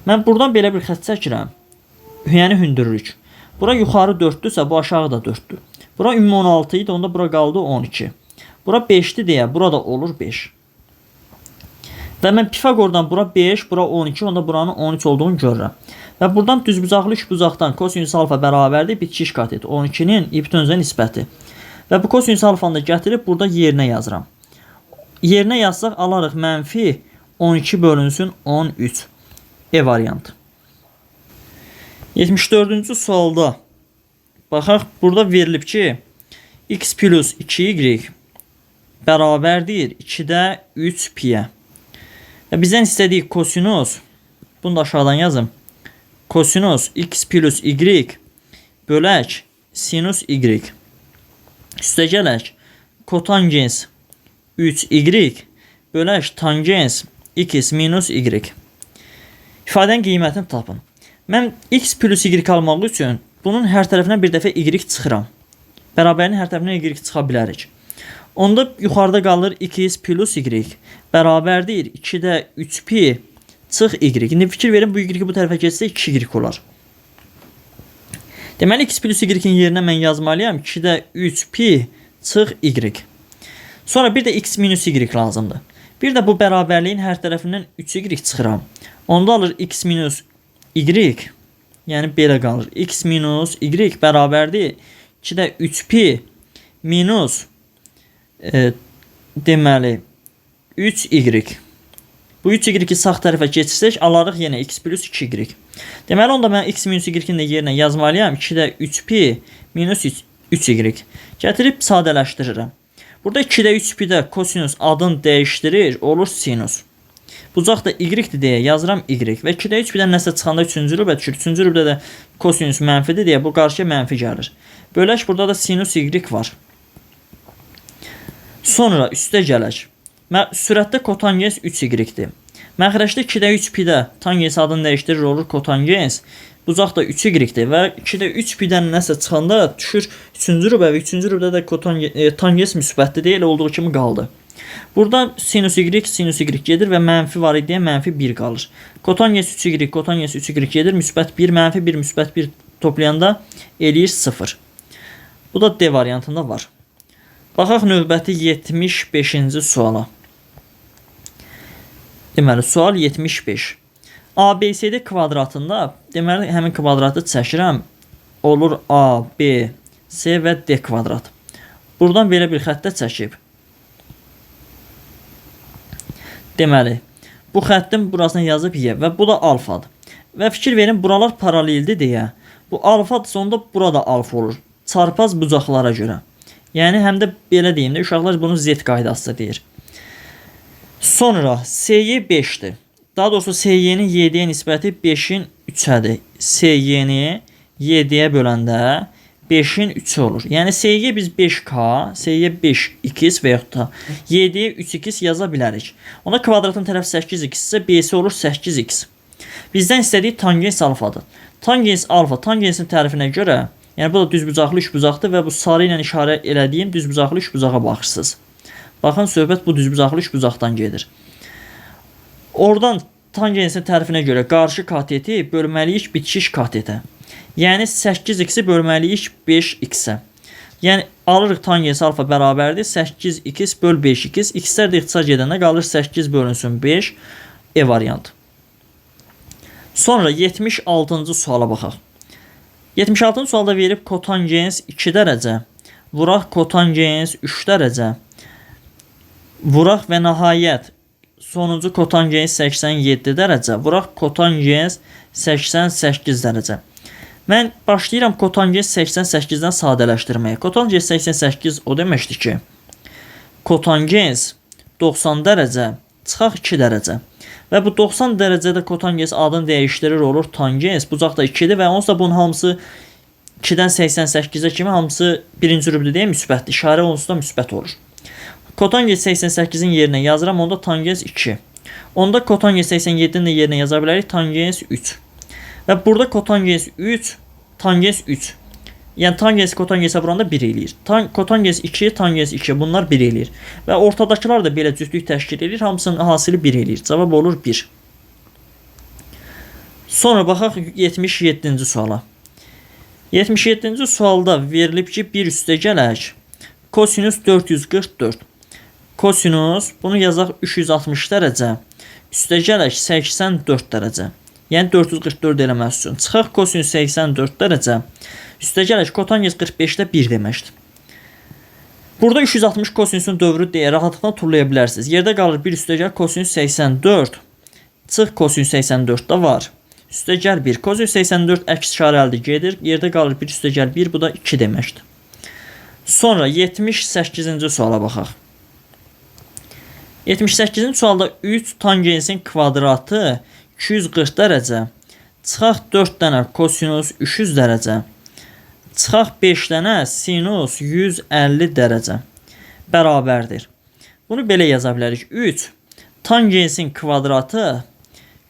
Mən buradan belə bir xətt çəkirəm. Yəni hündürlük. Bura yuxarı 4'dürsə, bu aşağı da 4'dür. Bura ümumi 16 idi, onda bura qaldı 12. Bura 5'dir deyə, burada olur 5. Və mən Pifagordan bura 5, bura 12, onda buranın 13 olduğunu görürəm. Və buradan düzbucaqlı üçbucaqdan kosinüs alfa bərabərdir, bitki işqatıdır. 12'nin iptönzə nisbəti. Və bu kosinüs alfanı da gətirib burada yerinə yazıram. Yerinə yazsaq alarıq mənfi 12 bölünsün 13. E variantı. 74-cü sualda baxaq, burada verilib ki, x plus 2y bərabərdir 2-də 3 pi-yə. Və bizdən istədiyi kosinüs, bunu da aşağıdan yazım. Kosinüs x plus y bölək sinus y. Üstə gələk kotangens 3y bölək tangens x minus y. İfadənin qiymətini tapın. Mən x plus y almaq üçün bunun hər tərəfinə bir dəfə y çıxıram. Bərabərin hər tərəfinə y çıxa bilərik. Onda yuxarıda qalır 2x plus y bərabərdir 2-də 3 pi çıx y. İndi fikir verin, bu y bu tərəfə keçsə 2y olar. Deməli x plus y-in yerinə mən yazmalıyam 2-də 3 pi çıx y. Sonra bir də x minus y lazımdır. Bir də bu bərabərliyin hər tərəfindən 3y çıxıram. Onda alır x minus y, yəni belə qalır. X minus y bərabərdir 2-də 3 pi minus deməli 3y. Bu 3y sağ tərəfə keçirsək alarıq yenə x plus 2y. Deməli onda mən x minus y-in də yerinə yazmalıyam 2-də 3 pi minus 3y. Gətirib sadələşdirirəm. Burada 2-də 3 pi-də kosinüs adını dəyişdirir, olur sinus. Bucaq da y-dir deyə yazıram y. Və 2-də 3 pi-dən nəsə çıxanda 3-cü rübə düşür. 3-cü rübdə də kosinüs mənfidir deyə bu qarşıya mənfi gəlir. Bölək burada da sinus y var. Sonra üstə gələk. Sürətdə kotangens 3y-dir. Məxrəcdə 2-də 3 pi-də tangens adını dəyişdirir, olur kotangens. Bucaq da 3y-dir və 2-də 3 pi-dən nəsə çıxanda düşür 3-cü rübə və 3-cü rübdə də tangens müsbətdir deyə elə olduğu kimi qaldı. Burada sinus y gedir və mənfi var idi deyə mənfi 1 qalır. Kotangens 3y gedir, müsbət 1, mənfi 1, müsbət 1 toplayanda eləyir 0. Bu da D variantında var. Baxaq növbəti 75-ci suala. Deməli, sual 75. ABCD kvadratında, deməli, həmin kvadratı çəkirəm. Olur A, B, C və D kvadrat. Buradan belə bir xəttə çəkib. Deməli, bu xəttin burasına yazıb Y və bu da alfadır. Və fikir verin, buralar paraleldir deyə. Bu alfadırsa, onda burada alfa olur. Çarpaz bucaqlara görə. Yəni, həm də belə deyim də, uşaqlar bunu Z qaydası deyir. Sonra SY 5'dir. Daha doğrusu SY'nin YD-yə nisbəti 5'in 3'ədir. SY'ni YD-yə böləndə 5'in 3'ü olur. Yəni SY biz 5K, SY 5x və yaxud da YD-yə 3x yaza bilərik. Ona kvadratın tərəf 8x isə BC olur 8x. Bizdən istədiyi tangens alfadır. Tangens alfa, tangensin tərifinə görə Yəni bu da düzbucaqlı üçbucaqdır və bu sarı ilə işarə elədiyim düzbucaqlı üçbucağa baxırsınız. Baxın, söhbət bu düzbucaqlı üçbucaqdan gedir. Oradan tangensin tərifinə görə qarşı kateti bölməliyik bitişik katetə. Yəni 8x-i bölməliyik 5x-ə. Yəni alırıq tangens alfa bərabərdir 8x böl 5x. X-lər də ixtisar gedəndə qalır 8 bölünsün 5. E variantı. Sonra 76-cı suala baxaq. 76-cı sualda verib kotangens 2 dərəcə, vuraq kotangens 3 dərəcə, vuraq və nəhayət sonuncu kotangens 87 dərəcə, vuraq kotangens 88 dərəcə. Mən başlayıram kotangens 88-dən sadələşdirməyə. Kotangens 88 o deməkdir ki, kotangens 90 dərəcə çıxaq 2 dərəcə. Və bu 90 dərəcədə kotangens adını dəyişdirir, olur tangens. Bucaq da 2-dir və onsuz da bunun hamısı 2-dən 88-ə kimi hamısı birinci rübdür deyə müsbətdir. İşarə onsuz da müsbət olur. Kotangens 88-in yerinə yazıram, onda tangens 2. Onda kotangens 87-nin də yerinə yaza bilərik, tangens 3. Və burada kotangens 3, tangens 3. Yəni tangens kotangensə vuranda 1 eləyir. Kotangens 2, tangens 2 bunlar 1 eləyir. Və ortadakılar da belə cütlük təşkil edir. Hamısının hasili 1 eləyir. Cavab olur 1. Sonra baxaq 77-ci suala. 77-ci sualda verilib ki, bir üstəgələk kosinus 444. Kosinus, bunu yazaq 360 dərəcə. Üstəgələk 84 dərəcə. Yəni 444 eləməsi üçün. Çıxaq kosinus 84 dərəcə. Üstəgələk kotangens 45-də 1 deməkdir. Burada 360 kosinusun dövrü deyə rahatlıqla turlaya bilərsiniz. Yerdə qalır bir üstəgəl kosinus 84. Çıx kosinus 84 da var. Üstəgəl 1. Kosinus 84 əks işarə əldə gedir. Yerdə qalır bir üstəgəl 1. Bu da 2 deməkdir. Sonra 78-ci suala baxaq. 78-ci sualda 3 tangensin kvadratı 240 dərəcə. Çıxaq 4 dənə kosinus 300 dərəcə. Çıxaq 5 dənə sinus 150 dərəcə bərabərdir. Bunu belə yaza bilərik. 3 tangensin kvadratı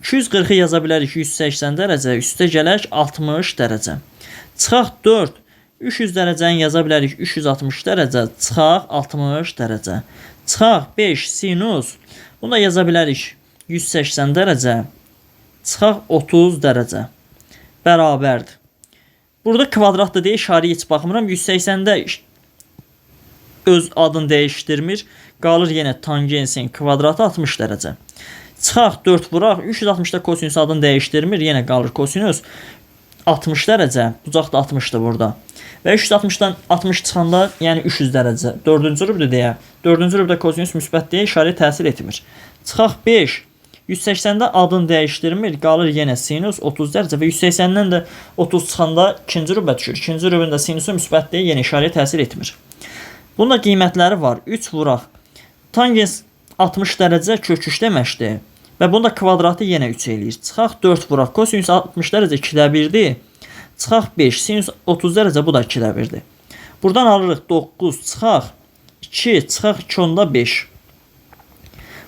240-ı yaza bilərik 180 dərəcə, üstəgələk 60 dərəcə. Çıxaq 4 300 dərəcəni yaza bilərik 360 dərəcə, çıxaq 60 dərəcə. Çıxaq 5 sinus, bunu da yaza bilərik 180 dərəcə, çıxaq 30 dərəcə bərabərdir. Burada kvadratda deyə işarəyə heç baxmıram. 180-də öz adını dəyişdirmir. Qalır yenə tangensin kvadratı 60 dərəcə. Çıxaq 4 vuraq. 360-da kosinus adını dəyişdirmir. Yenə qalır kosinus 60 dərəcə. Bucaq da 60-dır burada. Və 360-dan 60 çıxanda yəni 300 dərəcə. 4-cü rübdür deyə. 4-cü rübdə kosinus müsbət deyə işarəyə təsir etmir. Çıxaq 5. 180-də adını dəyişdirmir, qalır yenə sinus 30 dərəcə və 180-dən də 30 çıxanda ikinci rübə düşür. İkinci rübün də sinusu müsbət deyə yenə işarəyə təsir etmir. Bunun da qiymətləri var. 3 vuraq. Tangens 60 dərəcə kök 3 deməkdir və bunun da kvadratı yenə 3 eləyir. Çıxaq 4 vuraq. Kosinus 60 dərəcə 2-də 1-dir. Çıxaq 5. Sinus 30 dərəcə bu da 2-də 1-dir. Buradan alırıq 9 çıxaq 2 çıxaq 2 onda 5.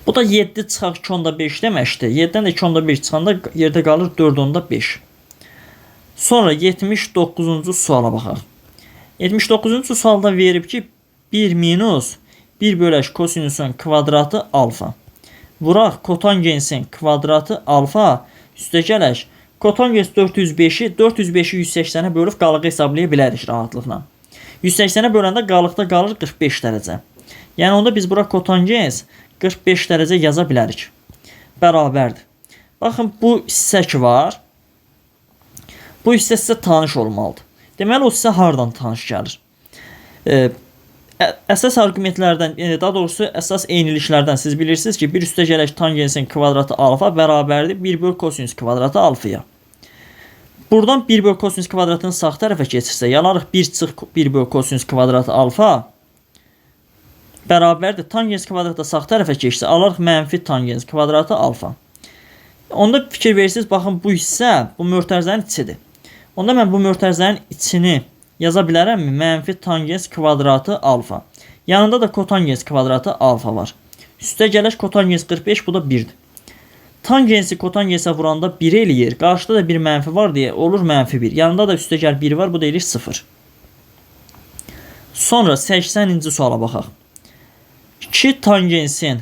Bu da 7 çıxaq 2 onda 5 deməkdir. 7-dən də 2 onda 1 çıxanda yerdə qalır 4 onda 5. Sonra 79-cu suala baxaq. 79-cu sualda verib ki, 1 minus 1 bölək kosinusun kvadratı alfa. Vuraq kotangensin kvadratı alfa. Üstəgələk kotangens 405-i 180-ə bölüb qalığı hesablaya bilərik rahatlıqla. 180-ə böləndə qalıqda qalır 45 dərəcə. Yəni onda biz bura kotangens 45 dərəcə yaza bilərik. Bərabərdir. Baxın, bu hissə ki var. Bu hissə sizə tanış olmalıdır. Deməli, o hissə hardan tanış gəlir? Əsas argumentlərdən, daha doğrusu əsas eyniliklərdən siz bilirsiniz ki, bir üstəgələk tangensin kvadratı alfa bərabərdir 1 böl kosinus kvadratı alfaya. Buradan 1 böl kosinus kvadratını sağ tərəfə keçirsə, yalarıq 1 çıx 1 böl kosinus kvadratı alfa bərabərdir. Tangens kvadratı sağ tərəfə keçsə, alarıq mənfi tangens kvadratı alfa. Onda fikir verirsiniz, baxın bu hissə bu mötərizənin içidir. Onda mən bu mötərizənin içini yaza bilərəmmi? Mənfi tangens kvadratı alfa. Yanında da kotangens kvadratı alfa var. Üstəgələk kotangens 45, bu da 1-dir. Tangensi kotangensə vuranda 1 eləyir. Qarşıda da bir mənfi var deyə olur -1. Yanında da üstəgəl 1 var, bu da eləyir 0. Sonra 80-ci suala baxaq. 2 tangensin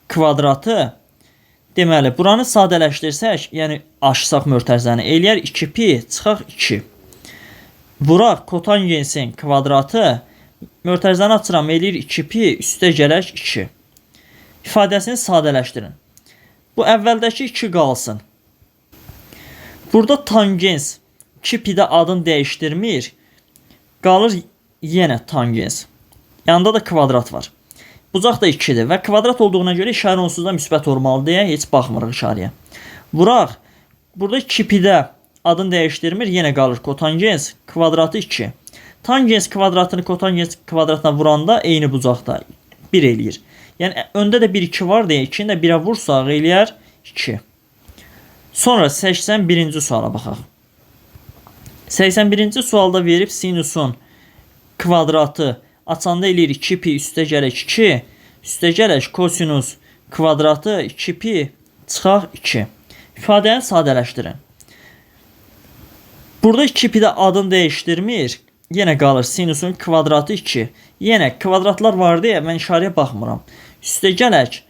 kvadratı, deməli, buranı sadələşdirsək, yəni aşsaq mötərizəni, eləyər 2pi çıxaq 2. Vuraq kotangensin kvadratı, mötərizəni açıram, eləyir 2pi üstə gələk 2. İfadəsini sadələşdirin. Bu əvvəldəki 2 qalsın. Burada tangens 2pidə adını dəyişdirmir. Qalır yenə tangens. Yanında da kvadrat var. Bucaq da 2-dir və kvadrat olduğuna görə işarə onsuz da müsbət olmalı deyə heç baxmırıq işarəyə. Vuraq. Burada 2pidə adını dəyişdirmir. Yenə qalır kotangens kvadratı 2. Tangens kvadratını kotangens kvadratına vuranda eyni bucaqda 1 eləyir. Yəni öndə də 1-2 var deyə 2-ni də 1-ə vursaq eləyər 2. Sonra 81-ci suala baxaq. 81-ci sualda verib sinusun kvadratı açanda eləyir 2pi üstə gələk 2. Üstə gələk kosinus kvadratı 2pi çıxaq 2. İfadəni sadələşdirin. Burada 2pidə adını dəyişdirmir. Yenə qalır sinusun kvadratı 2. Yenə kvadratlar var deyə mən işarəyə baxmıram. Üstə gələk.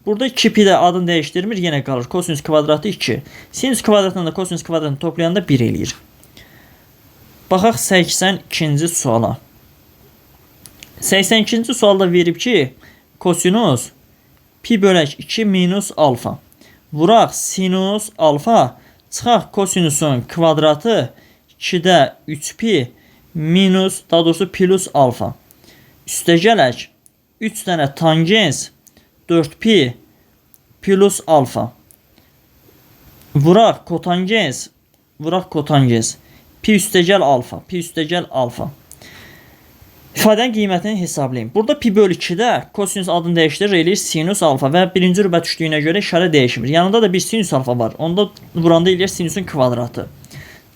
Burada 2pidə adını dəyişdirmir. Yenə qalır kosinus kvadratı 2. Sinus kvadratından da kosinus kvadratını toplayanda 1 eləyir. Baxaq 82-ci suala. 82-ci sualda verib ki, kosinus pi bölək 2 minus alfa. Vuraq sinus alfa çıxaq kosinusun kvadratı 2-də 3pi minus, daha doğrusu plus alfa. Üstə gələk 3 dənə tangens 4pi plus alfa. Vuraq kotangens, pi üstəgəl alfa, pi üstəgəl alfa. İfadənin qiymətini hesablayın. Burada pi bölü 2-də kosinus adını dəyişdirir, eləyir sinus alfa və birinci rübə düşdüyünə görə işarə dəyişmir. Yanında da bir sinus alfa var. Onda vuranda eləyir sinusun kvadratı.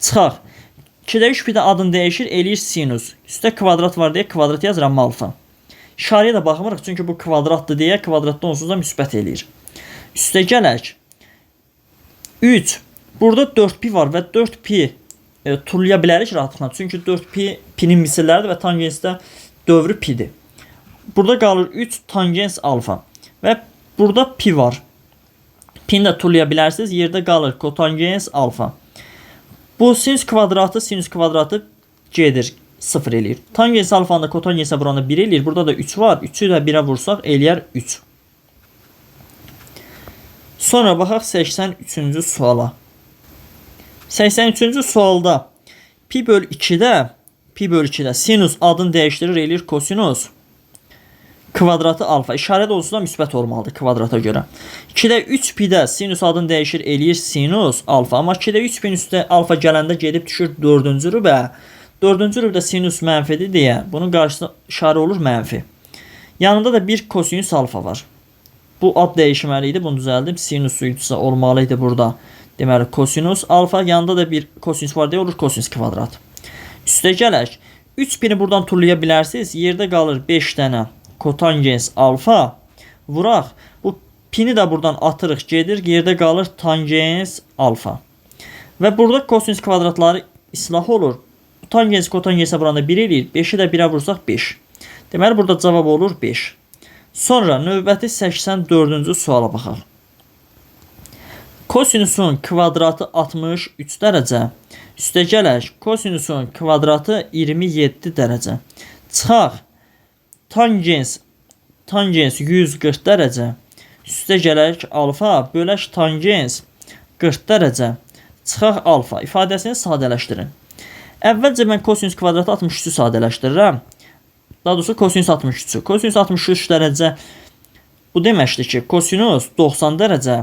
Çıxaq. 2-də 3 pi də adını dəyişir, eləyir sinus. Üstə kvadrat var deyə kvadrat yazıram alfa. İşarəyə də baxmırıq, çünki bu kvadratdır deyə kvadratda onsuz da müsbət eləyir. Üstə gələk. 3. Burada 4pi var və 4pi turlaya bilərik rahatlıqla. Çünki 4pi pinin misilləridir və tangensdə dövrü pidir. Burada qalır 3 tangens alfa və burada pi var. Pini də turlaya bilərsiniz. Yerdə qalır kotangens alfa. Bu sinus kvadratı gedir 0 eləyir. Tangens alfanı da kotangensə vuranda 1 eləyir. Burada da 3 var. 3'ü də 1'ə vursaq eləyər 3. Sonra baxaq 83-cü suala. 83-cü sualda pi bölü 2'də sinus adını dəyişdirir, eləyir kosinus kvadratı alfa. İşarə də olsun da müsbət olmalıdır kvadrata görə. 2'də 3 pidə sinus adını dəyişir, eləyir sinus alfa. Amma 2'də 3 pin üstə alfa gələndə gedib düşür 4-cü rübə. 4-cü rübdə sinus mənfidir deyə bunun qarşısında işarə olur mənfi. Yanında da bir kosinus alfa var. Bu ad dəyişməli idi. Bunu düzəldim. Sinus uydusa olmalı idi burada. Deməli kosinus alfa, yanında da bir kosinus var deyə olur kosinus kvadrat. Üstə gələk. 3 pini buradan turlaya bilərsiniz. Yerdə qalır 5 dənə kotangens alfa. Vuraq. Bu pini də buradan atırıq, gedir. Yerdə qalır tangens alfa. Və burada kosinus kvadratları islah olur. Tangens kotangensə buranda 1 eləyir. 5'i də 1'ə vursaq 5. Deməli burada cavab olur 5. Sonra növbəti 84-cü suala baxaq. Kosinusun kvadratı 63 dərəcə. Üstə gələk. Kosinusun kvadratı 27 dərəcə. Çıxaq. Tangens 140 dərəcə. Üstə gələk alfa bölək tangens 40 dərəcə. Çıxaq alfa. İfadəsini sadələşdirin. Əvvəlcə mən kosinus kvadratı 63'ü sadələşdirirəm. Daha doğrusu kosinus 63'ü. Kosinus 63 dərəcə bu deməkdir ki, kosinus 90 dərəcə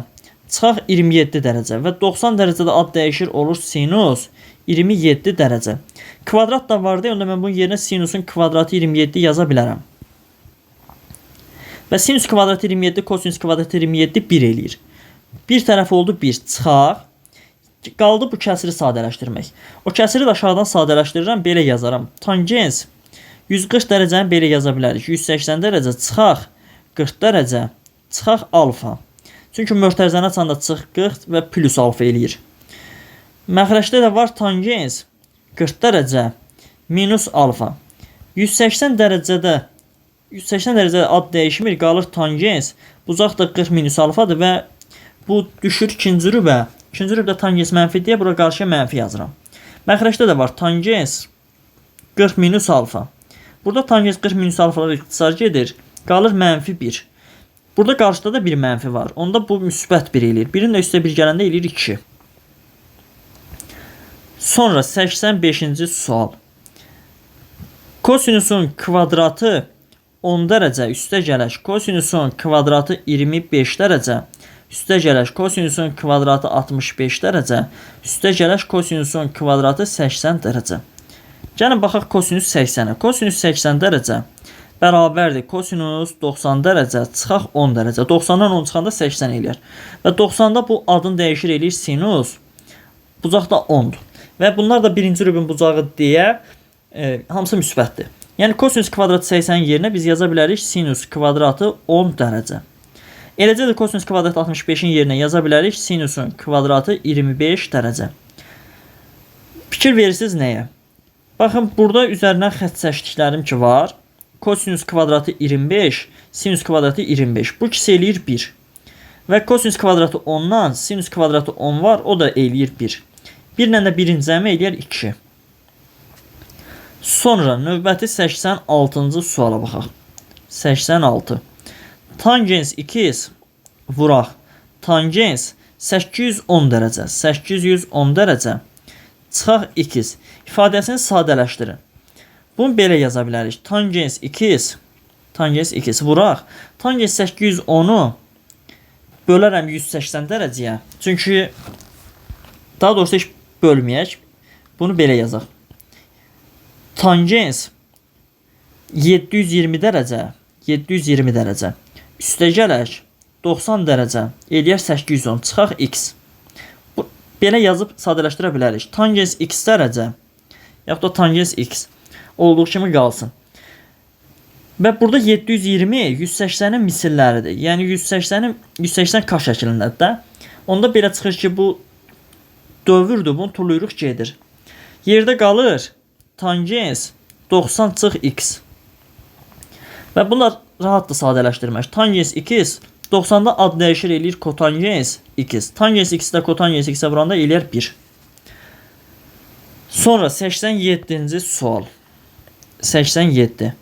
çıxaq 27 dərəcə və 90 dərəcədə ad dəyişir, olur sinus 27 dərəcə. Kvadrat da var deyə, onda mən bunun yerinə sinusun kvadratı 27 yaza bilərəm. Və sinus kvadratı 27, kosinus kvadratı 27 1 eləyir. Bir tərəf oldu 1, çıxaq. Qaldı bu kəsiri sadələşdirmək. O kəsiri də aşağıdan sadələşdirirəm, belə yazaram. Tangens 140 dərəcəni belə yaza bilərik. 180 dərəcə çıxaq 40 dərəcə çıxaq alfa. Çünki mötərizəni açanda çıx 40 və plus alfa eləyir. Məxrəcdə də var tangens 40 dərəcə minus alfa. 180 dərəcədə ad dəyişmir, qalır tangens. Bucaq da 40 minus alfadır və bu düşür ikinci rübə. İkinci rübdə tangens mənfi deyə bura qarşıya mənfi yazıram. Məxrəcdə də var tangens 40 minus alfa. Burada tangens 40 minus alfalar ixtisar gedir. Qalır mənfi 1. Burada qarşıda da bir mənfi var. Onda bu müsbət 1 eləyir. 1-in də üstə 1 gələndə eləyir 2. Sonra 85-ci sual. Kosinusun kvadratı 10 dərəcə üstə gələk kosinusun kvadratı 25 dərəcə üstə gələk kosinusun kvadratı 65 dərəcə üstə gələk kosinusun kvadratı 80 dərəcə. Gəlin baxaq kosinus 80-ə. Kosinus 80 dərəcə bərabərdir kosinus 90 dərəcə çıxaq 10 dərəcə. 90-dan 10 çıxanda 80 eləyər. Və 90-da bu adın dəyişir eləyir sinus. Bucaq da 10-dur. Və bunlar da birinci rübün bucağı deyə hamısı müsbətdir. Yəni kosinus kvadratı 80 yerinə biz yaza bilərik sinus kvadratı 10 dərəcə. Eləcə də kosinus kvadratı 65-in yerinə yaza bilərik sinusun kvadratı 25 dərəcə. Fikir verirsiniz nəyə? Baxın, burada üzərindən xətt çəkdiklərim ki var. Kosinus kvadratı 25, sinus kvadratı 25. Bu ikisi eləyir 1. Və kosinus kvadratı 10-dan sinus kvadratı 10 var, o da eləyir 1. 1 ilə də 1-in cəmi eləyər 2. Sonra növbəti 86-cı suala baxaq. 86. Tangens 2 vuraq. Tangens 810 dərəcə. 810 dərəcə. Çıxaq 2. İfadəsini sadələşdirin. Bunu belə yaza bilərik. Tangens 2 vuraq. Tangens 810-u bölərəm 180 dərəcəyə. Çünki daha doğrusu heç bölməyək. Bunu belə yazaq. Tangens 720 dərəcə. 720 dərəcə. Üstə gələk 90 dərəcə. Eləyər 810. Çıxaq x. Belə yazıb sadələşdirə bilərik. Tangens x dərəcə yaxud da tangens x olduğu kimi qalsın. Və burada 720 180-in misilləridir. Yəni 180 kaş şəklindədir də. Onda belə çıxır ki, bu dövrdür. Bunu tuluyuruq gedir. Yerdə qalır tangens 90 çıx x. Və bunlar rahatdır sadələşdirmək. Tangens x 90-da ad dəyişir eləyir kotangens x. Tangens x-də kotangens x-ə vuranda eləyər 1. Sonra 87-ci sual. 87.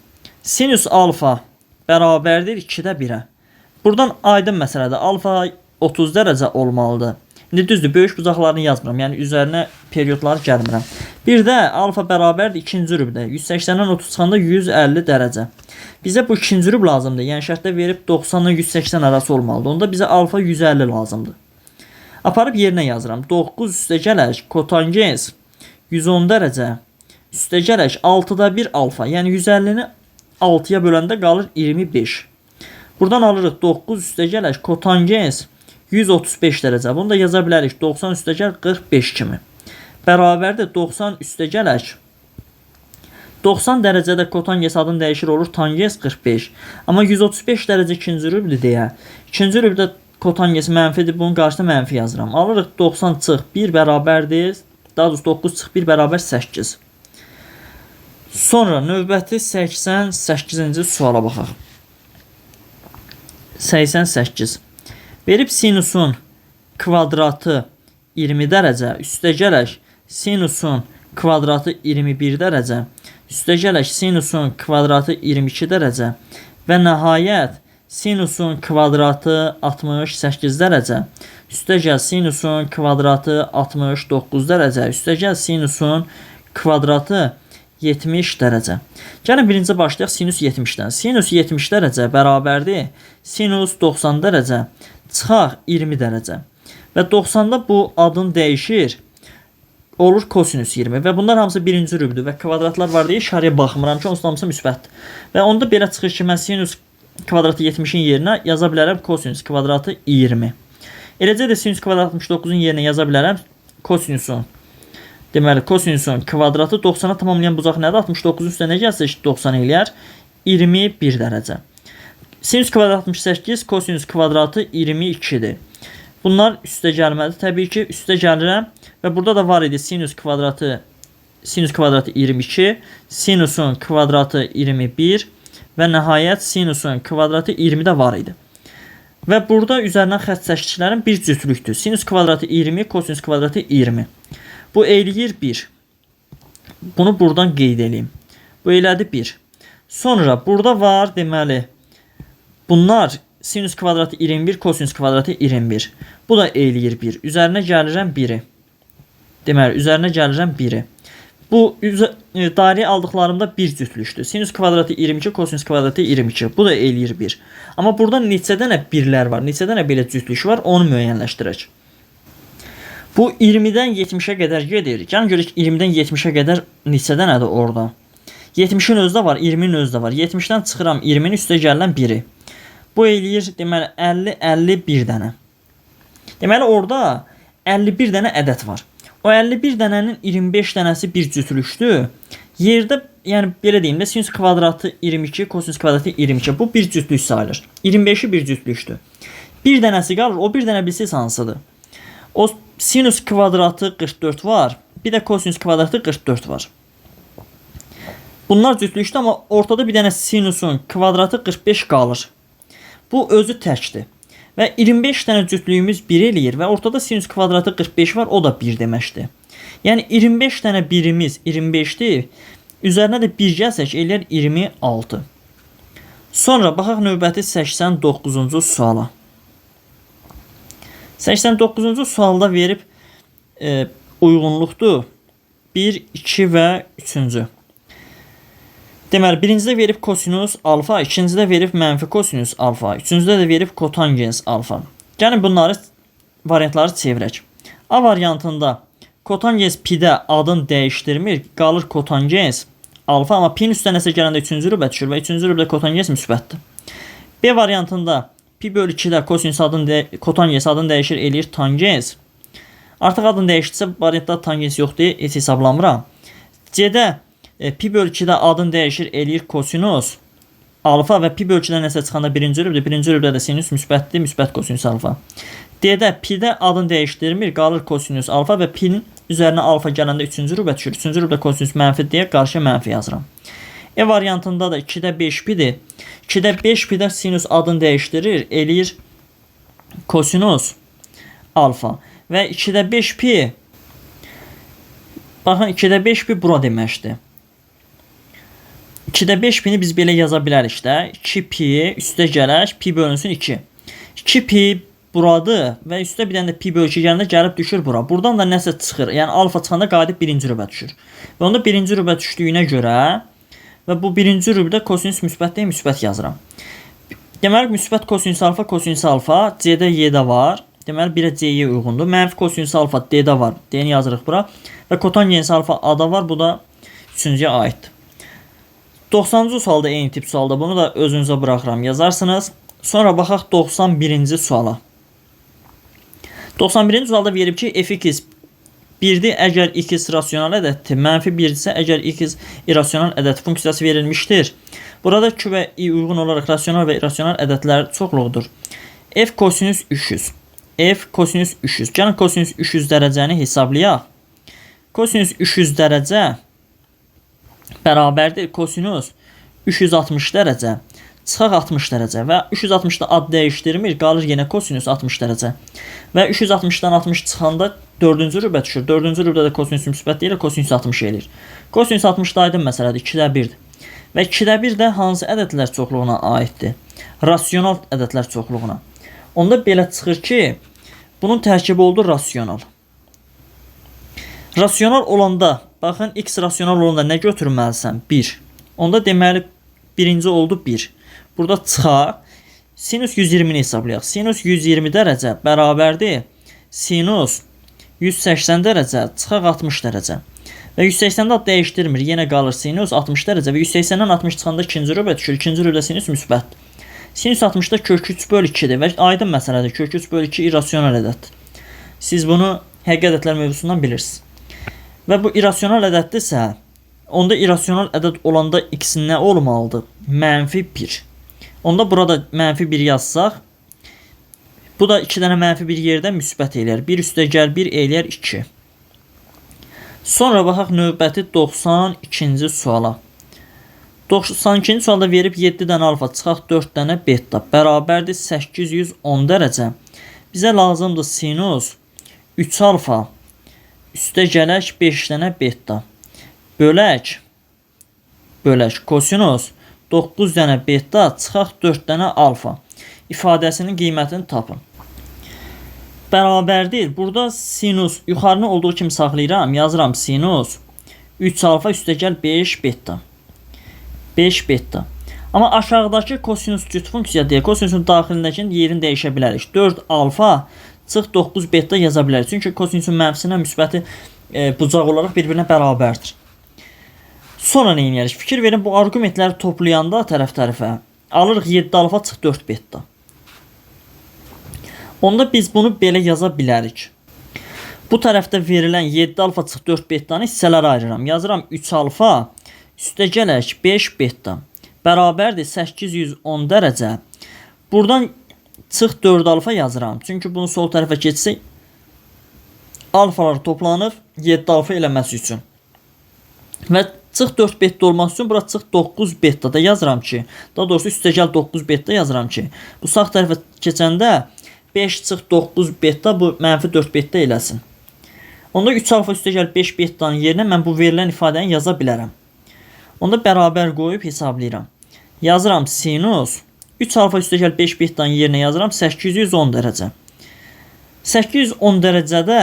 Sinus alfa bərabərdir 2-də 1-ə. Buradan aydın məsələdir. Alfa 30 dərəcə olmalıdır. İndi düzdür, böyük bucaqlarını yazmıram. Yəni üzərinə periodları gəlmirəm. Bir də alfa bərabərdir 2-ci rübdə. 180-dən 30 çıxanda 150 dərəcə. Bizə bu ikinci rüb lazımdır. Yəni şərtdə verib 90-dan 180 arası olmalıdır. Onda bizə alfa 150 lazımdır. Aparıb yerinə yazıram. 9 üstə gələk kotangens 110 dərəcə. Üstə gələk 6-da 1 alfa. Yəni 150-ni 6-ya böləndə qalır 25. Buradan alırıq 9 üstə gələk kotangens 135 dərəcə. Bunu da yaza bilərik. 90 üstə gəl 45 kimi. Bərabərdir 90 üstə gələk 90 dərəcədə kotangens adını dəyişir olur tangens 45. Amma 135 dərəcə ikinci rübdür deyə. İkinci rübdə kotangens mənfidir. Bunun qarşısına mənfi yazıram. Alırıq 90 çıx 1 bərabərdir. Daha doğrusu 9 çıx 1 bərabər 8. Sonra növbəti 88-ci suala baxaq. 88. Verib sinusun kvadratı 20 dərəcə. Üstə gələk sinusun kvadratı 21 dərəcə. Üstə gələk sinusun kvadratı 22 dərəcə. Və nəhayət sinusun kvadratı 68 dərəcə. Üstə gəl sinusun kvadratı 69 dərəcə. Üstə gəl sinusun kvadratı 70 dərəcə. Gəlin birinci başlayaq sinus 70-dən. Sinus 70 dərəcə bərabərdir sinus 90 dərəcə çıxaq 20 dərəcə. Və 90-da bu adın dəyişir. Olur kosinus 20 və bunlar hamısı birinci rübdür və kvadratlar var deyə işarəyə baxmıram ki, onsuz hamısı müsbətdir. Və onda belə çıxır ki, mən sinus kvadratı 70-in yerinə yaza bilərəm kosinus kvadratı 20. Eləcə də sinus kvadratı 69-un yerinə yaza bilərəm kosinusun. Deməli, kosinusun kvadratı 90-a tamamlayan bucaq nədir? 69-un üstə nə gəlsə 90 eləyər? 21 dərəcə. Sinüs kvadrat 68, kosinüs kvadratı 22-dir. Bunlar üstə gəlmədi. Təbii ki, üstə gəlirəm və burada da var idi sinüs kvadratı 22, sinusun kvadratı 21 və nəhayət sinusun kvadratı 20 də var idi. Və burada üzərindən xətt çəkişlərin bir cütlükdür. Sinüs kvadratı 20, kosinüs kvadratı 20. Bu eləyir 1. Bunu buradan qeyd edeyim. Bu elədi 1. Sonra burada var deməli bunlar sinüs kvadratı 21, kosinüs kvadratı 21. Bu da eləyir 1. Üzərinə gəlirəm 1-i. Deməli, üzərinə gəlirəm 1-i. Bu dairəyə aldıqlarımda bir cütlükdür. Sinüs kvadratı 22, kosinüs kvadratı 22. Bu da eləyir 1. Amma burada neçə dənə birlər var, neçə dənə belə cütlük var, onu müəyyənləşdirək. Bu 20-dən 70-ə qədər gedir. Gəlin görək 20-dən 70-ə qədər neçə dənədir orada. 70-in özü də var, 20-nin özü də var. 70-dən çıxıram 20-nin üstə gələn 1-i. Bu eləyir deməli 50-51 dənə. Deməli orada 51 dənə ədəd var. O 51 dənənin 25 dənəsi bir cütlükdür. Yerdə, yəni belə deyim də sinüs kvadratı 22, kosinüs kvadratı 22. Bu bir cütlük sayılır. 25-i bir cütlükdür. Bir dənəsi qalır. O bir dənə bilsiz hansıdır? O sinüs kvadratı 44 var. Bir də kosinüs kvadratı 44 var. Bunlar cütlükdür, amma ortada bir dənə sinusun kvadratı 45 qalır. Bu özü təkdir. Və 25 dənə cütlüyümüz 1 eləyir və ortada sinüs kvadratı 45 var, o da 1 deməkdir. Yəni 25 dənə birimiz 25-dir. Üzərinə də 1 gəlsək eləyər 26. Sonra baxaq növbəti 89-cu suala. 89-cu sualda verib uyğunluqdur 1, 2 və 3-cü. Deməli, birincidə verib kosinus alfa, ikincidə verib mənfi kosinus alfa, üçüncüdə də verib kotangens alfa. Gəlin bunları variantları çevirək. A variantında kotangens pi-də adını dəyişdirmir, qalır kotangens alfa, amma pi-nin üstə nəsə gələndə üçüncü rübə düşür və üçüncü rübdə kotangens müsbətdir. B variantında pi bölü 2-də kotangens adını dəyişir, eləyir tangens. Artıq adını dəyişdirsə, variantda tangens yoxdur, heç hesablamıram. C-də pi bölü 2-də adını dəyişir, eləyir kosinus alfa və pi bölü 2-də nəsə çıxanda birinci rübdə, birinci rübdə də sinüs müsbətdir, müsbət kosinus alfa. D-də pi-də adını dəyişdirmir, qalır kosinus alfa və pi-nin üzərinə alfa gələndə üçüncü rübə düşür. Üçüncü rübdə kosinus mənfi deyə qarşı mənfi yazıram. E variantında da 2-də 5 pi-dir. 2-də 5 pi-də sinüs adını dəyişdirir, eləyir kosinus alfa və 2-də 5 pi, baxın 2-də 5 pi bura deməkdir. 2-də 5 pi-ni biz belə yaza bilərik də. 2 pi üstə gələk, pi bölünsün 2. 2 pi buradır və üstə bir dənə də pi bölü 2 gələndə gəlib düşür bura. Buradan da nəsə çıxır. Yəni alfa çıxanda qayıdıb birinci rübə düşür. Və onda birinci rübə düşdüyünə görə və bu birinci rübdə kosinus müsbət deyil, müsbət yazıram. Deməli, müsbət kosinus alfa, C-də Y-də var. Deməli, birə C-yə uyğundur. Mənfi kosinus alfa D-də var. D-ni yazırıq bura. Və kotangens alfa A-da var. Bu da üçüncüyə aiddir. 90-cı sualda eyni tip sualda. Bunu da özünüzə buraxıram, yazarsınız. Sonra baxaq 91-ci suala. 91-ci sualda verib ki, f(x) 1-dir əgər x rasional ədəddir, mənfi 1-dirsə əgər x irrasional ədəd funksiyası verilmişdir. Burada q və i uyğun olaraq rasional və irrasional ədədlər çoxluğudur. F kosinus 300. F kosinus 300. Gəlin kosinus 300 dərəcəni hesablayaq. Kosinus 300 dərəcə bərabərdir kosinus 360 dərəcə çıxaq 60 dərəcə və 360-da ad dəyişdirmir, qalır yenə kosinus 60 dərəcə və 360-dan 60 çıxanda 4-cü rübə düşür. 4-cü rübdə də kosinus müsbət deyil, kosinus 60 eləyir. Kosinus 60 da aydın məsələdir, 2-də 1-dir. Və 2-də 1 də hansı ədədlər çoxluğuna aiddir? Rasional ədədlər çoxluğuna. Onda belə çıxır ki, bunun tərkibi oldu rasional. Rasional olanda, baxın, x rasional olanda nə götürməlisən? 1. Onda deməli, birinci oldu 1. Burada çıxaq, sinus 120-ni hesablayaq. Sinus 120 dərəcə bərabərdir. Sinus 180 dərəcə, çıxaq 60 dərəcə. Və 180-də dəyişdirmir, yenə qalır sinus 60 dərəcə və 180-dən 60 çıxanda ikinci rübə düşür. İkinci rübdə sinus müsbətdir. Sinus 60-da kök 3 bölü 2-dir və aydın məsələdir. Kök 3 bölü 2 irrasional ədəddir. Siz bunu həqiqi ədədlər mövzusundan bilirsiniz. Və bu irrasional ədəddirsə, onda irrasional ədəd olanda x nə olmalıdır? Mənfi 1. Onda burada -1 yazsaq, bu da 2 dənə -1 yerdə müsbət eləyər. 1 üstəgəl 1 eləyər 2. Sonra baxaq növbəti 92-ci suala. 92-ci sualda verib 7 dənə alfa çıxaq 4 dənə beta bərabərdir 810 dərəcə. Bizə lazımdır sinus 3 alfa üstəgələk 5 dənə beta bölək kosinus 9 dənə beta çıxaq 4 dənə alfa ifadəsinin qiymətini tapın. Bərabərdir. Burada sinus yuxarını olduğu kimi saxlayıram. Yazıram sinus 3 alfa üstəgəl 5 beta. 5 beta. Amma aşağıdakı kosinus cüt funksiya deyə kosinusun daxilindəkinin yerini dəyişə bilərik. 4 alfa çıx 9 beta yaza bilərik. Çünki kosinusun mənfisinə müsbəti bucaq olaraq bir-birinə bərabərdir. Sonra nə edirik? Fikir verin, bu arqumentləri toplayanda tərəf-tərəfə alırıq 7 alfa çıx 4 beta. Onda biz bunu belə yaza bilərik. Bu tərəfdə verilən 7 alfa çıx 4 betanı hissələrə ayırıram. Yazıram 3 alfa üstəgələk 5 beta bərabərdir 810 dərəcə. Buradan çıx 4 alfa yazıram. Çünki bunu sol tərəfə keçsək alfalar toplanır 7 alfa eləməsi üçün. Və çıx 4 beta olması üçün bura çıx 9 beta da yazıram ki, daha doğrusu üstəgəl 9 beta yazıram ki, bu sağ tərəfə keçəndə 5 çıx 9 beta bu -4 beta eləsin. Onda 3 alfa üstəgəl 5 betanın yerinə mən bu verilən ifadəni yaza bilərəm. Onda bərabər qoyub hesablayıram. Yazıram sinus 3 alfa üstəgəl 5 betanın yerinə yazıram 810 dərəcə. 810 dərəcədə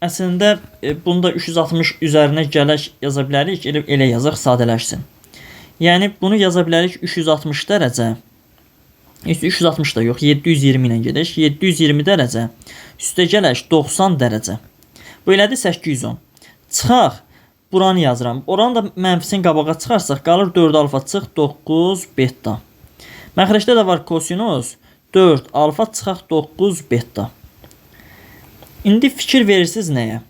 əslində bunu da 360 üzərinə gələk yaza bilərik. Elə yazaq sadələşsin. Yəni bunu yaza bilərik 360 dərəcə. 360 da yox, 720 ilə gedək. 720 dərəcə üstəgələk 90 dərəcə. Bu elədir 810. Çıxaq buranı yazıram. Oranı da mənfisin qabağa çıxarsaq qalır 4 alfa çıx 9 beta. Məxrəcdə də var kosinus 4 alfa çıxaq 9 beta. İndi fikir verirsiniz nəyə?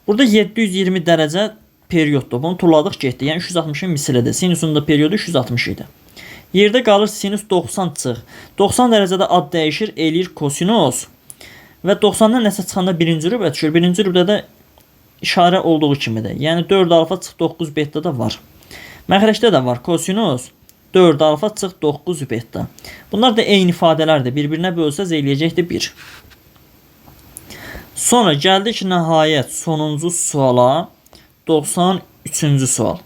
Burada 720 dərəcə perioddur. Bunu tulladıq getdi. Yəni 360-ın mislidir. Sinusun da periodu 360 idi. Yerdə qalır sinus 90 çıx. 90 dərəcədə ad dəyişir, eləyir kosinus. Və 90-dan nəsə çıxanda birinci rübə düşür. Birinci rübdə də işarə olduğu kimidir. Yəni 4 alfa çıx 9 beta da var. Məxrəcdə də var kosinus 4 alfa çıx 9 beta. Bunlar da eyni ifadələrdir. Bir-birinə bölsəz eləyəcəkdir 1. Sonra gəldik nəhayət sonuncu suala. 93-cü sual.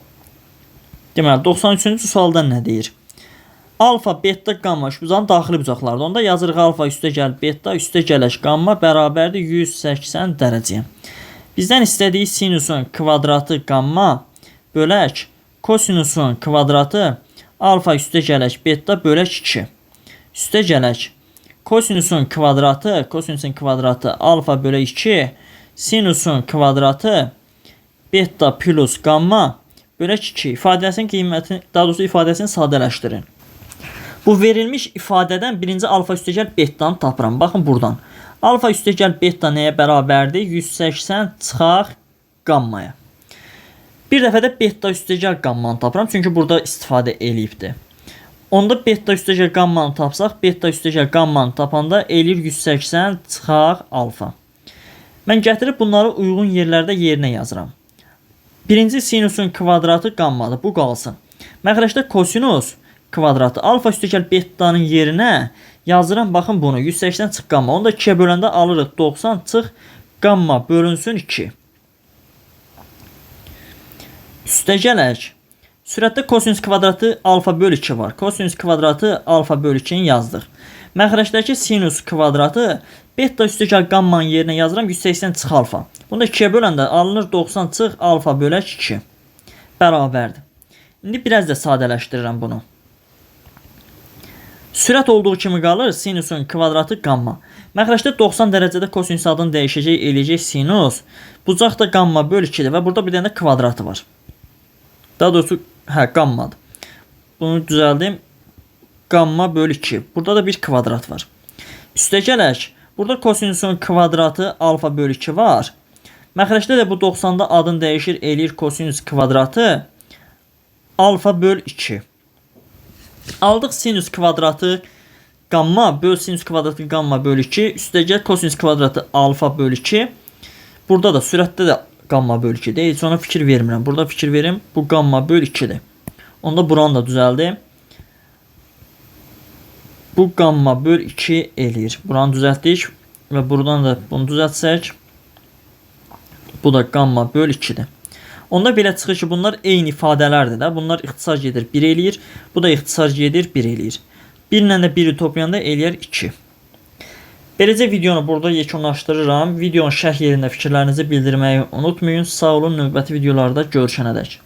Deməli 93-cü sualda nə deyir? Alfa, beta, qamma bucağın daxili bucaqlardır. Onda yazırıq alfa üstəgəl beta üstəgələk qamma bərabərdir 180 dərəcəyə. Bizdən istədiyi sinusun kvadratı qamma bölək kosinusun kvadratı alfa üstəgələk beta bölək 2. Üstəgələk kosinusun kvadratı alfa bölək 2 sinusun kvadratı beta plus qamma bölək 2 ifadəsinin qiymətini, daha doğrusu ifadəsini sadələşdirin. Bu verilmiş ifadədən birinci alfa üstəgəl betanı tapıram. Baxın buradan. Alfa üstəgəl beta nəyə bərabərdir? 180 çıxaq qammaya. Bir dəfə də beta üstəgəl qammanı tapıram. Çünki burada istifadə eləyibdir. Onda beta üstəgəl qammanı tapsaq, beta üstəgəl qammanı tapanda eləyir 180 çıxaq alfa. Mən gətirib bunları uyğun yerlərdə yerinə yazıram. Birinci sinusun kvadratı qammadır. Bu qalsın. Məxrəcdə kosinus kvadratı alfa üstəgəl betanın yerinə yazıram. Baxın bunu 180 çıx qamma. Onu da 2-yə böləndə alırıq 90 çıx qamma bölünsün 2. Üstəgələk sürətdə kosinus kvadratı alfa bölü 2 var. Kosinus kvadratı alfa bölü 2-ni yazdıq. Məxrəcdəki sinus kvadratı beta üstəgəl qammanın yerinə yazıram 180 çıx alfa. Bunu da 2-yə böləndə alınır 90 çıx alfa bölək 2. Bərabərdir. İndi biraz da sadələşdirirəm bunu. Sürət olduğu kimi qalır sinusun kvadratı qamma. Məxrəcdə 90 dərəcədə kosinus adını dəyişəcək, eləyəcək sinus. Bucaq da qamma bölü 2-dir və burada bir dənə kvadratı var. Daha doğrusu qammadır. Bunu düzəldim. Qamma bölü 2. Burada da bir kvadrat var. Üstəgələk burada kosinusun kvadratı alfa bölü 2 var. Məxrəcdə də bu 90-da adını dəyişir, eləyir kosinus kvadratı alfa bölü 2. Aldıq sinüs kvadratı gamma böl sinüs kvadratı gamma bölü 2. Üstəgəl kosinüs kvadratı alfa bölü 2. Burada da sürətdə də gamma bölü 2 deyil. Sonra fikir vermirəm. Burada fikir verim. Bu gamma bölü 2'dir. Onda buranı da düzəldi. Bu gamma bölü 2 eləyir. Buranı düzəltdik. Və buradan da bunu düzəltsək. Bu da gamma bölü 2'dir. Onda belə çıxır ki, bunlar eyni ifadələrdir də. Bunlar ixtisar gedir 1 eləyir. Bu da ixtisar gedir 1 eləyir. 1 ilə də 1'i toplayanda eləyər 2. Beləcə videonu burada yekunlaşdırıram. Videonun şərh yerində fikirlərinizi bildirməyi unutmayın. Sağ olun, növbəti videolarda görüşənədək.